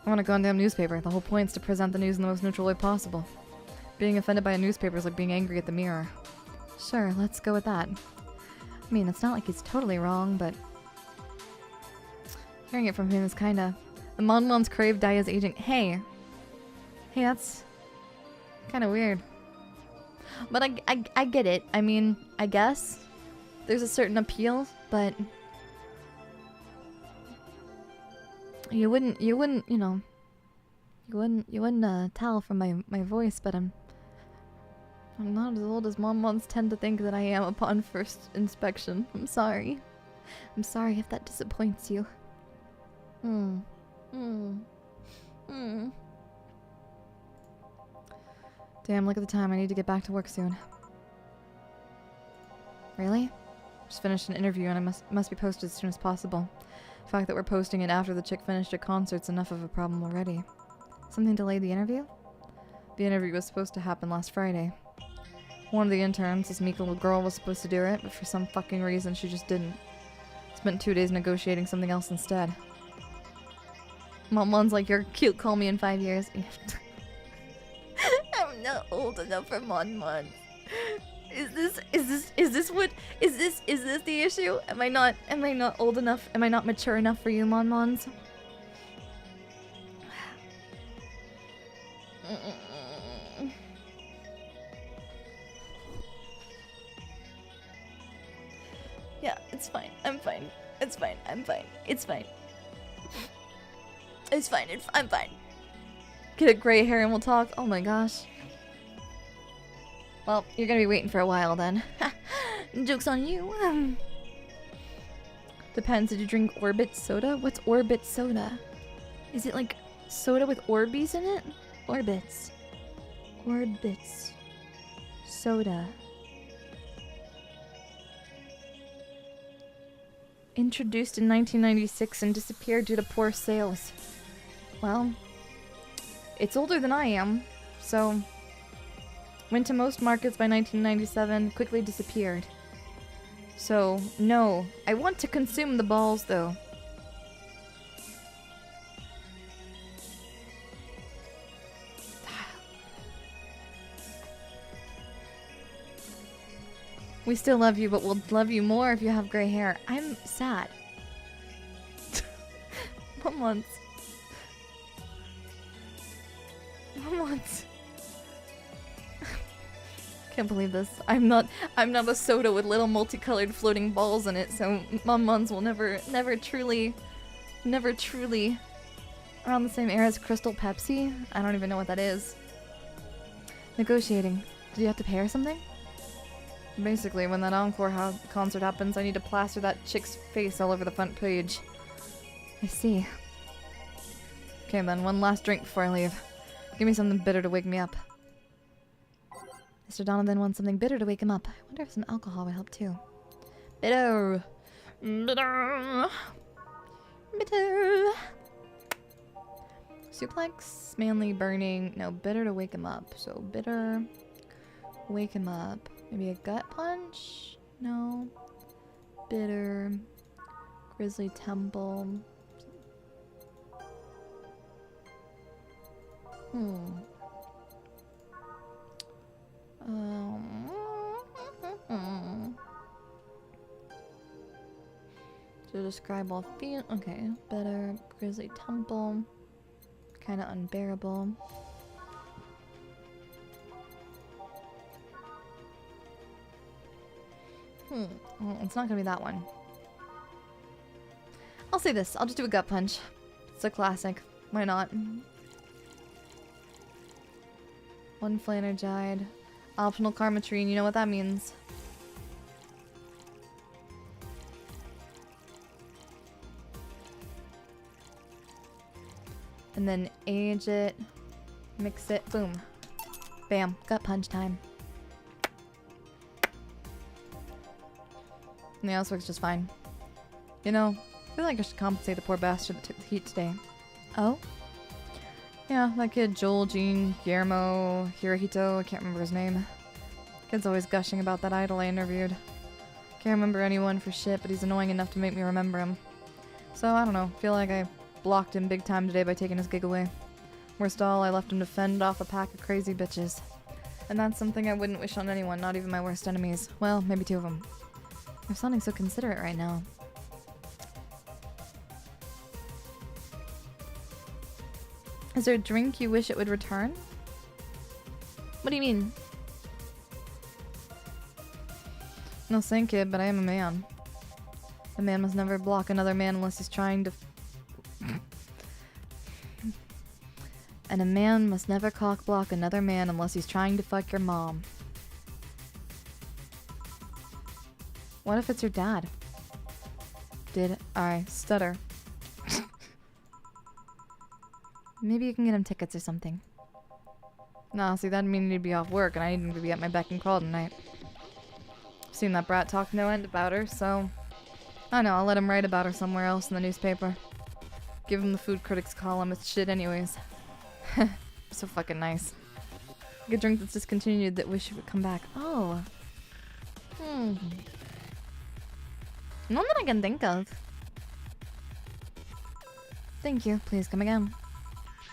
S2: I want a goddamn newspaper. The whole point's to present the news in the most neutral way possible. Being offended by a newspaper is like being angry at the mirror.
S1: Sure, let's go with that. I mean, it's not like he's totally wrong, but...
S2: hearing it from him is kinda... The Mon-Mons crave Daiya's agent. Hey, that's... kinda weird.
S1: But I get it. I mean, I guess. There's a certain appeal, but... You wouldn't, you know... You wouldn't tell from my voice, but I'm not as old as Mon-Mons tend to think that I am upon first inspection. I'm sorry. I'm sorry if that disappoints you.
S2: Damn, look at the time. I need to get back to work soon.
S1: Really?
S2: Just finished an interview and I must be posted as soon as possible. The fact that we're posting it after the chick finished her concert's enough of a problem already.
S1: Something delayed the interview?
S2: The interview was supposed to happen last Friday. One of the interns, this meek little girl, was supposed to do it, but for some fucking reason she just didn't. Spent 2 days negotiating something else instead.
S1: Mon-Mon's like, you're cute, call me in 5 years. I'm not old enough for Mon-Mon. Is this the issue? Am I not old enough? Am I not mature enough for you, Mon-Mons? Yeah, it's fine. I'm fine. It's fine. I'm fine. It's fine. It's fine. I'm fine.
S2: Get a gray hair and we'll talk. Oh my gosh.
S1: Well, you're gonna be waiting for a while then. Joke's on you.
S2: Depends. Did you drink Orbit soda? What's Orbit soda?
S1: Is it like soda with Orbeez in it? Orbits. Orbits. Soda.
S2: Introduced in 1996 and disappeared due to poor sales. Well, it's older than I am, so Went to most markets by 1997, quickly disappeared. So, no. I want to consume the balls, though. We still love you, but we'll love you more if you have gray hair. I'm sad. 1 month. 1 month. Can't believe this. I'm not a soda with little multicolored floating balls in it, so Mum-Muns will never truly around the same era as Crystal Pepsi? I don't even know what that is. Negotiating. Did you have to pay her something? Basically, when that encore concert happens, I need to plaster that chick's face all over the front page. I see. Okay then, one last drink before I leave. Give me something bitter to wake me up. Mr. Donovan wants something bitter to wake him up. I wonder if some alcohol would help too. Bitter! Bitter! Bitter! Suplex? Manly burning. No, bitter to wake him up. So bitter. Wake him up. Maybe a gut punch? No. Bitter. Grizzly temple. To describe all feel. Okay. Bitter. Grizzly temple. Kinda unbearable. Well, it's not gonna be that one. I'll say this. I'll just do a gut punch. It's a classic. Why not? One Flanergide. Optional Karmatrine. You know what that means. And then age it. Mix it. Boom. Bam. Gut punch time. Yeah, this works just fine. You know, I feel like I should compensate the poor bastard that took the heat today. Oh? Yeah, that kid Joel, Jean, Guillermo, Hirohito, I can't remember his name. Kid's always gushing about that idol I interviewed. Can't remember anyone for shit, but he's annoying enough to make me remember him. So, I don't know, feel like I blocked him big time today by taking his gig away. Worst of all, I left him to fend off a pack of crazy bitches. And that's something I wouldn't wish on anyone, not even my worst enemies. Well, maybe 2 of them. You're sounding so considerate right now. Is there a drink you wish it would return? What do you mean? No saying, kid, but I am a man. A man must never block another man unless he's trying to... And a man must never cock block another man unless he's trying to fuck your mom. What if it's your dad? Did I stutter? Maybe you can get him tickets or something. Nah, see, that'd mean he'd be off work and I need him to be at my beck and call tonight. I've seen that brat talk no end about her, so... I know, I'll let him write about her somewhere else in the newspaper. Give him the food critics column, it's shit anyways. So fucking nice. Like a drink that's discontinued that wish it would come back. Oh. None that I can think of. Thank you. Please come again.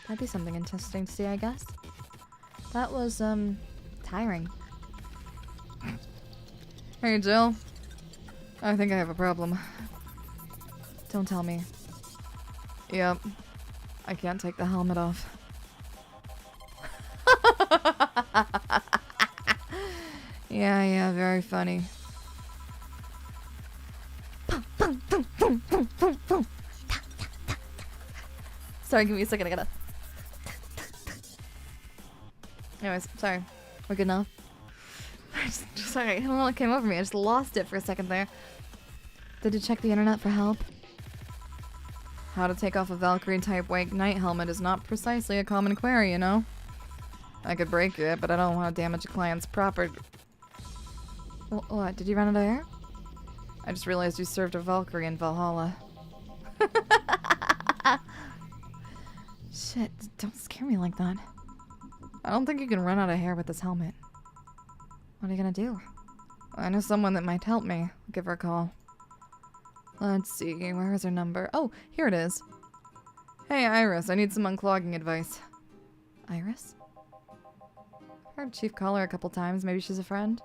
S2: That'd be something interesting to see, I guess. That was, tiring. Hey, Jill. I think I have a problem. Don't tell me. Yep. I can't take the helmet off. Yeah, very funny. Sorry, give me a second, I gotta... Anyways, sorry. We're good now? Sorry, I don't know what came over me. I just lost it for a second there. Did you check the internet for help? How to take off a Valkyrie type white knight helmet is not precisely a common query, you know? I could break it, but I don't want to damage a client's property. What? Did you run out of air? I just realized you served a Valkyrie in Valhalla. Shit, don't scare me like that. I don't think you can run out of hair with this helmet. What are you gonna do? I know someone that might help me. I'll give her a call. Let's see, where is her number? Oh, here it is. Hey, Iris, I need some unclogging advice. Iris? Heard Chief call her a couple times. Maybe she's a friend.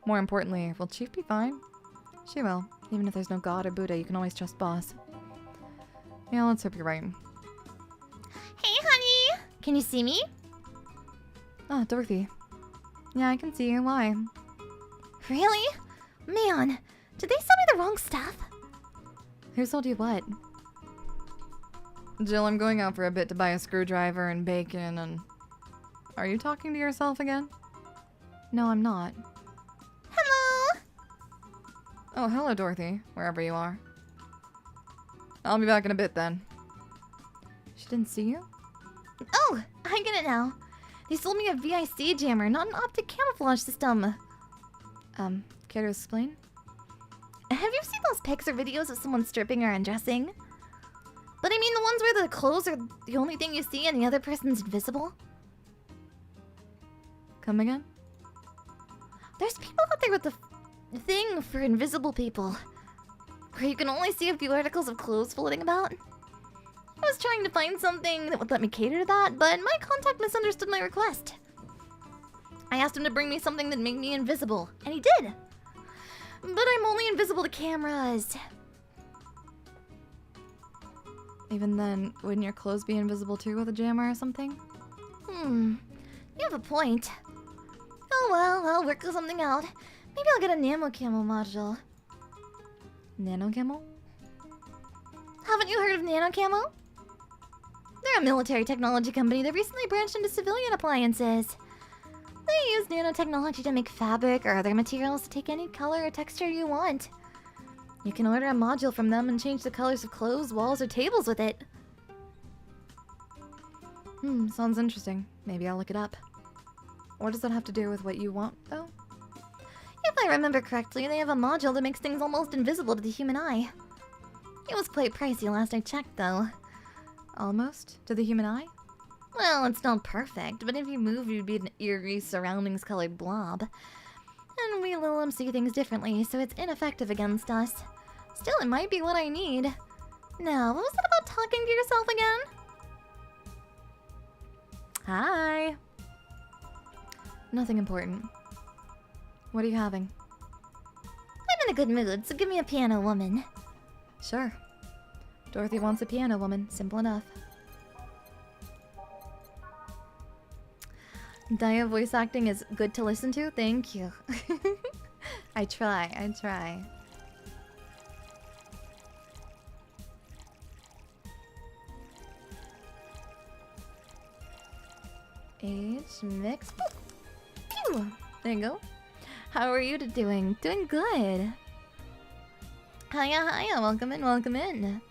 S2: More importantly, will Chief be fine? She will. Even if there's no God or Buddha, you can always trust Boss. Yeah, let's hope you're right.
S1: Hey, honey! Can you see me?
S2: Oh, Dorothy. Yeah, I can see you. Why?
S1: Really? Man, did they sell me the wrong stuff?
S2: Who sold you what? Jill, I'm going out for a bit to buy a screwdriver and bacon and... Are you talking to yourself again? No, I'm not.
S1: Hello!
S2: Oh, hello, Dorothy, wherever you are. I'll be back in a bit then. She didn't see you?
S1: Oh, I get it now. They sold me a VIC jammer, not an optic camouflage system.
S2: Care to explain?
S1: Have you seen those pics or videos of someone stripping or undressing? But I mean the ones where the clothes are the only thing you see and the other person's invisible?
S2: Come again?
S1: There's people out there with the thing for invisible people, where you can only see a few articles of clothes floating about. I was trying to find something that would let me cater to that, but my contact misunderstood my request. I asked him to bring me something that made me invisible, and he did. But I'm only invisible to cameras.
S2: Even then, wouldn't your clothes be invisible too with a jammer or something?
S1: You have a point. Oh well, I'll work something out. Maybe I'll get a nano camo module.
S2: Nano camo?
S1: Haven't you heard of nano camo? They're a military technology company that recently branched into civilian appliances. They use nanotechnology to make fabric or other materials to take any color or texture you want. You can order a module from them and change the colors of clothes, walls, or tables with it.
S2: Sounds interesting. Maybe I'll look it up. What does that have to do with what you want, though?
S1: If I remember correctly, they have a module that makes things almost invisible to the human eye. It was quite pricey last I checked, though.
S2: Almost? To the human eye?
S1: Well, it's not perfect, but if you move, you'd be an eerie, surroundings-colored blob. And we Lilim see things differently, so it's ineffective against us. Still, it might be what I need. Now, what was it about talking to yourself again?
S2: Hi! Nothing important. What are you having?
S1: I'm in a good mood, so give me a piano woman.
S2: Sure. Dorothy wants a piano woman. Simple enough.
S1: Daiya voice acting is good to listen to? Thank you.
S2: I try.
S1: Age, mix. Pew! There you go. How are you doing? Doing good. Hiya, welcome in.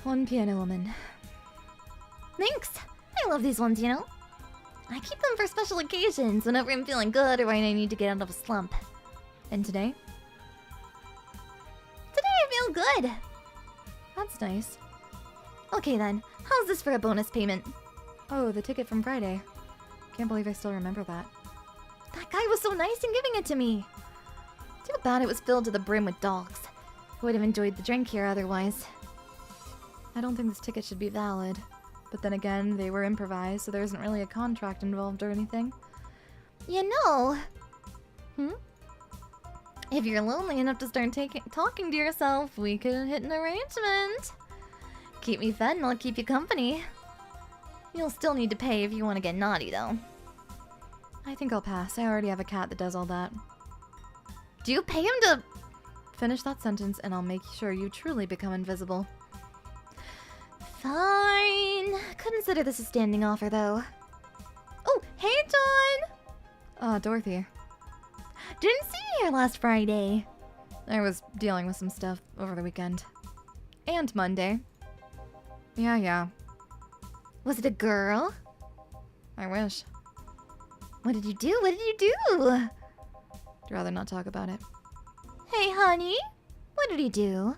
S2: One piano woman.
S1: Thanks! I love these ones, you know? I keep them for special occasions, whenever I'm feeling good or when I need to get out of a slump.
S2: And today?
S1: Today I feel good!
S2: That's nice.
S1: Okay then, how's this for a bonus payment?
S2: Oh, the ticket from Friday. Can't believe I still remember that.
S1: That guy was so nice in giving it to me! Too bad it was filled to the brim with dogs. I would have enjoyed the drink here otherwise.
S2: I don't think this ticket should be valid. But then again, they were improvised, so there isn't really a contract involved or anything.
S1: You know... If you're lonely enough to start talking to yourself, we could hit an arrangement. Keep me fed and I'll keep you company. You'll still need to pay if you want to get naughty, though.
S2: I think I'll pass. I already have a cat that does all that.
S1: Do you pay him to...
S2: Finish that sentence and I'll make sure you truly become invisible.
S1: Fine. Consider this a standing offer, though. Oh, hey, John!
S2: Dorothy.
S1: Didn't see you here last Friday.
S2: I was dealing with some stuff over the weekend. And Monday. Yeah.
S1: Was it a girl?
S2: I wish.
S1: What did you do?
S2: I'd rather not talk about it.
S1: Hey, honey. What did he do?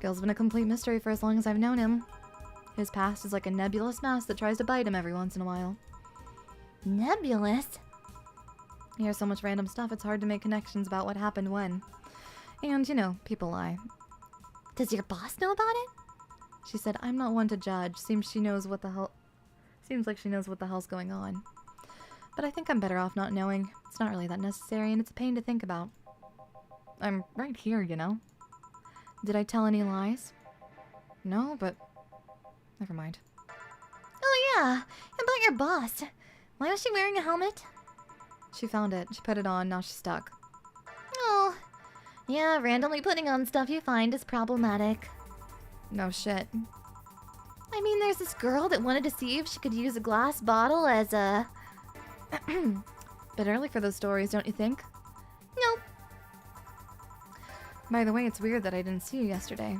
S2: Gil's been a complete mystery for as long as I've known him. His past is like a nebulous mass that tries to bite him every once in a while.
S1: Nebulous?
S2: You hear so much random stuff, it's hard to make connections about what happened when. And, you know, people lie.
S1: Does your boss know about it?
S2: She said, I'm not one to judge. Seems like she knows what the hell's going on. But I think I'm better off not knowing. It's not really that necessary, and it's a pain to think about. I'm right here, you know? Did I tell any lies? No, but... never mind.
S1: Oh yeah, about your boss. Why was she wearing a helmet?
S2: She found it. She put it on. Now she's stuck.
S1: Oh. Yeah, randomly putting on stuff you find is problematic.
S2: No shit.
S1: I mean, there's this girl that wanted to see if she could use a glass bottle as a...
S2: Bit early for those stories, don't you think?
S1: Nope.
S2: By the way, it's weird that I didn't see you yesterday.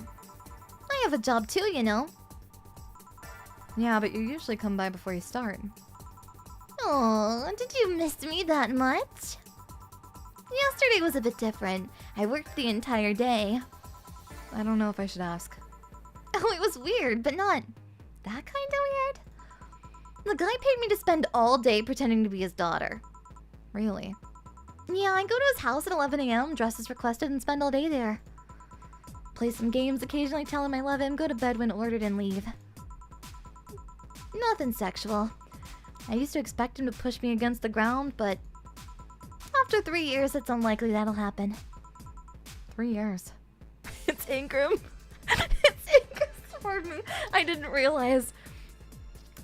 S1: I have a job too, you know.
S2: Yeah, but you usually come by before you start.
S1: Oh, did you miss me that much? Yesterday was a bit different. I worked the entire day.
S2: I don't know if I should ask.
S1: Oh, it was weird, but not that kind of weird. The guy paid me to spend all day pretending to be his daughter.
S2: Really?
S1: Yeah, I go to his house at 11 a.m., dress as requested, and spend all day there. Play some games, occasionally tell him I love him, go to bed when ordered, and leave. Nothing sexual. I used to expect him to push me against the ground, but after 3 years, it's unlikely that'll happen.
S2: 3 years.
S1: It's Ingram. It's Ingram. Pardon me. I didn't realize.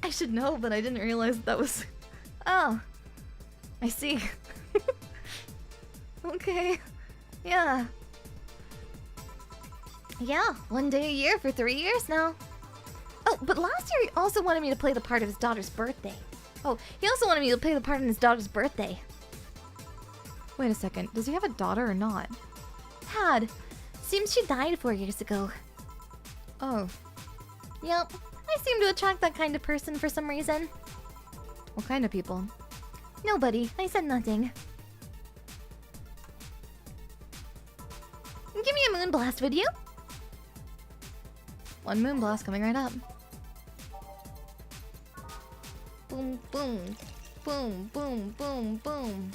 S1: I should know, but I didn't realize that was... Oh. I see. Okay. Yeah. Yeah, 1 day a year for 3 years now. Oh, but last year he also wanted me to play the part of his daughter's birthday. Oh, he also wanted me to play the part on his daughter's birthday.
S2: Wait a second. Does he have a daughter or not?
S1: Had. Seems she died 4 years ago.
S2: Oh.
S1: Yep. I seem to attract that kind of person for some reason.
S2: What kind of people?
S1: Nobody. I said nothing. Give me a moonblast, would you?
S2: One moonblast coming right up.
S1: Boom, boom. Boom, boom, boom, boom.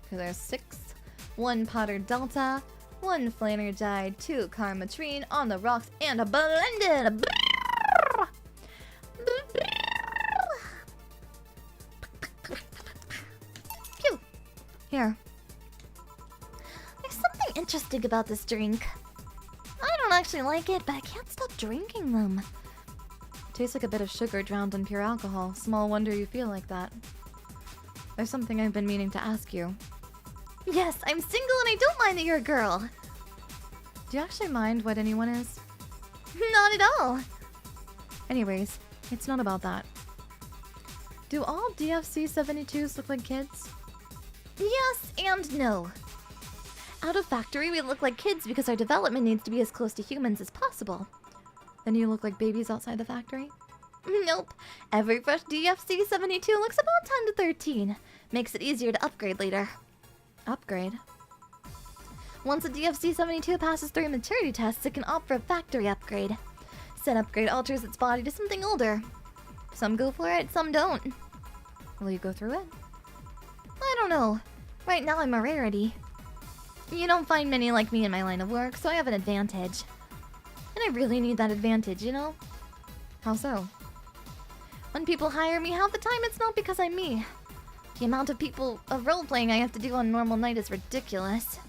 S2: Okay, there's 6. 1 Potter Delta, 1 Flanergide, 2 Karmatrine on the rocks, and a blended.
S1: Phew.
S2: Here.
S1: There's something interesting about this drink. I don't actually like it, but I can't stop drinking them.
S2: Tastes like a bit of sugar drowned in pure alcohol. Small wonder you feel like that. There's something I've been meaning to ask you.
S1: Yes, I'm single and I don't mind that you're a girl.
S2: Do you actually mind what anyone is?
S1: Not at all.
S2: Anyways, it's not about that. Do all DFC 72s look like kids?
S1: Yes and no. Out of factory, we look like kids because our development needs to be as close to humans as possible.
S2: Then you look like babies outside the factory?
S1: Nope. Every fresh DFC 72 looks about 10 to 13. Makes it easier to upgrade later.
S2: Upgrade?
S1: Once a DFC 72 passes through maturity tests, it can opt for a factory upgrade. Said upgrade alters its body to something older. Some go for it, some don't.
S2: Will you go through it?
S1: I don't know. Right now I'm a rarity. You don't find many like me in my line of work, so I have an advantage. And I really need that advantage, you know?
S2: How so?
S1: When people hire me, half the time it's not because I'm me. The amount of role-playing I have to do on a normal night is ridiculous.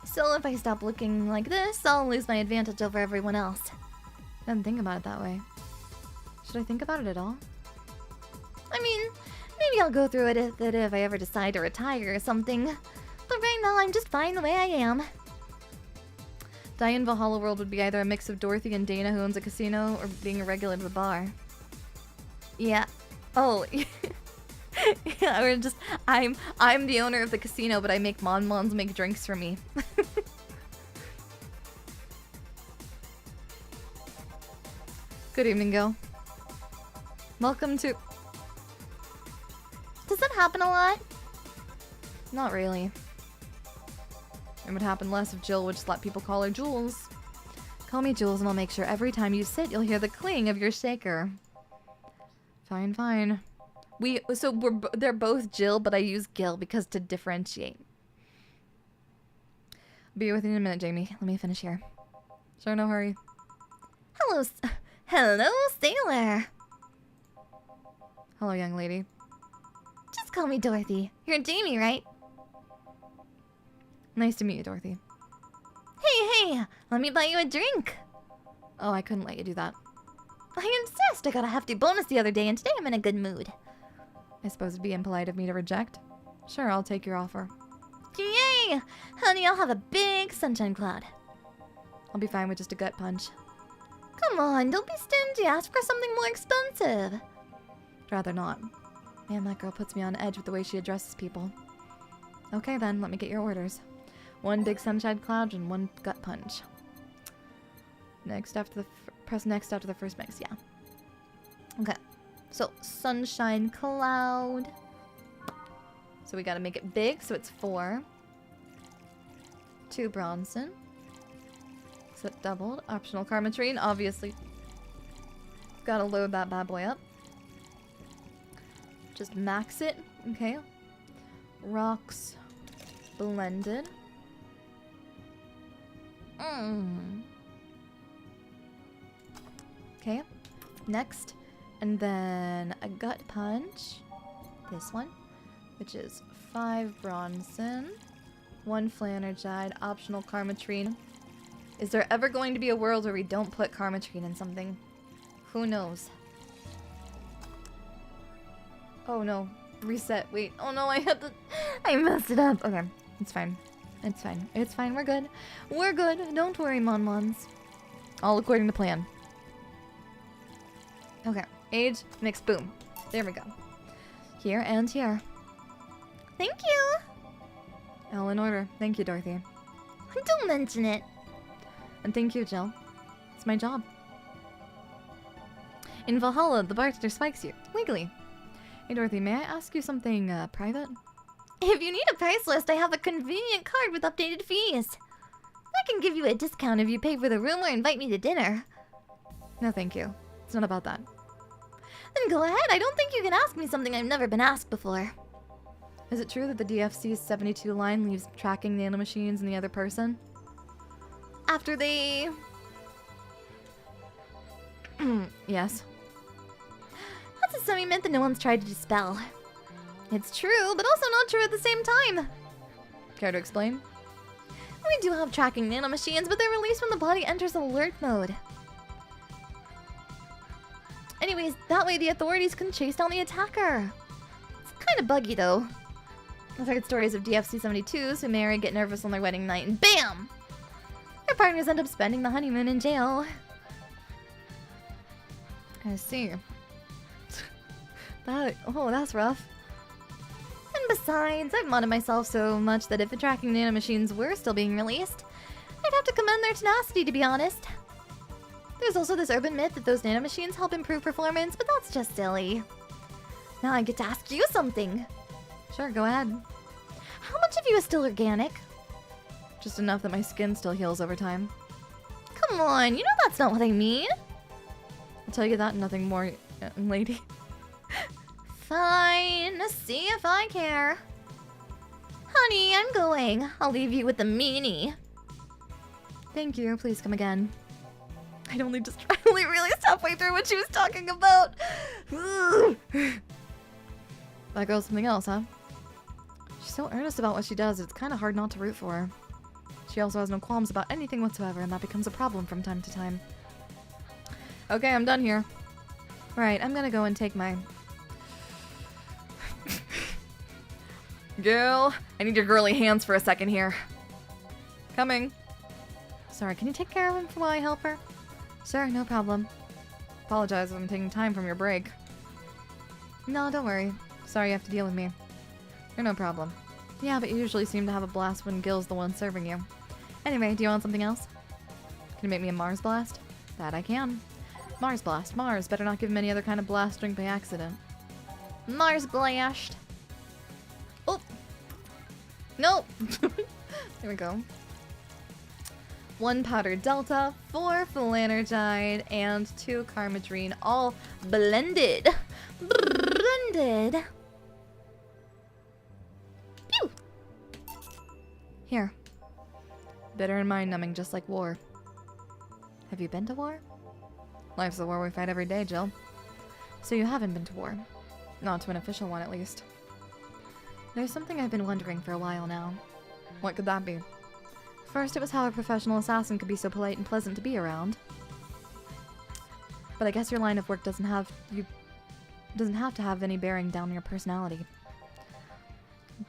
S1: So if I stop looking like this, I'll lose my advantage over everyone else.
S2: I didn't think about it that way. Should I think about it at all?
S1: I mean, maybe I'll go through it if I ever decide to retire or something. But right now, I'm just fine the way I am.
S2: Daiya in Valhalla World would be either a mix of Dorothy and Dana who owns a casino or being a regular at a bar.
S1: Yeah. Oh. Yeah, we're just... I'm the owner of the casino, but I make Mon-Mons make drinks for me.
S2: Good evening, Gil. Welcome to...
S1: Does that happen a lot?
S2: Not really. It would happen less if Jill would just let people call her Jules. Call me Jules and I'll make sure every time you sit you'll hear the cling of your shaker. Fine, fine.
S1: They're both Jill, but I use Gil because to differentiate.
S2: Be with you in a minute, Jamie. Let me finish here. Sure, no hurry.
S1: Hello, sailor.
S2: Hello, young lady.
S1: Just call me Dorothy. You're Jamie, right?
S2: Nice to meet you, Dorothy.
S1: Hey, let me buy you a drink.
S2: Oh, I couldn't let you do that.
S1: I insist. I got a hefty bonus the other day, and today I'm in a good mood.
S2: I suppose it'd be impolite of me to reject. Sure, I'll take your offer.
S1: Yay! Honey, I'll have a big sunshine cloud.
S2: I'll be fine with just a gut punch.
S1: Come on, don't be stingy. Ask for something more expensive.
S2: I'd rather not. Man, that girl puts me on edge with the way she addresses people. Okay then, let me get your orders. 1 big sunshine cloud and 1 gut punch. Press next after the first mix, yeah.
S1: Okay, so sunshine cloud.
S2: So we gotta make it big, so it's 4. 2 Bronson. So it doubled. Optional Karmatrine, obviously. Gotta load that bad boy up. Just max it, okay. Rocks blended. Okay, next. And then a gut punch. This one, which is 5 Bronson, 1 Flanergide, optional Karmatrine. Is there ever going to be a world where we don't put Karmatrine in something? Who knows? Oh no. Reset. Wait. Oh no, I messed it up. Okay. It's fine. It's fine. It's fine. We're good. We're good. Don't worry, Mon-Mons. All according to plan. Okay. Age, mix, boom. There we go. Here and here.
S1: Thank you.
S2: All in order. Thank you, Dorothy.
S1: Don't mention it.
S2: And thank you, Jill. It's my job. In Valhalla, the bartender spikes you. Legally. Hey, Dorothy, may I ask you something, private?
S1: If you need a price list, I have a convenient card with updated fees. I can give you a discount if you pay for the room or invite me to dinner.
S2: No, thank you. It's not about that.
S1: Then go ahead. I don't think you can ask me something I've never been asked before.
S2: Is it true that the DFC's 72 line leaves tracking nanomachines in the other person?
S1: After they...
S2: Yes.
S1: That's a semi-myth that no one's tried to dispel. It's true, but also not true at the same time.
S2: Care to explain?
S1: We do have tracking nanomachines, but they're released when the body enters alert mode. Anyways, that way the authorities can chase down the attacker. It's kind of buggy, though. I've heard stories of DFC-72s who marry, get nervous on their wedding night, and BAM! Their partners end up spending the honeymoon in jail.
S2: I see. That's rough.
S1: And besides, I've modded myself so much that if the tracking nanomachines were still being released, I'd have to commend their tenacity, to be honest. There's also this urban myth that those nanomachines help improve performance, but that's just silly. Now I get to ask you something.
S2: Sure, go ahead.
S1: How much of you is still organic?
S2: Just enough that my skin still heals over time.
S1: Come on, you know that's not what I mean.
S2: I'll tell you that and nothing more, lady.
S1: Fine, see if I care. Honey, I'm going. I'll leave you with the meanie.
S2: Thank you, please come again.
S1: I only realized halfway through what she was talking about.
S2: That girl's something else, huh? She's so earnest about what she does, it's kind of hard not to root for her. She also has no qualms about anything whatsoever, and that becomes a problem from time to time. Okay, I'm done here. Right, I'm gonna go and take my... Girl, I need your girly hands for a second here. Coming. Sorry, can you take care of him while I help her? Sure, no problem. Apologize if I'm taking time from your break. No, don't worry. Sorry you have to deal with me. You're no problem. Yeah, but you usually seem to have a blast when Gil's the one serving you. Anyway, do you want something else? Can you make me a Mars blast? That I can. Mars blast. Mars. Better not give him any other kind of blast drink by accident.
S1: Mars blast.
S2: Oh! Nope! There we go. 1 powder delta, 4 Flanergide, and 2 Karmatrine, all blended.
S1: Splendid! Pew!
S2: Here. Bitter and mind-numbing, just like war. Have you been to war? Life's a war we fight every day, Jill. So you haven't been to war. Not to an official one, at least. There's something I've been wondering for a while now. What could that be? First, it was how a professional assassin could be so polite and pleasant to be around. But I guess your line of work doesn't have to have any bearing down your personality.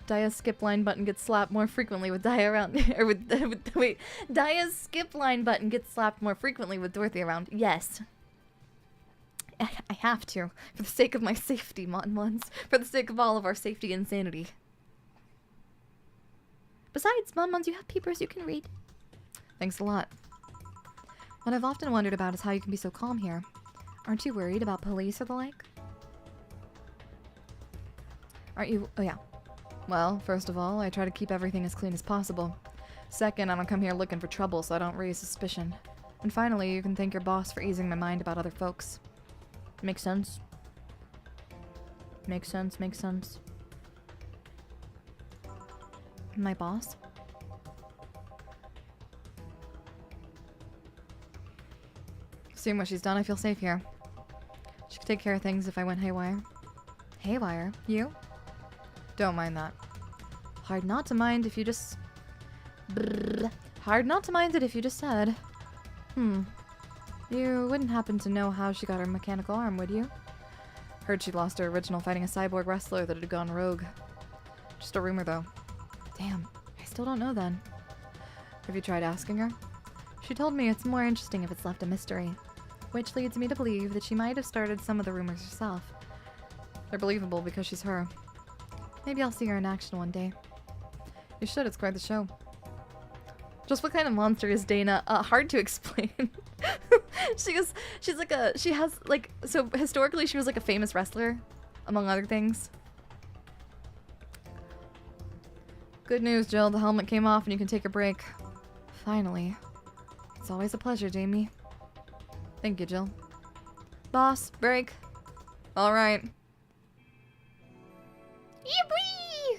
S2: Daiya's skip line button gets slapped more frequently with Daiya around. Wait. Daiya's skip line button gets slapped more frequently with Dorothy around. Yes. I have to. For the sake of my safety, Mon-Mons. For the sake of all of our safety and sanity. Besides, Mon-Mons, you have papers you can read. Thanks a lot. What I've often wondered about is how you can be so calm here. Aren't you worried about police or the like? Aren't you? Oh yeah. Well, first of all, I try to keep everything as clean as possible. Second, I don't come here looking for trouble so I don't raise suspicion. And finally, you can thank your boss for easing my mind about other folks. Makes sense. Makes sense, makes sense. My boss? Seeing what she's done, I feel safe here. She could take care of things if I went haywire. Haywire? You? Don't mind that. Hard not to mind if you just... Brrr. Hard not to mind it if you just said. You wouldn't happen to know how she got her mechanical arm, would you? Heard she lost her original fighting a cyborg wrestler that had gone rogue. Just a rumor, though. Damn, I still don't know then. Have you tried asking her? She told me it's more interesting if it's left a mystery. Which leads me to believe that she might have started some of the rumors herself. They're believable because she's her. Maybe I'll see her in action one day. You should, it's quite the show. Just what kind of monster is Dana? Hard to explain. She has like, so historically she was like a famous wrestler, among other things. Good news, Jill, the helmet came off and you can take a break. Finally. It's always a pleasure, Jamie. Thank you, Jill. Boss, break. Alright.
S1: Yippee!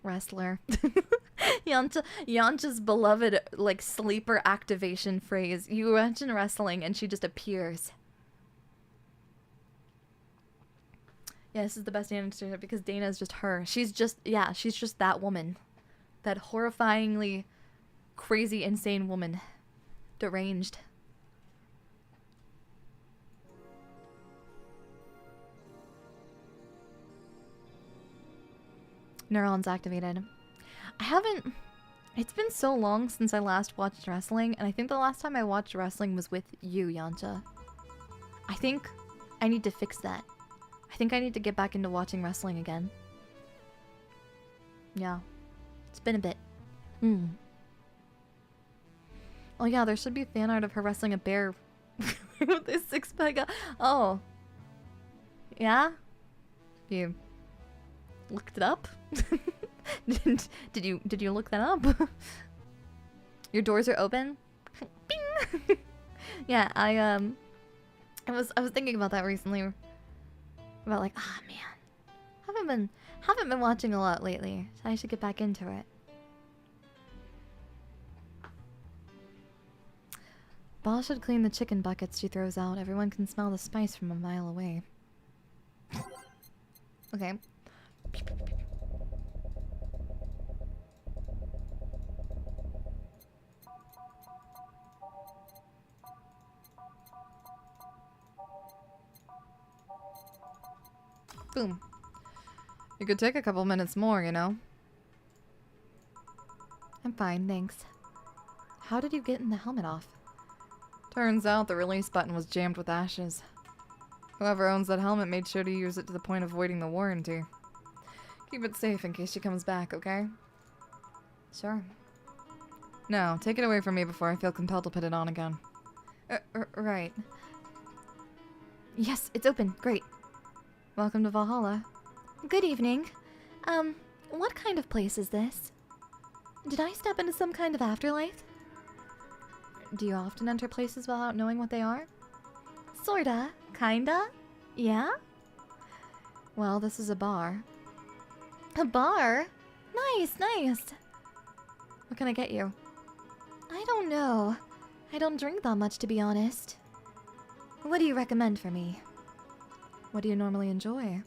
S2: Wrestler. Yancha's beloved, like, sleeper activation phrase. You mention wrestling and she just appears. Yeah, this is the best answer because Dana is just her. She's just that woman. That horrifyingly crazy, insane woman. Deranged. Neurons activated. It's been so long since I last watched wrestling, and I think the last time I watched wrestling was with you, Yancha. I think I need to fix that. I think I need to get back into watching wrestling again. Yeah. It's been a bit. Oh yeah, there should be fan art of her wrestling a bear with a six-pack. Oh. Yeah? You looked it up? Did you look that up? Your doors are open? Bing! Yeah, I was thinking about that recently. About like, man. Haven't been watching a lot lately. So I should get back into it. Boss should clean the chicken buckets she throws out. Everyone can smell the spice from a mile away. Okay. Boom. You could take a couple minutes more, you know? I'm fine, thanks. How did you get the helmet off? Turns out the release button was jammed with ashes. Whoever owns that helmet made sure to use it to the point of voiding the warranty. Keep it safe in case she comes back, okay? Sure. No, take it away from me before I feel compelled to put it on again. Right. Yes, it's open. Great. Welcome to Valhalla. Good evening. What kind of place is this?
S1: Did I step into some kind of afterlife?
S2: Do you often enter places without knowing what they are?
S1: Sorta. Kinda. Yeah?
S2: Well, this is a bar.
S1: A bar? Nice, nice.
S2: What can I get you?
S1: I don't know. I don't drink that much, to be honest. What do you recommend for me?
S2: What do you normally enjoy?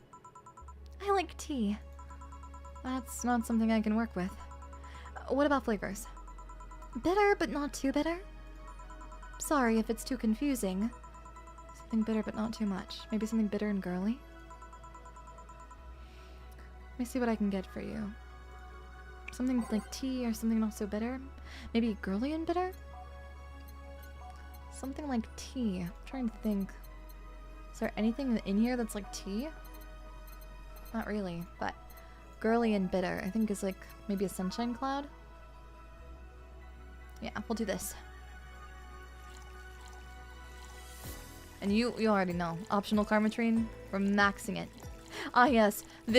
S1: I like tea.
S2: That's not something I can work with. What about flavors?
S1: Bitter, but not too bitter? Sorry if it's too confusing.
S2: Something bitter, but not too much. Maybe something bitter and girly? Let me see what I can get for you. Something like tea or something not so bitter? Maybe girly and bitter? Something like tea. I'm trying to think. Is there anything in here that's like tea? Not really, but girly and bitter I think is like maybe a sunshine cloud? Yeah, we'll do this. And you already know. Optional Karmatrine? We're maxing it. Ah yes, the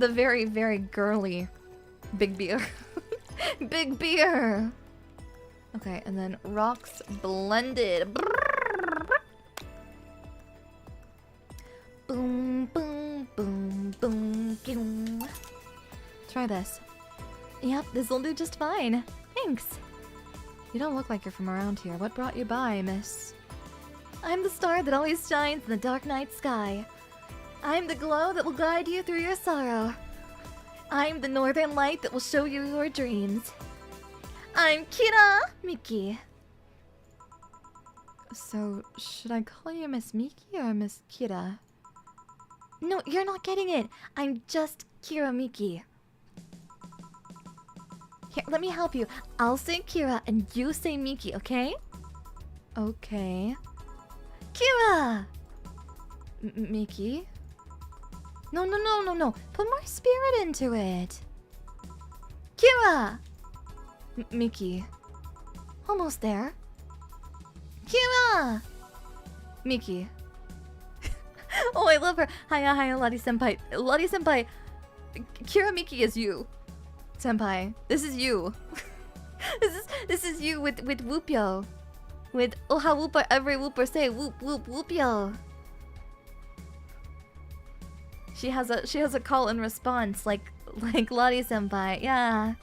S2: very, very girly big beer. Big beer! Okay, and then rocks blended.
S1: Boom, boom, boom, boom, boom.
S2: Try this.
S1: Yep, this'll do just fine. Thanks.
S2: You don't look like you're from around here. What brought you by, miss?
S1: I'm the star that always shines in the dark night sky. I'm the glow that will guide you through your sorrow. I'm the northern light that will show you your dreams. I'm Kira Miki.
S2: So, should I call you Miss Miki or Miss Kira?
S1: No, you're not getting it. I'm just Kira Miki. Here, let me help you. I'll say Kira and you say Miki, okay?
S2: Okay.
S1: Kira!
S2: Miki?
S1: No. Put more spirit into it. Kira!
S2: Miki.
S1: Almost there. Kira!
S2: Miki.
S1: Oh, I love her. Hiya, Lottie Senpai. Lottie Senpai. Kira Miki is you.
S2: Senpai, this is you.
S1: This is you with Whoopyo. With Oha Whooper, every Whooper say Whoop Whoop Whoopyo. She has a call and response like Lottie Senpai. Yeah.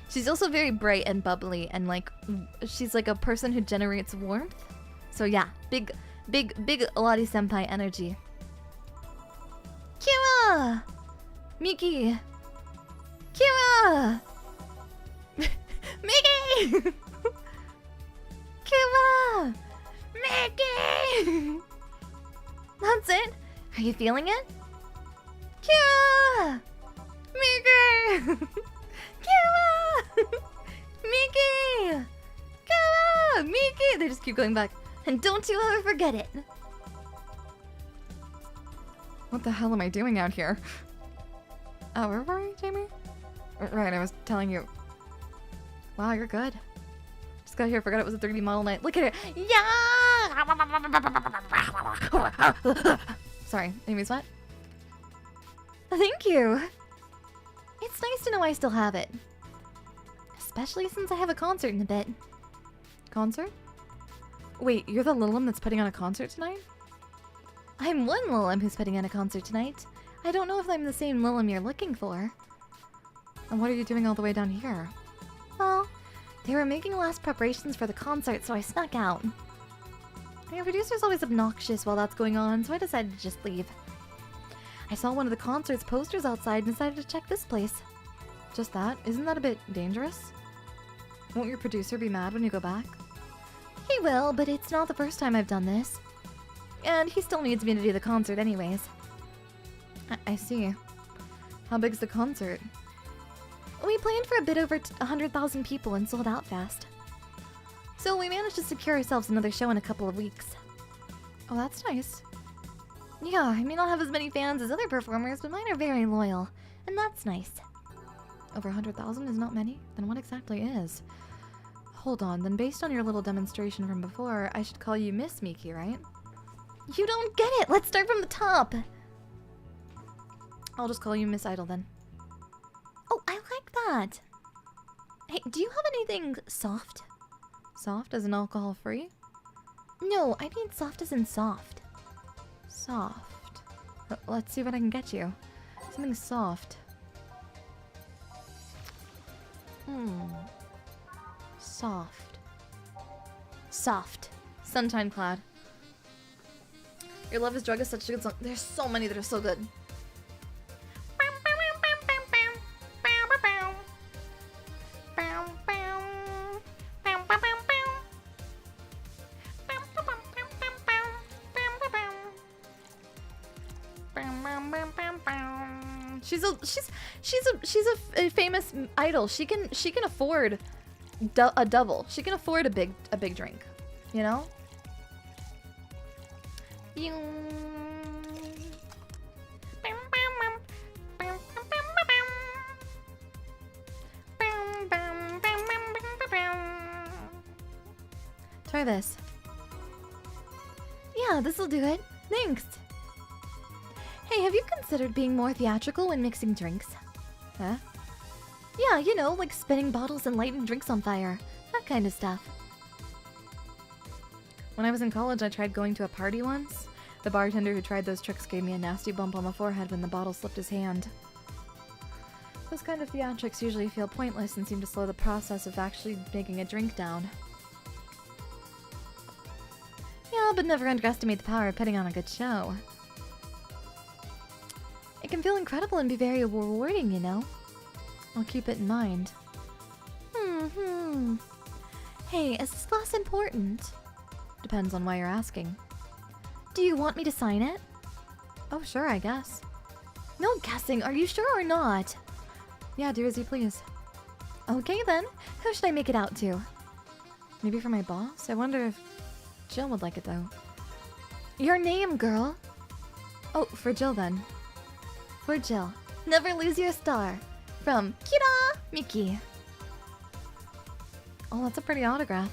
S1: She's also very bright and bubbly and like she's like a person who generates warmth. So yeah, big Lottie Senpai energy. Kira! Miki! Kira! Miki! Kira! Miki! That's it? Are you feeling it? Kira! Miki! Kira! Miki! Kira! Miki! They just keep going back. And don't you ever forget it.
S2: What the hell am I doing out here? Oh, where were we, Jamie? Right, I was telling you. Wow, you're good. Just got here, forgot it was a 3D model night. Look at her. Yeah! Sorry, Amy's what?
S1: Thank you. It's nice to know I still have it. Especially since I have a concert in a bit.
S2: Concert? Wait, you're the Lilim that's putting on a concert tonight?
S1: I'm one Lilim who's putting on a concert tonight. I don't know if I'm the same Lilim you're looking for.
S2: And what are you doing all the way down here?
S1: Well, they were making last preparations for the concert, so I snuck out. Your producer's always obnoxious while that's going on, so I decided to just leave. I saw one of the concert's posters outside and decided to check this place.
S2: Just that? Isn't that a bit dangerous? Won't your producer be mad when you go back?
S1: He will, but it's not the first time I've done this. And he still needs me to do the concert anyways.
S2: I see. How big's the concert?
S1: We planned for a bit over 100,000 people and sold out fast. So we managed to secure ourselves another show in a couple of weeks.
S2: Oh, that's nice.
S1: Yeah, I may not have as many fans as other performers, but mine are very loyal. And that's nice.
S2: Over 100,000 is not many? Then what exactly is? Hold on, then based on your little demonstration from before, I should call you Miss Miki, right?
S1: You don't get it! Let's start from the top!
S2: I'll just call you Miss Idol then.
S1: Oh, I like that! Hey, do you have anything soft?
S2: Soft as in alcohol-free?
S1: No, I mean soft as in soft.
S2: Soft. Let's see what I can get you. Something soft. Soft.
S1: Soft.
S2: Sunshine Cloud. Your Love is Drug is such a good song. There's so many that are so good. She's a famous idol. She can afford a double. She can afford a big drink, you know? Try this.
S1: Yeah, this'll do it. Thanks. Hey, have you considered being more theatrical when mixing drinks?
S2: Huh?
S1: Yeah, you know, like spinning bottles and lighting drinks on fire. That kind of stuff.
S2: When I was in college, I tried going to a party once. The bartender who tried those tricks gave me a nasty bump on the forehead when the bottle slipped his hand. Those kind of theatrics usually feel pointless and seem to slow the process of actually making a drink down.
S1: Yeah, but never underestimate the power of putting on a good show. It can feel incredible and be very rewarding, you know?
S2: I'll keep it in mind.
S1: Hey, is this glass important?
S2: Depends on why you're asking.
S1: Do you want me to sign it?
S2: Oh, sure, I guess.
S1: No guessing, are you sure or not?
S2: Yeah, do as you please.
S1: Okay then, who should I make it out to?
S2: Maybe for my boss? I wonder if Jill would like it, though.
S1: Your name, girl.
S2: Oh, for Jill, then.
S1: For Jill. Never lose your star. From Kira Miki.
S2: Oh, that's a pretty autograph.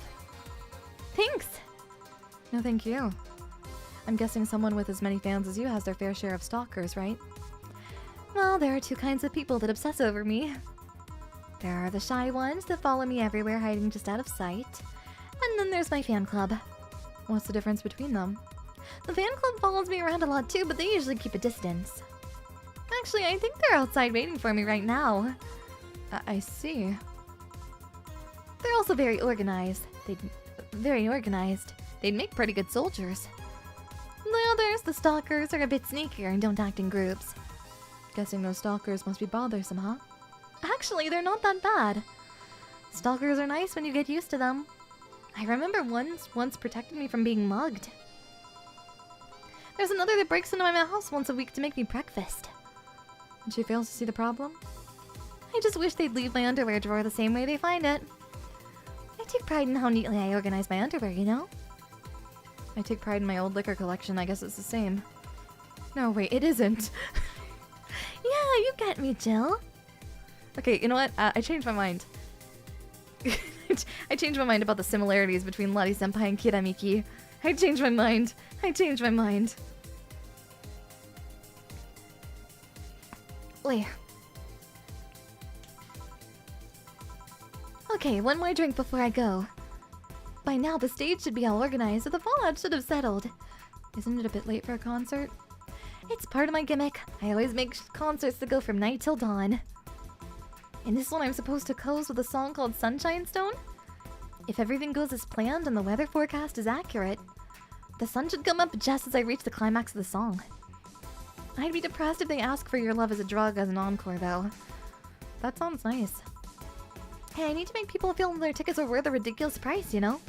S1: Thanks.
S2: No, thank you. I'm guessing someone with as many fans as you has their fair share of stalkers, right?
S1: Well, there are two kinds of people that obsess over me. There are the shy ones that follow me everywhere, hiding just out of sight. And then there's my fan club.
S2: What's the difference between them?
S1: The fan club follows me around a lot too, but they usually keep a distance. Actually, I think they're outside waiting for me right now.
S2: I see.
S1: They're also very organized. They'd make pretty good soldiers. The others, the stalkers, are a bit sneakier and don't act in groups.
S2: Guessing those stalkers must be bothersome, huh?
S1: Actually, they're not that bad. Stalkers are nice when you get used to them. I remember once protected me from being mugged. There's another that breaks into my house once a week to make me breakfast.
S2: And she fails to see the problem?
S1: I just wish they'd leave my underwear drawer the same way they find it. I take pride in how neatly I organize my underwear, you know?
S2: I take pride in my old liquor collection. I guess it's the same. No, wait, it isn't.
S1: Yeah, you get me, Jill.
S2: Okay, you know what? I changed my mind. I changed my mind about the similarities between Lari-senpai and Kira Miki. I changed my mind.
S1: Wait. Okay, one more drink before I go. By now, the stage should be all organized, so the fallout should have settled.
S2: Isn't it a bit late for a concert?
S1: It's part of my gimmick. I always make concerts that go from night till dawn. In this one, I'm supposed to close with a song called Sunshine Stone. If everything goes as planned and the weather forecast is accurate, the sun should come up just as I reach the climax of the song. I'd be depressed if they ask for Your Love is a Drug as an encore, though.
S2: That sounds nice.
S1: Hey, I need to make people feel their tickets are worth a ridiculous price, you know?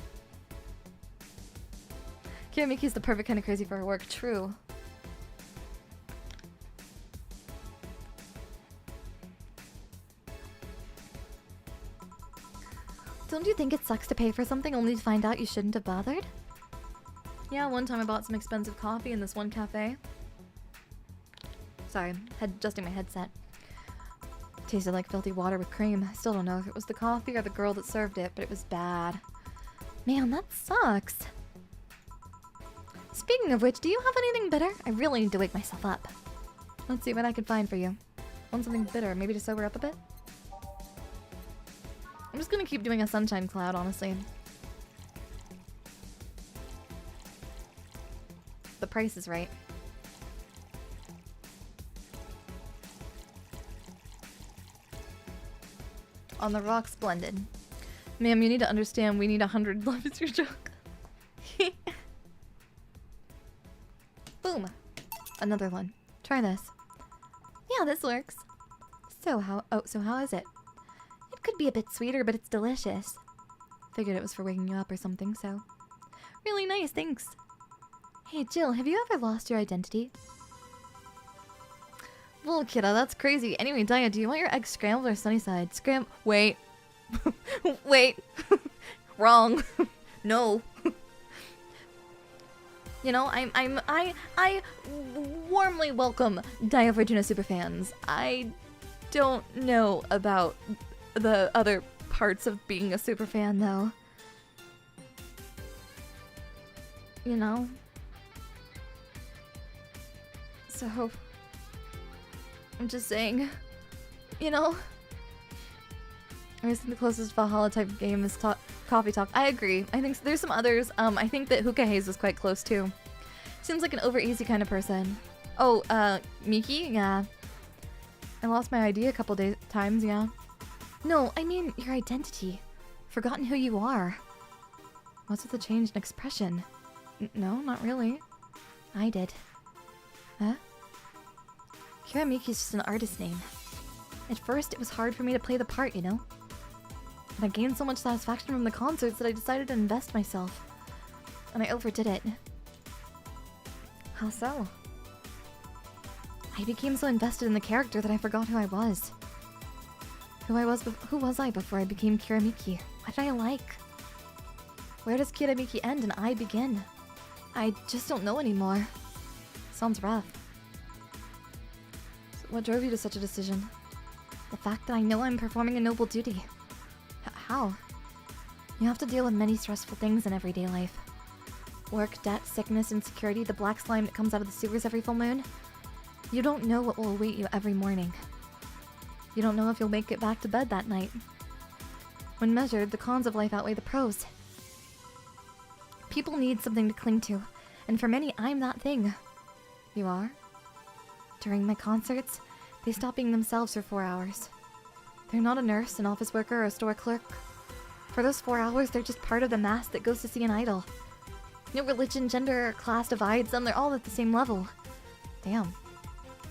S2: Kira Miki's the perfect kind of crazy for her work, true.
S1: Don't you think it sucks to pay for something only to find out you shouldn't have bothered?
S2: Yeah, one time I bought some expensive coffee in this one cafe. Sorry, adjusting my headset. Tasted like filthy water with cream. I still don't know if it was the coffee or the girl that served it, but it was bad.
S1: Man, that sucks. Speaking of which, do you have anything bitter? I really need to wake myself up.
S2: Let's see what I can find for you. Want something bitter, maybe to sober up a bit?
S1: just gonna keep doing a sunshine cloud, honestly. The price is right. On the rocks blended. Ma'am, you need to understand we need 100 love is your joke. Boom. Another one. Try this. Yeah, this works. So how is it? It could be a bit sweeter, but it's delicious. Figured it was for waking you up or something, so. Really nice, thanks. Hey, Jill, have you ever lost your identity? Well, kidda, that's crazy. Anyway, Daiya, do you want your eggs scrambled or sunny side? Wait. Wait. Wrong. No. You know, I warmly welcome Daiya Fortuna superfans. I don't know about the other parts of being a superfan, though. You know? So, I'm just saying, you know? I guess the closest Valhalla type of game is Coffee Talk. I agree. I think there's some others. I think that Hookah Haze is quite close too. Seems like an over easy kind of person. Oh, Miki? Yeah. I lost my ID a couple times, yeah. No, I mean your identity. Forgotten who you are. What's with the change in expression? No, not really. I did. Huh? Kiramiki's just an artist name. At first, it was hard for me to play the part, you know? But I gained so much satisfaction from the concerts that I decided to invest myself. And I overdid it. How so? I became so invested in the character that I forgot who I was. Who was I before I became Kiramiki? What did I like? Where does Kiramiki end and I begin? I just don't know anymore. Sounds rough. So what drove you to such a decision? The fact that I know I'm performing a noble duty. How? You have to deal with many stressful things in everyday life. Work, debt, sickness, insecurity, the black slime that comes out of the sewers every full moon. You don't know what will await you every morning. You don't know if you'll make it back to bed that night. When measured, the cons of life outweigh the pros. People need something to cling to, and for many, I'm that thing. You are? During my concerts, they stop being themselves for 4 hours. They're not a nurse, an office worker, or a store clerk. For those 4 hours, they're just part of the mass that goes to see an idol. No religion, gender, or class divides them, they're all at the same level. Damn.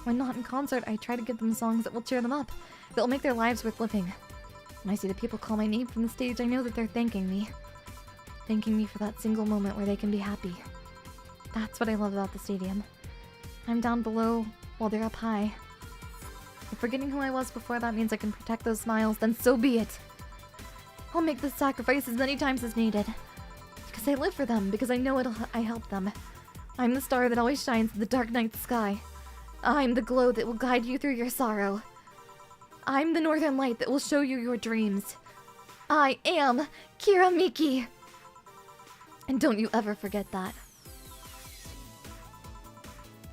S1: When not in concert, I try to give them songs that will cheer them up, that will make their lives worth living. When I see the people call my name from the stage, I know that they're thanking me. Thanking me for that single moment where they can be happy. That's what I love about the stadium. I'm down below while they're up high. If forgetting who I was before that means I can protect those smiles, then so be it. I'll make the sacrifice as many times as needed. Because I live for them, because I know I help them. I'm the star that always shines in the dark night sky. I'm the glow that will guide you through your sorrow. I'm the northern light that will show you your dreams. I am Kiramiki. And don't you ever forget that.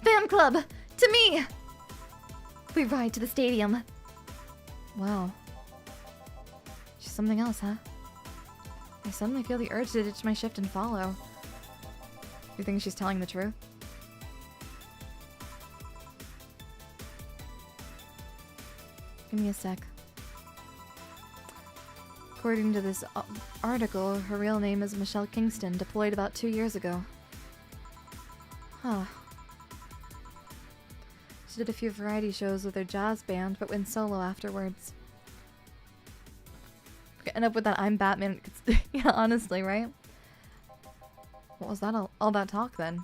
S1: Fan club! To me! We ride to the stadium. Wow. She's something else, huh? I suddenly feel the urge to ditch my shift and follow. You think she's telling the truth? Give me a sec. According to this article, her real name is Michelle Kingston, deployed about 2 years ago. Huh. She did a few variety shows with her jazz band, but went solo afterwards. End up with that I'm Batman. Yeah, honestly, right? What was that all that talk then?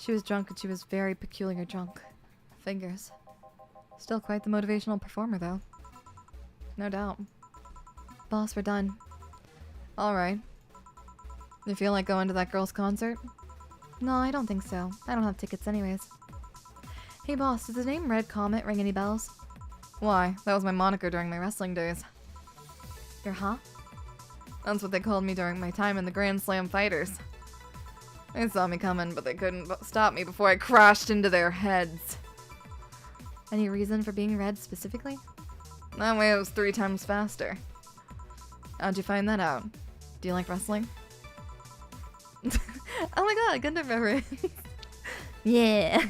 S1: She was drunk and she was very peculiar drunk. Figures. Still quite the motivational performer though. No doubt. Boss, we're done. Alright. You feel like going to that girl's concert? No, I don't think so. I don't have tickets anyways. Hey boss, does the name Red Comet ring any bells? Why? That was my moniker during my wrestling days. Your huh? That's what they called me during my time in the Grand Slam Fighters. They saw me coming, but they couldn't stop me before I crashed into their heads. Any reason for being red specifically? That way it was 3 times faster.
S2: How'd you find that out? Do you like wrestling?
S1: Oh my god, Gundam reference. Yeah.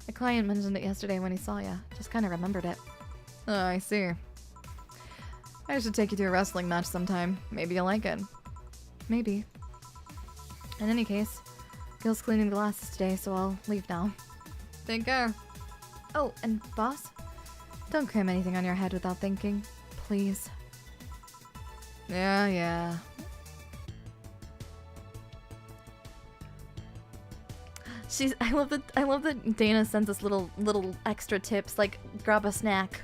S1: A client mentioned it yesterday when he saw ya. Just kind of remembered it.
S2: Oh, I see. I should take you to a wrestling match sometime. Maybe you'll like it.
S1: Maybe. In any case, Gil's cleaning the glasses today, so I'll leave now.
S2: Take care.
S1: Oh, and boss? Don't cram anything on your head without thinking. Please.
S2: Yeah.
S1: I love that Dana sends us little extra tips, like grab a snack.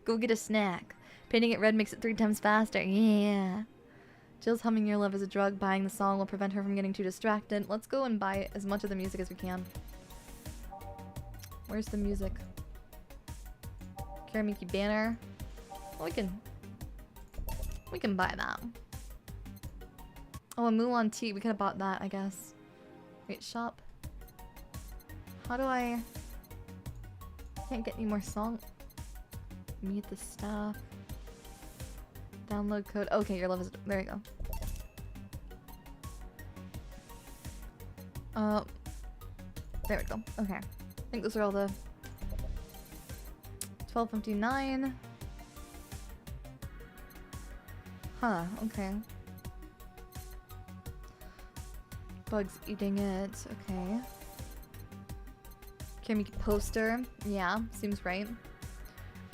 S1: Go get a snack. Painting it red makes it 3 times faster. Yeah. Jill's humming Your Love is a Drug. Buying the song will prevent her from getting too distracted. Let's go and buy as much of the music as we can. Where's the music? Miki banner. Well, we can buy that. Oh, a Mulan tea. We could have bought that, I guess. Wait, shop. How do I... Can't get any more song. Meet the staff. Download code. Okay, Your Love is... There you go. There we go. Okay. I think those are all the... 12:59. Huh, okay. Bugs eating it. Okay. Miki poster. Yeah, seems right.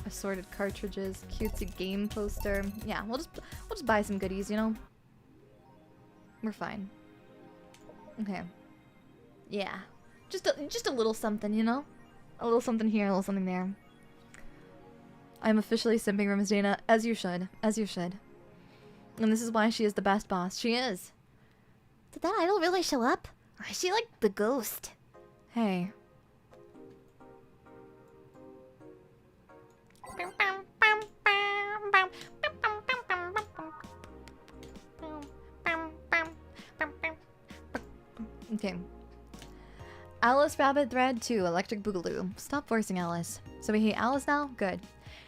S1: Assorted cartridges. Cutesy game poster. Yeah, we'll just buy some goodies, you know? We're fine. Okay. Yeah. Just a little something, you know? A little something here, a little something there. I'm officially simping for Miss Dana, as you should. As you should. And this is why she is the best boss. She is. Did that idol really show up? Or is she like the ghost?
S2: Hey.
S1: Okay. Alice Rabbit Thread 2 Electric Boogaloo. Stop forcing Alice. So we hate Alice now? Good.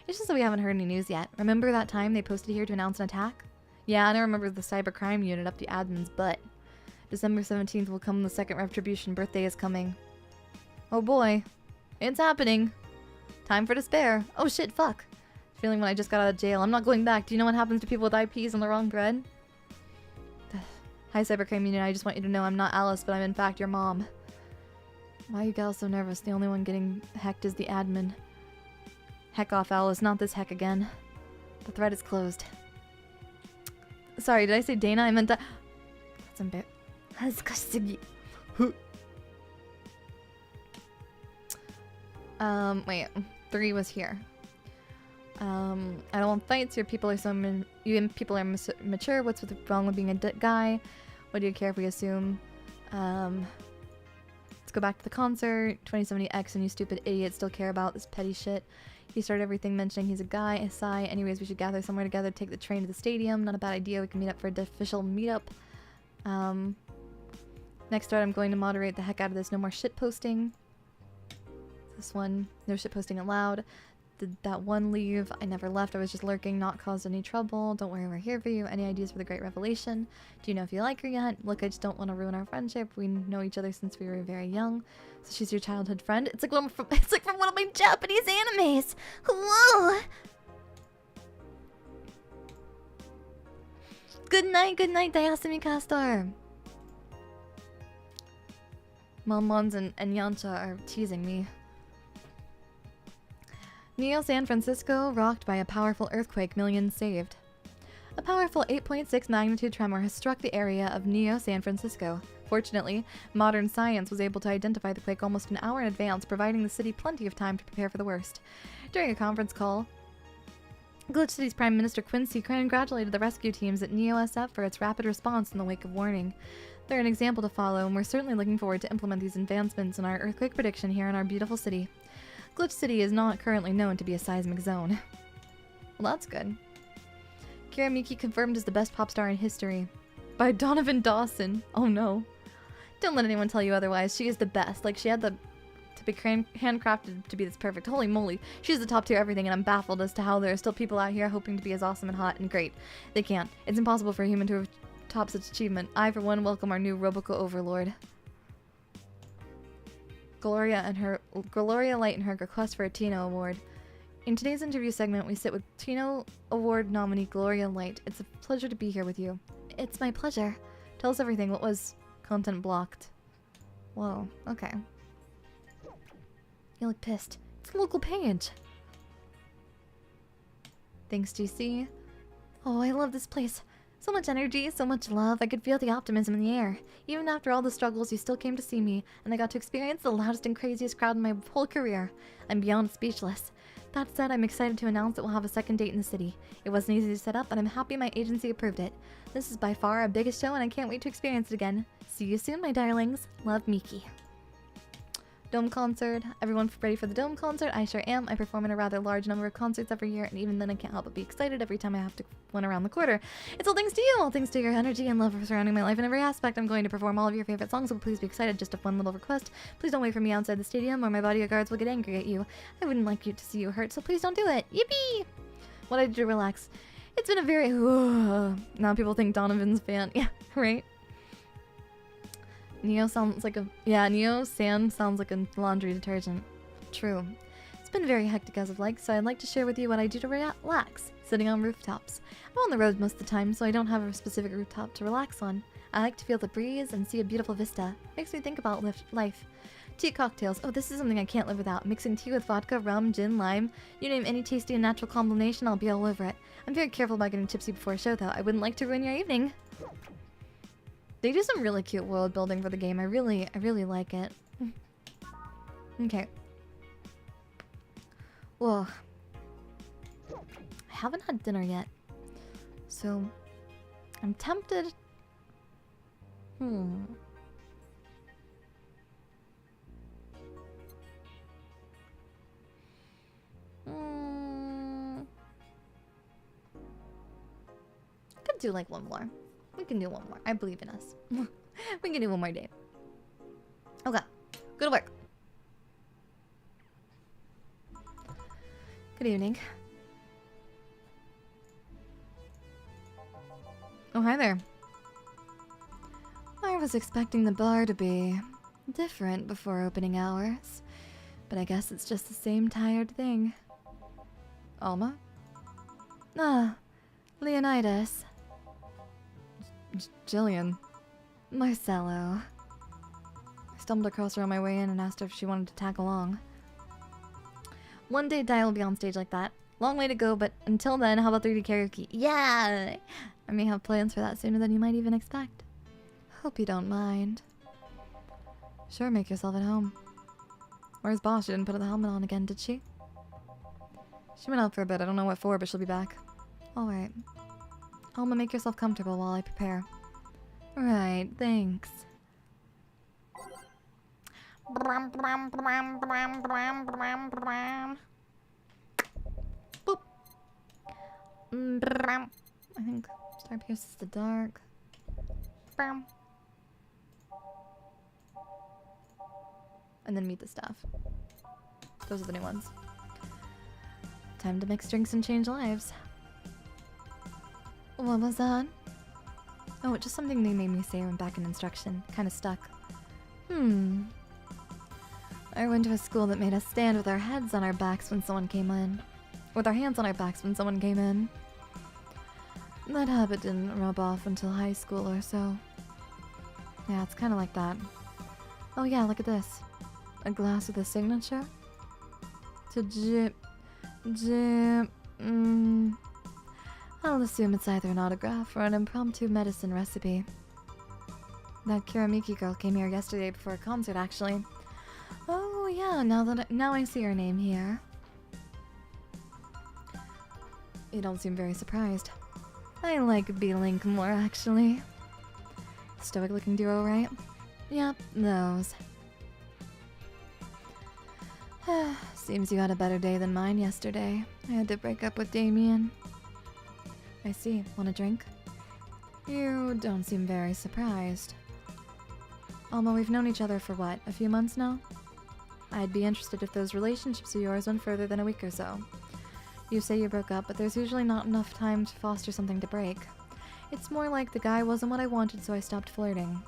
S1: It's just that we haven't heard any news yet. Remember that time they posted here to announce an attack? Yeah, and I remember the cybercrime unit up the admin's butt. December 17th will come the second retribution. Birthday is coming. Oh boy. It's happening. Time for despair. Oh shit, fuck. Feeling when I just got out of jail. I'm not going back. Do you know what happens to people with IPs on the wrong thread? Hi, cybercrime unit. I just want you to know I'm not Alice, but I'm in fact your mom. Why are you gals so nervous? The only one getting hecked is the admin. Heck off, Alice. Not this heck again. The thread is closed. Sorry, did I say Dana? I meant that. That's embarrassing. Wait. 3 was here. I don't want fights. Your people are people are mature. What's wrong with being a guy? What do you care if we assume? Let's go back to the concert. 2070X and you stupid idiots still care about this petty shit. He started everything mentioning he's a guy, a sigh. Anyways, we should gather somewhere together, take the train to the stadium. Not a bad idea. We can meet up for an official meetup. Next start, I'm going to moderate the heck out of this. No more shit posting. This one, no shit posting allowed. Did that one leave? I never left. I was just lurking, not caused any trouble. Don't worry, we're here for you. Any ideas for the great revelation? Do you know if you like her yet? Look, I just don't want to ruin our friendship. We know each other since we were very young. So she's your childhood friend? It's like from one of my Japanese animes. Whoa! Good night, Dayasumi Castor. Momons and Yancha are teasing me. Neo San Francisco rocked by a powerful earthquake, millions saved. A powerful 8.6 magnitude tremor has struck the area of Neo San Francisco. Fortunately, modern science was able to identify the quake almost an hour in advance, providing the city plenty of time to prepare for the worst. During a conference call, Glitch City's Prime Minister Quincy congratulated the rescue teams at Neo SF for its rapid response in the wake of warning. They're an example to follow, and we're certainly looking forward to implement these advancements in our earthquake prediction here in our beautiful city. Glitch City is not currently known to be a seismic zone. Well, that's good. Miki confirmed as the best pop star in history. By Donovan Dawson. Oh no. Don't let anyone tell you otherwise. She is the best. Like, she had the... To
S2: be handcrafted to be this perfect. Holy moly. She's the top tier everything, and I'm baffled as to how there are still people out here hoping to be as awesome and hot and great. They can't. It's impossible for a human to have topped such achievement. I, for one, welcome our new Roboco overlord. Gloria Light and her request for a Tino Award. In today's interview segment, we sit with Tino Award nominee Gloria Light. It's a pleasure to be here with you. It's my pleasure. Tell us everything. What was content blocked? Whoa, okay. You look pissed. It's a local page. Thanks, GC. Oh, I love this place. So much energy, so much love. I could feel the optimism in the air. Even after all the struggles, you still came to see me, and I got to experience the loudest and craziest crowd in my whole career. I'm beyond speechless. That said, I'm excited to announce that we'll have a second date in the city. It wasn't easy to set up, but I'm happy my agency approved it. This is by far our biggest show, and I can't wait to experience it again. See you soon, my darlings. Love, Miki. Dome concert. Everyone ready for the Dome concert? I sure am. I perform in a rather large number of concerts every year, and even then I can't help but be excited every time I have to one around the quarter. It's all thanks to you, all thanks to your energy and love for surrounding my life in every aspect. I'm going to perform all of your favorite songs, so please be excited. Just a one little request. Please don't wait for me outside the stadium, or my bodyguards will get angry at you. I wouldn't like you to see you hurt, so please don't do it. Yippee! What I did to relax. It's been a very... Now people think Donovan's fan. Yeah, right? Neo sounds like a... Yeah, Neo Sand sounds like a laundry detergent. True. It's been very hectic as of late, so I'd like to share with you what I do to relax. Sitting on rooftops. I'm on the road most of the time, so I don't have a specific rooftop to relax on. I like to feel the breeze and see a beautiful vista. Makes me think about life. Tea cocktails. Oh, this is something I can't live without. Mixing tea with vodka, rum, gin, lime. You name any tasty and natural combination, I'll be all over it. I'm very careful about getting tipsy before a show, though. I wouldn't like to ruin your evening. They do some really cute world building for the game. I really like it. Okay. Whoa. I haven't had dinner yet. So, I'm tempted. Could do like one more. We can do one more. I believe in us. We can do one more day. Okay. Go to work. Good evening. Oh, hi there. I was expecting the bar to be different before opening hours, but I guess it's just the same tired thing. Alma? Ah, Leonidas. Jillian. Marcello. I stumbled across her on my way in and asked her if she wanted to tag along. One day Daiya will be on stage like that. Long way to go, but until then, how about 3D karaoke? Yeah! I may have plans for that sooner than you might even expect. Hope you don't mind. Sure, make yourself at home. Where's Boss? She didn't put the helmet on again, did she? She went out for a bit. I don't know what for, but she'll be back. Alright. Alma, make yourself comfortable while I prepare. Right, thanks. Boop. I think Star pierces the dark. And then meet the staff. Those are the new ones. Time to mix drinks and change lives. What was that? Oh, it's just something they made me say when back in instruction. Kinda stuck. I went to a school that made us stand with our heads on our backs when someone came in. With our hands on our backs when someone came in. That habit didn't rub off until high school or so. Yeah, it's kinda like that. Oh yeah, look at this. A glass with a signature? To I'll assume it's either an autograph or an impromptu medicine recipe. That karaMiki girl came here yesterday before a concert, actually. Oh yeah, now I see her name here. You don't seem very surprised. I like B-Link more, actually. Stoic-looking duo, right? Yep, those. Seems you had a better day than mine yesterday. I had to break up with Damien. I see. Want a drink? You don't seem very surprised. Alma, we've known each other for what, a few months now? I'd be interested if those relationships of yours went further than a week or so. You say you broke up, but there's usually not enough time to foster something to break. It's more like the guy wasn't what I wanted, so I stopped flirting.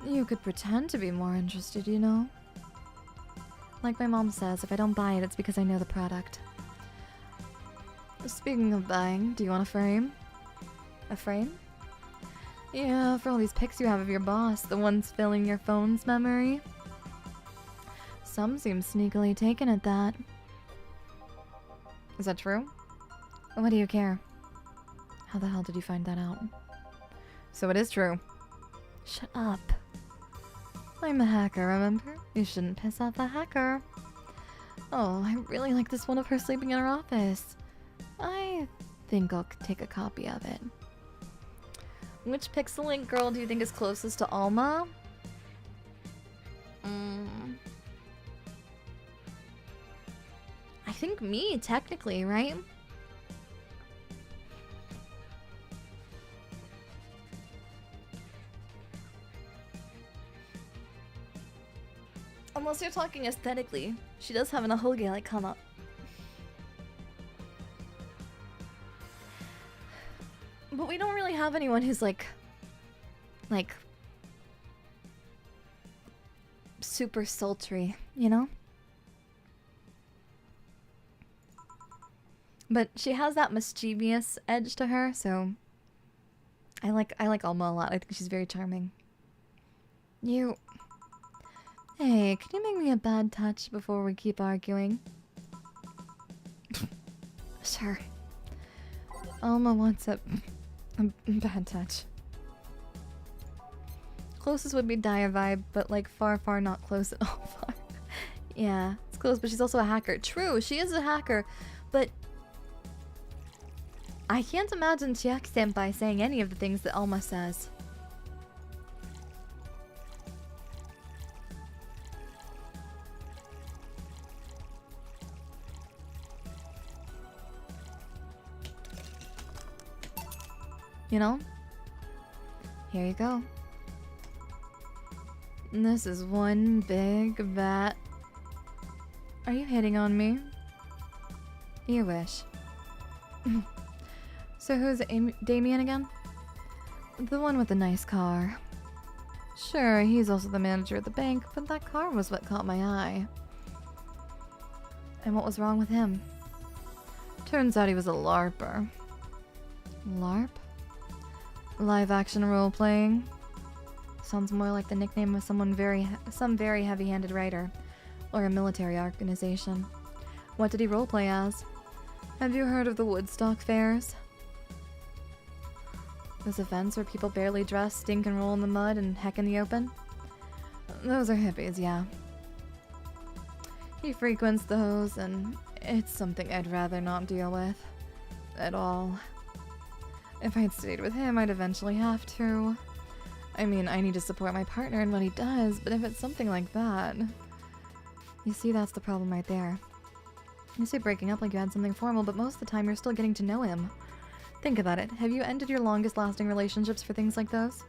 S2: You could pretend to be more interested, you know? Like my mom says, if I don't buy it, it's because I know the product. Speaking of buying, do you want a frame? A frame? Yeah, for all these pics you have of your boss, the ones filling your phone's memory. Some seem sneakily taken at that. Is that true? What do you care? How the hell did you find that out? So it is true. Shut up. I'm a hacker, remember? You shouldn't piss off a hacker. Oh, I really like this one of her sleeping in her office. I think I'll take a copy of it. Which Pixel Link girl do you think is closest to Alma? I think me, technically, right? Unless you're talking aesthetically. She does have an ahoge-like kama. But we don't really have anyone who's like super sultry, you know? But she has that mischievous edge to her, so I like Alma a lot. I think she's very charming. You... Hey, can you make me a bad touch before we keep arguing? Sure. Alma wants a bad touch. Closest would be Daiya vibe, but like far, far not close at all. Far. Yeah, it's close, but she's also a hacker. True, she is a hacker, but I can't imagine Chiaki-senpai saying any of the things that Alma says. You know? Here you go. This is one big bat. Are you hitting on me? You wish. So who's Damien again? The one with the nice car. Sure, he's also the manager at the bank, but that car was what caught my eye. And what was wrong with him? Turns out he was a LARPer. LARP? Live action role playing. Sounds more like the nickname of some very heavy-handed writer, or a military organization. What did he roleplay as? Have you heard of the Woodstock fairs? Those events where people barely dress, stink and roll in the mud, and heck in the open? Those are hippies, yeah. He frequents those, and it's something I'd rather not deal with. At all. If I'd stayed with him, I'd eventually have to. I mean, I need to support my partner in what he does, but if it's something like that... You see, that's the problem right there. You say breaking up like you had something formal, but most of the time you're still getting to know him. Think about it. Have you ended your longest-lasting relationships for things like those?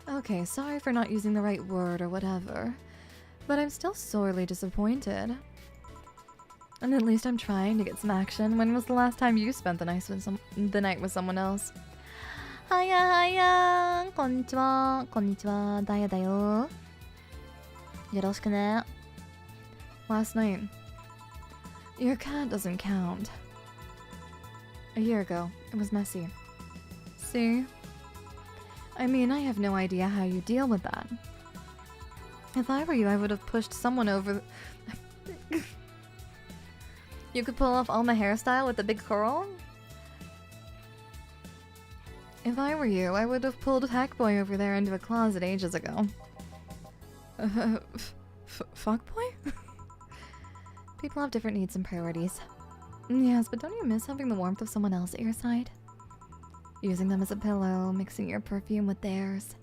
S2: Okay, sorry for not using the right word or whatever, but I'm still sorely disappointed. And at least I'm trying to get some action. When was the last time you spent the night with someone else? Hiya, hiya! Konnichiwa. Konnichiwa. Daiya da yo. Yoroshiku ne. Last night. Your cat doesn't count. A year ago. It was messy. See? I mean, I have no idea how you deal with that. If I were you, I would have pushed someone over... You could pull off Alma hairstyle with the big curl? If I were you, I would have pulled Hackboy over there into a closet ages ago. Fuckboy? People have different needs and priorities. Yes, but don't you miss having the warmth of someone else at your side? Using them as a pillow, mixing your perfume with theirs.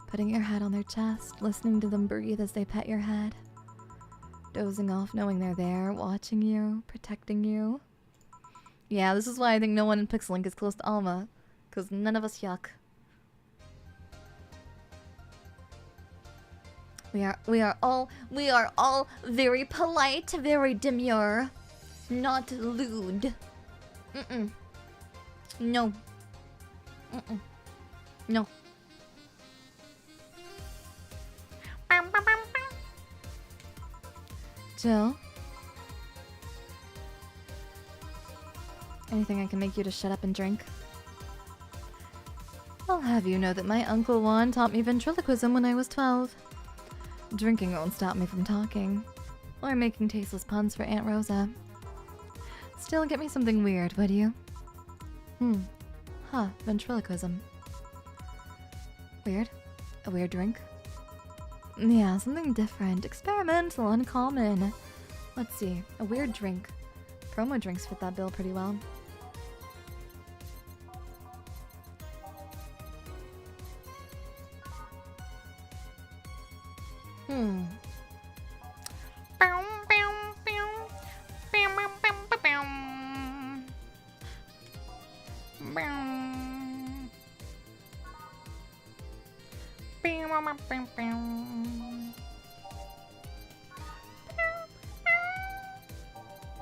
S2: Putting your head on their chest, listening to them breathe as they pet your head. Dozing off knowing they're there, watching you, protecting you. Yeah, this is why I think no one in Pixel Link is close to Alma. Because none of us yuck.
S1: We are all very polite, very demure, not lewd. No. No. Jill? Anything I can make you to shut up and drink? I'll have you know that my Uncle Juan taught me ventriloquism when I was 12. Drinking won't stop me from talking. Or making tasteless puns for Aunt Rosa. Still, get me something weird, would you? Ventriloquism. Weird? A weird drink? Yeah, something different. Experimental, uncommon. Let's see. A weird drink. Promo drinks fit that bill pretty well.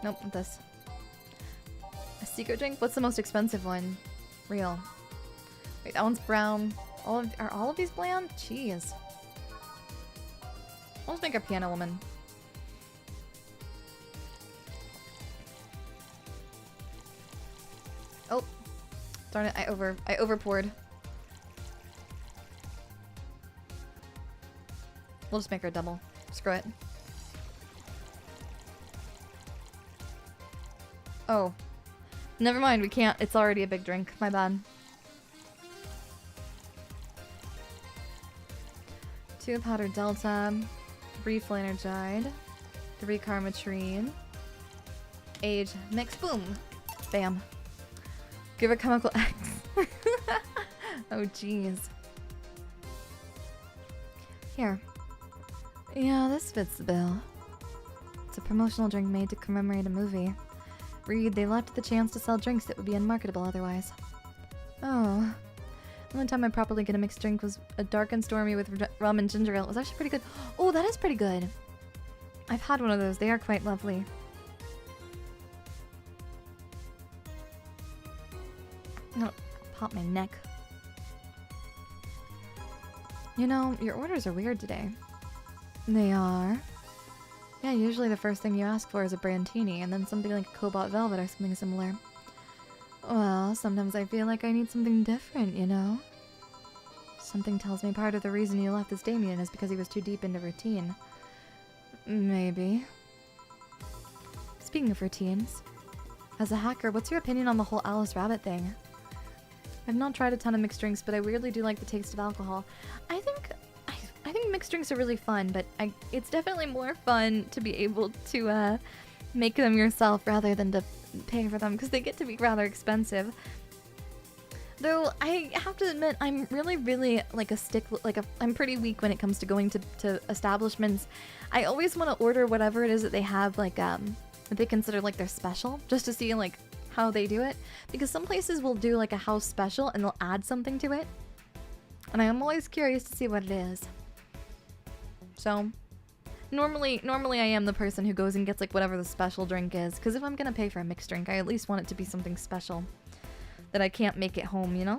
S1: Nope, not this. A secret drink? What's the most expensive one? Real. Wait, that one's brown. Are all of these bland? Jeez. Let's make a piano woman. Oh, darn it! I over poured. We'll just make her double. Screw it. Oh, never mind. We can't. It's already a big drink. My bad. 2 powdered delta. 3 flanergide, 3 karmatrine, age mix, boom, bam. Give her chemical X. Oh jeez. Here. Yeah, this fits the bill. It's a promotional drink made to commemorate a movie. Read, they left the chance to sell drinks that would be unmarketable otherwise. Oh. The only time I properly get a mixed drink was a dark and stormy with rum and ginger ale. It was actually pretty good. Oh, that is pretty good. I've had one of those. They are quite lovely. No, pop my neck. You know, your orders are weird today. They are. Yeah, usually the first thing you ask for is a Brandtini, and then something like a Cobalt Velvet or something similar. Well, sometimes I feel like I need something different, you know? Something tells me part of the reason you left this Damien is because he was too deep into routine. Maybe. Speaking of routines, as a hacker, what's your opinion on the whole Alice Rabbit thing? I've not tried a ton of mixed drinks, but I weirdly do like the taste of alcohol. I think mixed drinks are really fun, but it's definitely more fun to be able to make them yourself rather than to pay for them, because they get to be rather expensive. Though I have to admit, I'm really like I'm pretty weak when it comes to going to establishments. I always want to order whatever it is that they have, like that they consider like their special, just to see like how they do it, because some places will do like a house special and they'll add something to it, and I'm always curious to see what it is. So normally I am the person who goes and gets like whatever the special drink is, because if I'm gonna pay for a mixed drink, I at least want it to be something special that I can't make at home, you know?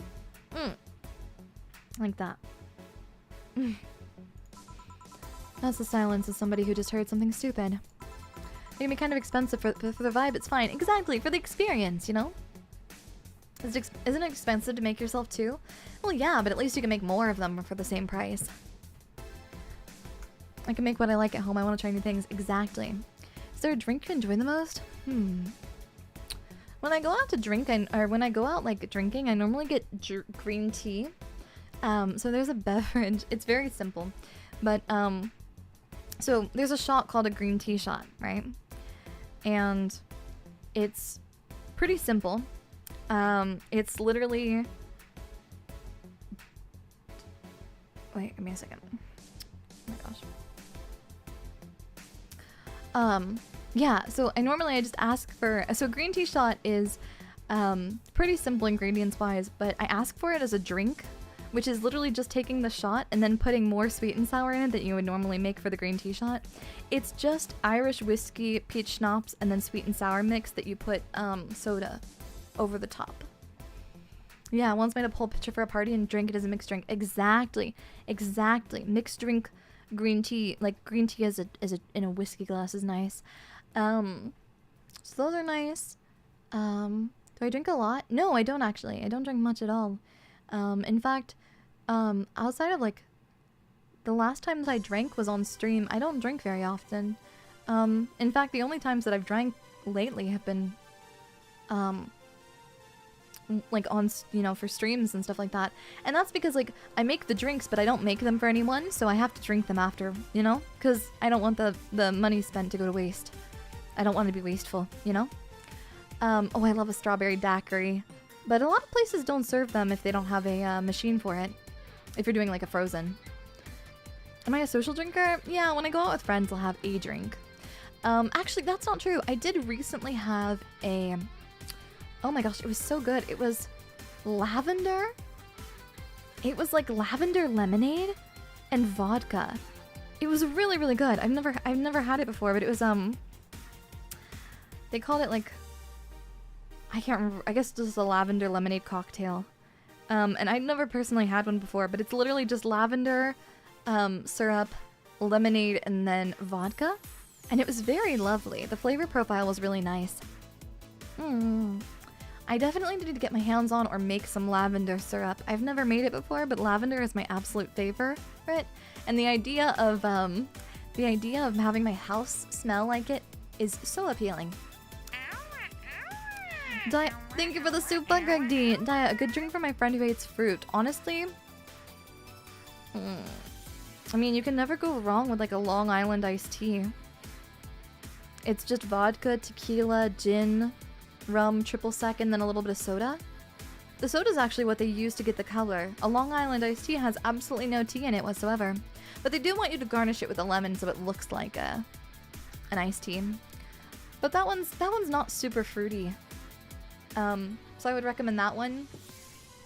S1: Like that. That's the silence of somebody who just heard something stupid. It can be kind of expensive for the vibe. It's fine. Exactly, for the experience, you know? Isn't it expensive to make yourself too? Well, yeah, but at least you can make more of them for the same price. I can make what I like at home. I want to try new things. Exactly. Is there a drink you enjoy the most? When I go out to drink, when I go out like drinking, I normally get green tea. So there's a beverage. It's very simple, but so there's a shot called a green tea shot, right? And it's pretty simple. It's literally. Wait, give me a second. Oh my gosh. Yeah, so I just ask for, so green tea shot is pretty simple ingredients wise, but I ask for it as a drink
S2: which is literally just taking the shot and then putting more sweet and sour in it that you would normally make for the green tea shot. It's just Irish whiskey, peach schnapps, and then sweet and sour mix that you put soda over the top. Yeah, I once made a whole pitcher for a party and drank it as a mixed drink. Exactly. Mixed drink green tea, like green tea as a in a whiskey glass is nice. So those are nice. Do I drink a lot? No, I don't actually. I don't drink much at all. In fact, outside of like the last times I drank was on stream. I don't drink very often. In fact, the only times that I've drank lately have been like on, you know, for streams and stuff like that. And that's because like I make the drinks, but I don't make them for anyone, so I have to drink them after, you know? Because I don't want the money spent to go to waste. I don't want to be wasteful, you know? Oh, I love a strawberry daiquiri. But a lot of places don't serve them if they don't have a machine for it. If you're doing like a frozen. Am I a social drinker? Yeah, when I go out with friends, I'll have a drink. Actually, that's not true. I did recently have a... Oh my gosh, it was so good. It was lavender. It was like lavender lemonade and vodka. It was really, really good. I've never had it before, but it was they called it like, I can't remember. I guess just a lavender lemonade cocktail. And I'd never personally had one before, but it's literally just lavender, syrup, lemonade, and then vodka. And it was very lovely. The flavor profile was really nice. I definitely need to get my hands on or make some lavender syrup. I've never made it before, but lavender is my absolute favorite. And the idea of having my house smell like it is so appealing. Daiya, thank you for the super, Greg D. Daiya, a good drink for my friend who hates fruit. Honestly, I mean, you can never go wrong with like a Long Island iced tea. It's just vodka, tequila, gin, rum, triple sec, and then a little bit of soda. The soda is actually what they use to get the color. A Long Island iced tea has absolutely no tea in it whatsoever. But they do want you to garnish it with a lemon so it looks like an iced tea. But that one's not super fruity. So I would recommend that one.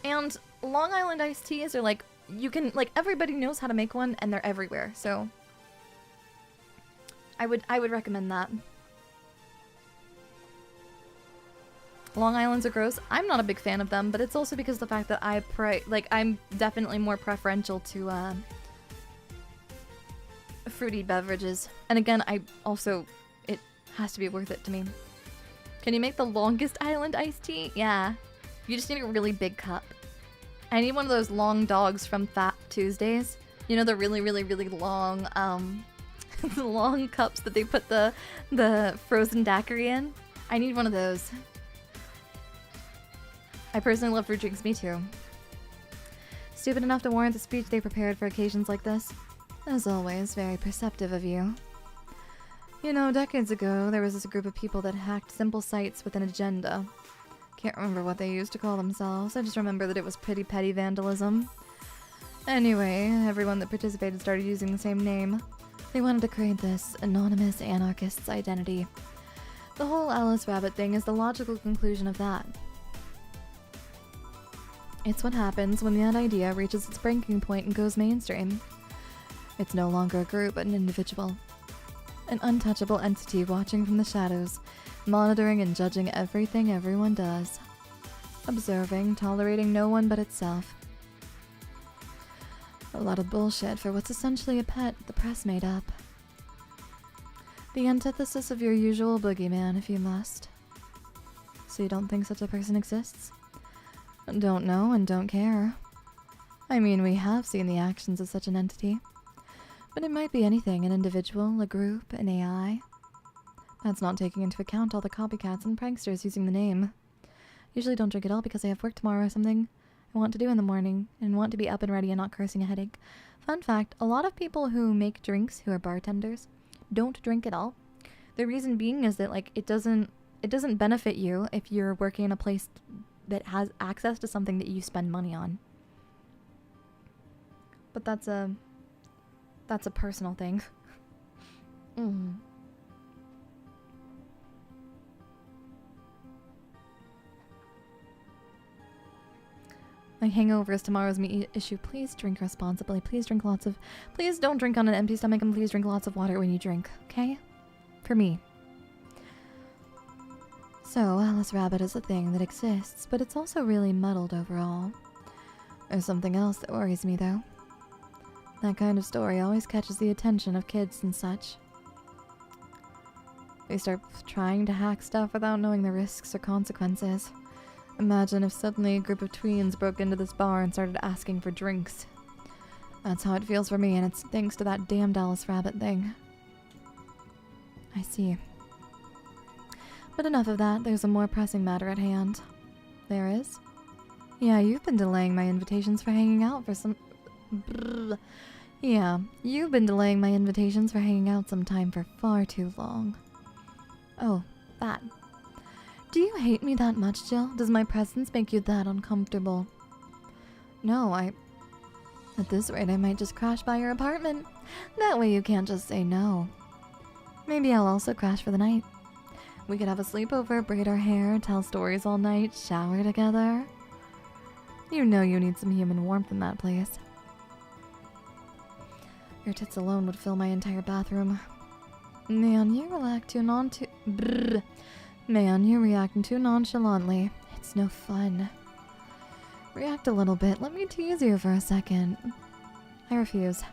S2: And Long Island iced teas are like, you can, like, everybody knows how to make one and they're everywhere. So I would recommend that. Long Islands are gross. I'm not a big fan of them, but it's also because of the fact that I'm definitely more preferential to fruity beverages. And again, it has to be worth it to me. Can you make the longest island iced tea? Yeah. You just need a really big cup. I need one of those long dogs from Fat Tuesdays. You know, the really, really, really long, the long cups that they put the frozen daiquiri in? I need one of those. I personally love fruit drinks, me too. Stupid enough to warrant the speech they prepared for occasions like this. As always, very perceptive of you. You know, decades ago, there was this group of people that hacked simple sites with an agenda. Can't remember what they used to call themselves, I just remember that it was pretty petty vandalism. Anyway, everyone that participated started using the same name. They wanted to create this anonymous anarchist's identity. The whole Alice Rabbit thing is the logical conclusion of that. It's what happens when that idea reaches its breaking point and goes mainstream. It's no longer a group, but an individual. An untouchable entity watching from the shadows, monitoring and judging everything everyone does. Observing, tolerating no one but itself. A lot of bullshit for what's essentially a pet the press made up. The antithesis of your usual boogeyman, if you must. So you don't think such a person exists? Don't know and don't care. I mean, we have seen the actions of such an entity. But it might be anything, an individual, a group, an AI. That's not taking into account all the copycats and pranksters using the name. Usually don't drink at all because I have work tomorrow or something I want to do in the morning and want to be up and ready and not cursing a headache. Fun fact, a lot of people who make drinks, who are bartenders, don't drink at all. The reason being is that like it doesn't benefit you if you're working in a place that has access to something that you spend money on. But that's a personal thing. My hangover is tomorrow's meat issue. Please drink responsibly. Please drink lots of... Please don't drink on an empty stomach, and please drink lots of water when you drink, okay? For me. So, Alice Rabbit is a thing that exists, but it's also really muddled overall. There's something else that worries me, though. That kind of story always catches the attention of kids and such. They start trying to hack stuff without knowing the risks or consequences. Imagine if suddenly a group of tweens broke into this bar and started asking for drinks. That's how it feels for me, and it's thanks to that damned Alice Rabbit thing. I see. But enough of that, there's a more pressing matter at hand. There is? Yeah, you've been delaying my invitations for hanging out for some... Yeah, you've been delaying my invitations for hanging out sometime for far too long. Oh, that. Do you hate me that much, Jill? Does my presence make you that uncomfortable? No, At this rate, I might just crash by your apartment. That way you can't just say no. Maybe I'll also crash for the night. We could have a sleepover, braid our hair, tell stories all night, shower together. You know you need some human warmth in that place. Your tits alone would fill my entire bathroom. Man, you Man, you're reacting too nonchalantly. It's no fun. React a little bit. Let me tease you for a second. I refuse.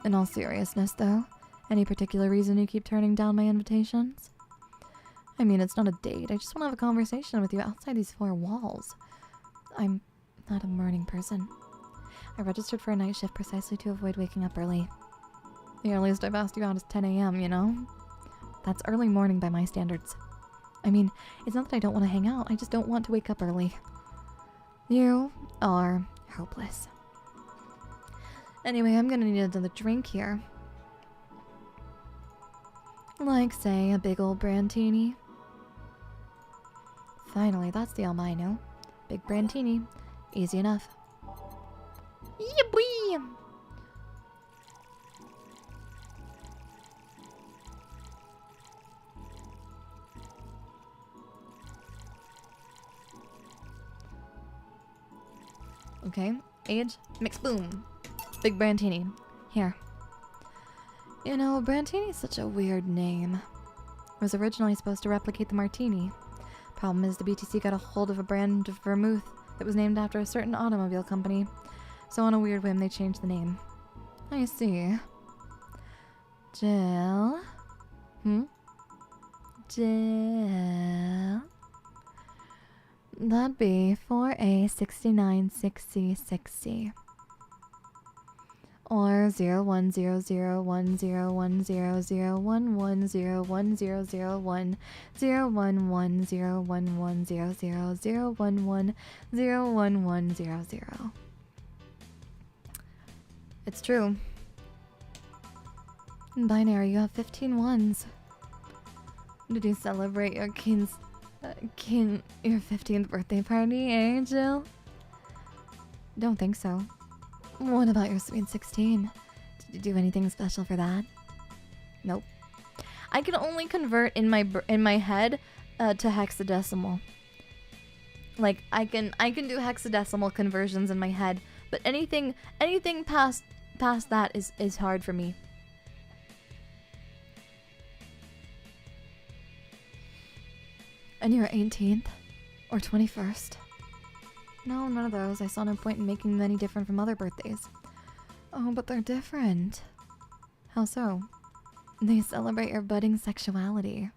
S2: In all seriousness, though, any particular reason you keep turning down my invitations? I mean, it's not a date. I just want to have a conversation with you outside these four walls. I'm not a morning person. I registered for a night shift precisely to avoid waking up early. The earliest I've asked you out is 10 a.m., you know? That's early morning by my standards. I mean, it's not that I don't want to hang out, I just don't want to wake up early. You are hopeless. Anyway, I'm gonna need another drink here. Like, say, a big old brandtini. Finally, that's the albino. Big brandtini. Easy enough. Yeah, boy! Okay, age, mix, boom. Big brandtini. Here. You know, brandtini is such a weird name. It was originally supposed to replicate the martini. Problem is, the BTC got a hold of a brand of vermouth that was named after a certain automobile company. So on a weird whim, they changed the name. I see. Jill? Jill? That'd be 4A696060. Or 01001001010101000110011000. It's true. In binary, you have 15 ones. Did you celebrate your your 15th birthday party, eh, Jill? Don't think so. What about your sweet 16? Did you do anything special for that? Nope. I can only convert in my head to hexadecimal. Like I can do hexadecimal conversions in my head, but anything past that is hard for me. And your 18th? Or 21st? No, none of those. I saw no point in making them any different from other birthdays. Oh, but they're different. How so? They celebrate your budding sexuality.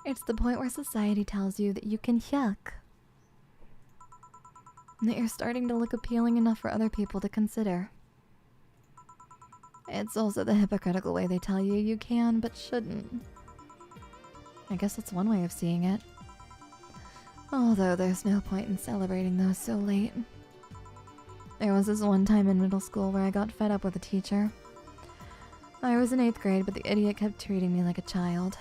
S2: It's the point where society tells you that you can yuck. That you're starting to look appealing enough for other people to consider. It's also the hypocritical way they tell you you can but shouldn't. I guess that's one way of seeing it. Although there's no point in celebrating those so late. There was this one time in middle school where I got fed up with a teacher. I was in 8th grade, but the idiot kept treating me like a child.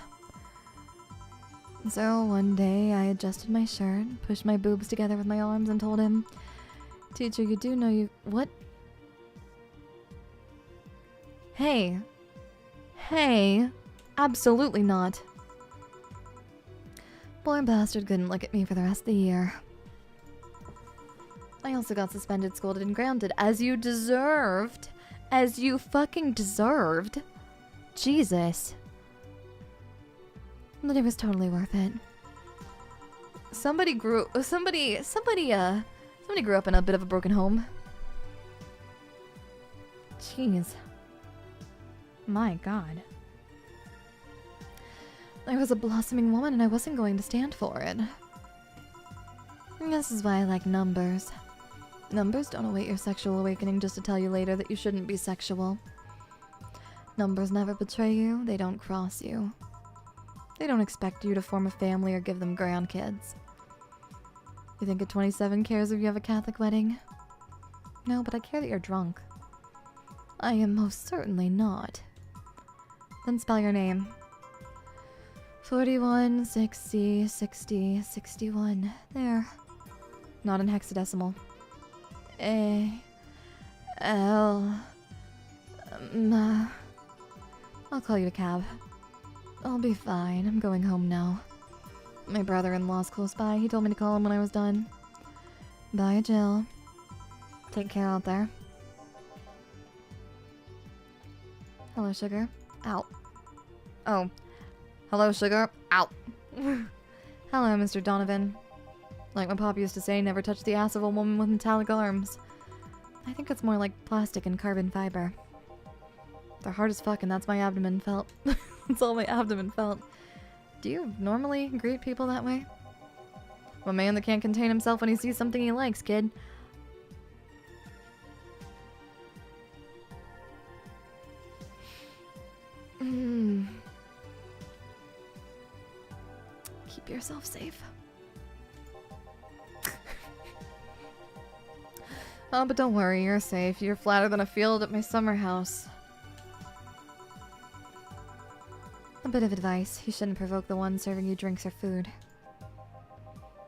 S2: So one day I adjusted my shirt, pushed my boobs together with my arms and told him, "Teacher, you do know you— What? Hey. Hey. Absolutely not." Poor bastard couldn't look at me for the rest of the year.
S1: I also got suspended, scolded, and grounded, as you deserved. As you fucking deserved. Jesus. But it was totally worth it. Somebody grew up in a bit of a broken home. Jeez. My God. I was a blossoming woman and I wasn't going to stand for it. And this is why I like numbers. Numbers don't await your sexual awakening just to tell you later that you shouldn't be sexual. Numbers never betray you, they don't cross you. They don't expect you to form a family or give them grandkids. You think a 27 cares if you have a Catholic wedding? No, but I care that you're drunk. I am most certainly not. Then spell your name. 41, 60, 60, 61. There. Not in hexadecimal. A. L. I'll call you a cab. I'll be fine. I'm going home now. My brother-in-law's close by. He told me to call him when I was done. Bye, Jill. Take care out there. Hello, sugar. Out. Oh. Hello, sugar. Out. Hello, Mr. Donovan. Like my pop used to say, never touch the ass of a woman with metallic arms. I think it's more like plastic and carbon fiber. They're hard as fuck and that's my abdomen felt. That's all my abdomen felt. Do you normally greet people that way? I'm a man that can't contain himself when he sees something he likes, kid. Keep yourself safe. Oh, but don't worry, you're safe. You're flatter than a field at my summer house. A bit of advice. You shouldn't provoke the one serving you drinks or food.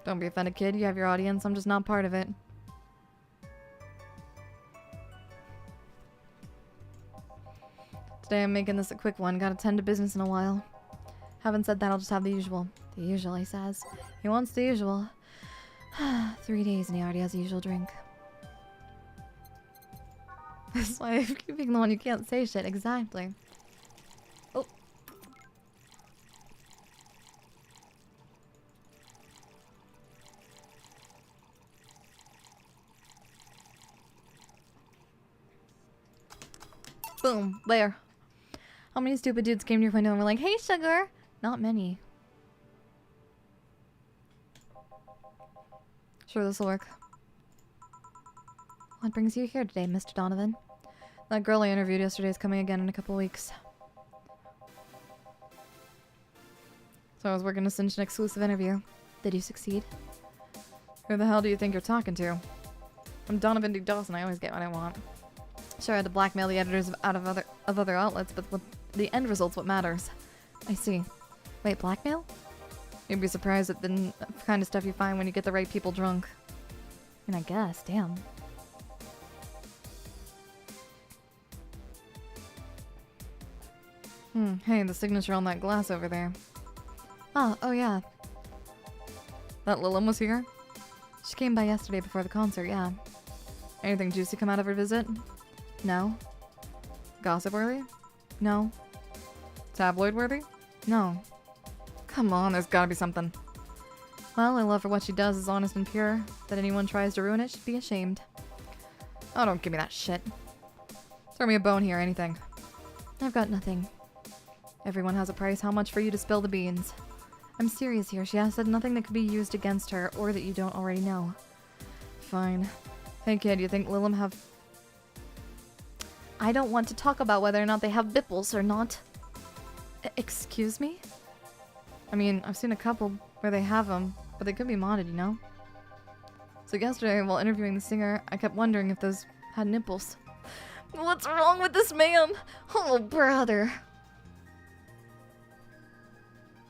S1: Don't be offended, kid. You have your audience. I'm just not part of it. Today I'm making this a quick one. Gotta tend to business in a while. Having said that, I'll just have the usual. The usual, he says. He wants the usual. 3 days and he already has the usual drink. That's why I keep being the one you can't say shit. Exactly. Oh. Boom. There. How many stupid dudes came to your window and were like, hey, sugar? Not many. Sure, this'll work. What brings you here today, Mr. Donovan? That girl I interviewed yesterday is coming again in a couple weeks. So I was working to cinch an exclusive interview. Did you succeed? Who the hell do you think you're talking to? I'm Donovan D. Dawson. I always get what I want. Sure, I had to blackmail the editors out of other outlets, but the end result's what matters. I see. Wait, blackmail? You'd be surprised at the kind of stuff you find when you get the right people drunk. I mean, I guess. Damn. Hey, the signature on that glass over there. Oh yeah. That Lilum was here? She came by yesterday before the concert, yeah. Anything juicy come out of her visit? No. Gossip-worthy? No. Tabloid-worthy? No. Come on, there's gotta be something. Well, I love her what she does is honest and pure. That anyone tries to ruin it should be ashamed. Oh, don't give me that shit. Throw me a bone here, anything. I've got nothing. Everyone has a price. How much for you to spill the beans? I'm serious here. She has said nothing that could be used against her or that you don't already know. Fine. Hey kid, you think Lilum have... I don't want to talk about whether or not they have bipples or not. Excuse me? I mean, I've seen a couple where they have them, but they could be modded, you know? So yesterday, while interviewing the singer, I kept wondering if those had nipples. What's wrong with this man? Oh, brother.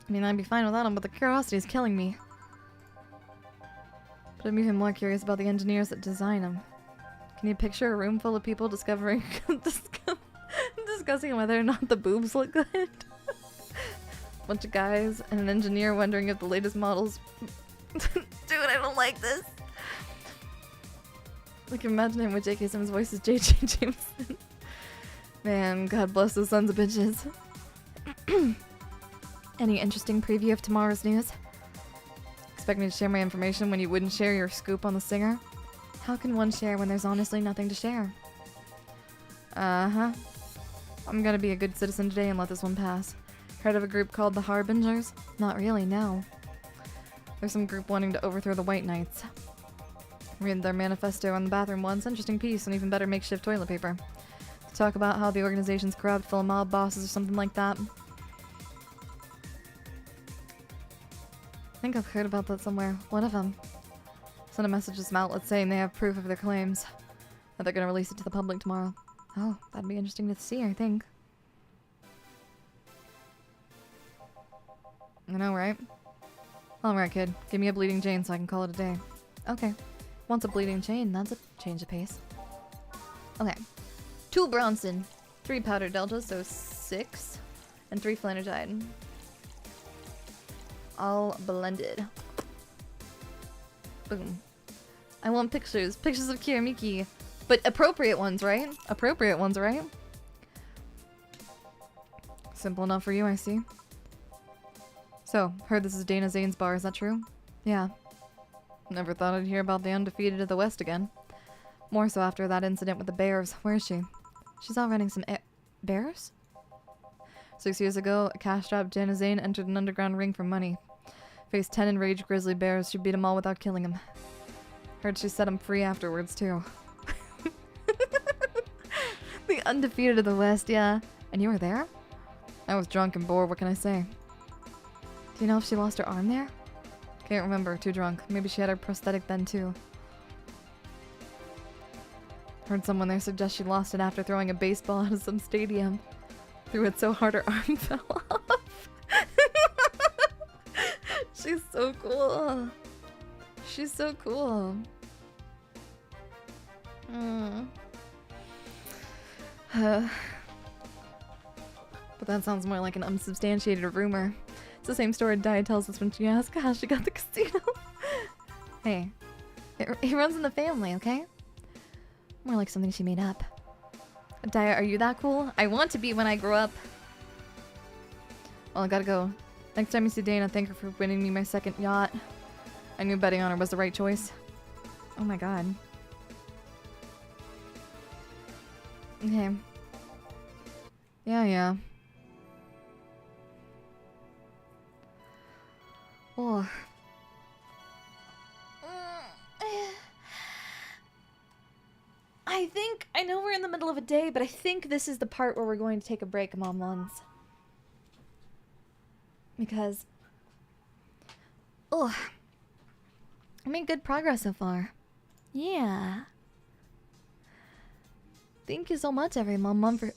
S1: I mean, I'd be fine without them, but the curiosity is killing me. But I'm even more curious about the engineers that design them. Can you picture a room full of people discussing whether or not the boobs look good? Bunch of guys and an engineer wondering if the latest models... Dude, I don't like this.
S2: Like, imagine him with J.K. Simmons' voice as J.J. Jameson. Man, God bless those sons of bitches. Any interesting preview of tomorrow's news? Expect me to share my information when you wouldn't share your scoop on the singer? How can one share when there's honestly nothing to share? Uh-huh. I'm gonna be a good citizen today and let this one pass. Heard of a group called the Harbingers? Not really, no. There's some group wanting to overthrow the White Knights. Read their manifesto on the bathroom once. Interesting piece and even better makeshift toilet paper. To talk about how the organization's corrupt, full of mob bosses or something like that. I think I've heard about that somewhere. One of them. Sent a message to some outlets saying they have proof of their claims. That they're gonna release it to the public tomorrow. Oh, that'd be interesting to see, I think. I know, right? Alright, kid. Give me a bleeding chain so I can call it a day. Okay. Wants a bleeding chain. That's a change of pace. Okay. 2 Bronson. 3 powder deltas, so 6. And 3 flanagide. All blended. Boom. I want pictures. Pictures of Kira Miki. But appropriate ones, right? Appropriate ones, right? Simple enough for you, I see. So, heard this is Dana Zane's bar, is that true? Yeah. Never thought I'd hear about the undefeated of the West again. More so after that incident with the bears. Where is she? She's out running some bears? 6 years ago, a cash-strapped Dana Zane entered an underground ring for money. Faced 10 enraged grizzly bears. She beat them all without killing them. Heard she set them free afterwards, too. The undefeated of the West, yeah. And you were there? I was drunk and bored, what can I say? Do you know if she lost her arm there? Can't remember, too drunk. Maybe she had her prosthetic then too. Heard someone there suggest she lost it after throwing a baseball out of some stadium. Threw it so hard her arm fell off. She's so cool. She's so cool. But that sounds more like an unsubstantiated rumor. It's the same story Daiya tells us when she asks how she got the casino. Hey, it runs in the family, okay? More like something she made up. Daiya, are you that cool? I want to be when I grow up. Well, I gotta go. Next time you see Dana, thank her for winning me my 2nd yacht. I knew betting on her was the right choice. Oh my god. Okay. Yeah. Oh. I think, I know we're in the middle of a day, but I think this is the part where we're going to take a break, Mom Lons. Because, I made good progress so far. Yeah. Thank you so much, every Mom for,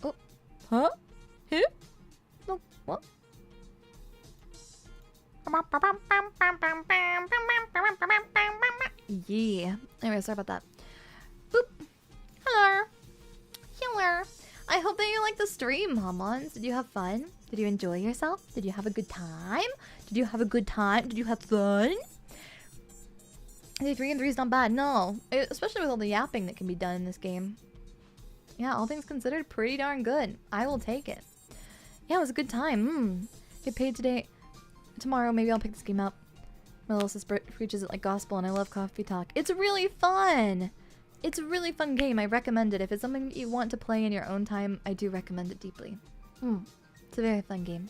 S2: huh? Who? No, what? Yeah. Anyway, sorry about that. Boop. Hello. Hello. I hope that you liked the stream, Momons. Did you have fun? Did you enjoy yourself? Did you have a good time? Did you have a good time? Did you have fun? Hey, 3 and 3 is not bad. No. Especially with all the yapping that can be done in this game. Yeah, all things considered, pretty darn good. I will take it. Yeah, it was a good time. Get paid today. Tomorrow, maybe I'll pick this game up. My little sister preaches it like gospel, and I love coffee talk. It's really fun! It's a really fun game. I recommend it. If it's something you want to play in your own time, I do recommend it deeply. It's a very fun game.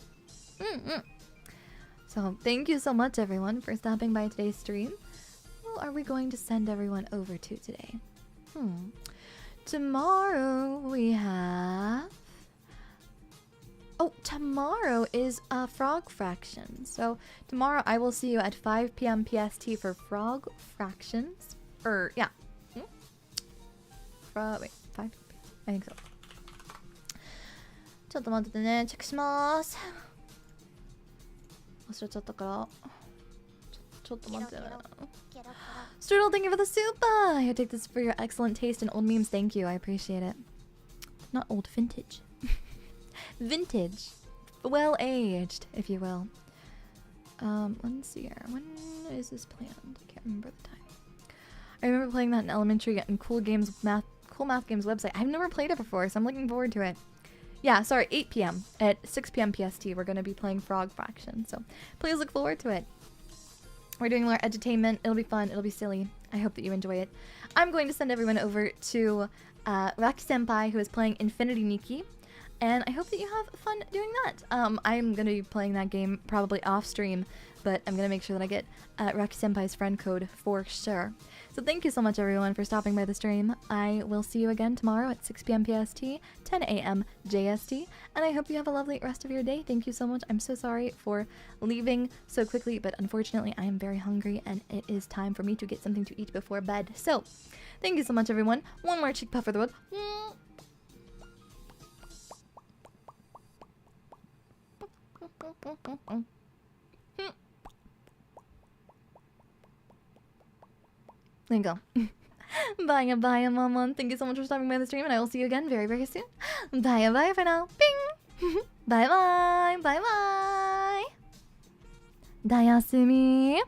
S2: So, thank you so much, everyone, for stopping by today's stream. Who are we going to send everyone over to today? Tomorrow, we have... Oh, tomorrow is Frog Fraction. So, tomorrow I will see you at 5 p.m. PST for Frog Fractions. Yeah. Wait, 5 p.m. I think so. ちょっと待ってね。チェックします。忘れちゃったから。ちょっと待ってね。Strudel, thank you for the super! I take this for your excellent taste in old memes. Thank you, I appreciate it. Not old, vintage. Vintage. Well aged, if you will. Let's see here. When is this planned? I can't remember the time.
S1: I remember playing that in elementary and Cool Math Games website. I've never played it before, so I'm looking forward to it. Yeah, sorry, 8 p.m. At 6 p.m. PST, we're going to be playing Frog Fraction, so please look forward to it. We're doing more edutainment. It'll be fun. It'll be silly. I hope that you enjoy it. I'm going to send everyone over to Raki Senpai, who is playing Infinity Nikki, and I hope that you have fun doing that. I'm going to be playing that game probably off stream, but I'm going to make sure that I get Raki Senpai's friend code for sure. So thank you so much, everyone, for stopping by the stream. I will see you again tomorrow at 6 p.m. PST, 10 a.m. JST, and I hope you have a lovely rest of your day. Thank you so much. I'm so sorry for leaving so quickly, but unfortunately, I am very hungry, and it is time for me to get something to eat before bed. So thank you so much, everyone. One more cheek puff for the road. There you go. Bye, bye, Mama. Thank you so much for stopping by the stream, and I will see you again very, very soon. Bye, bye for now. Bing! Bye, bye. Bye, bye. Dayasumi.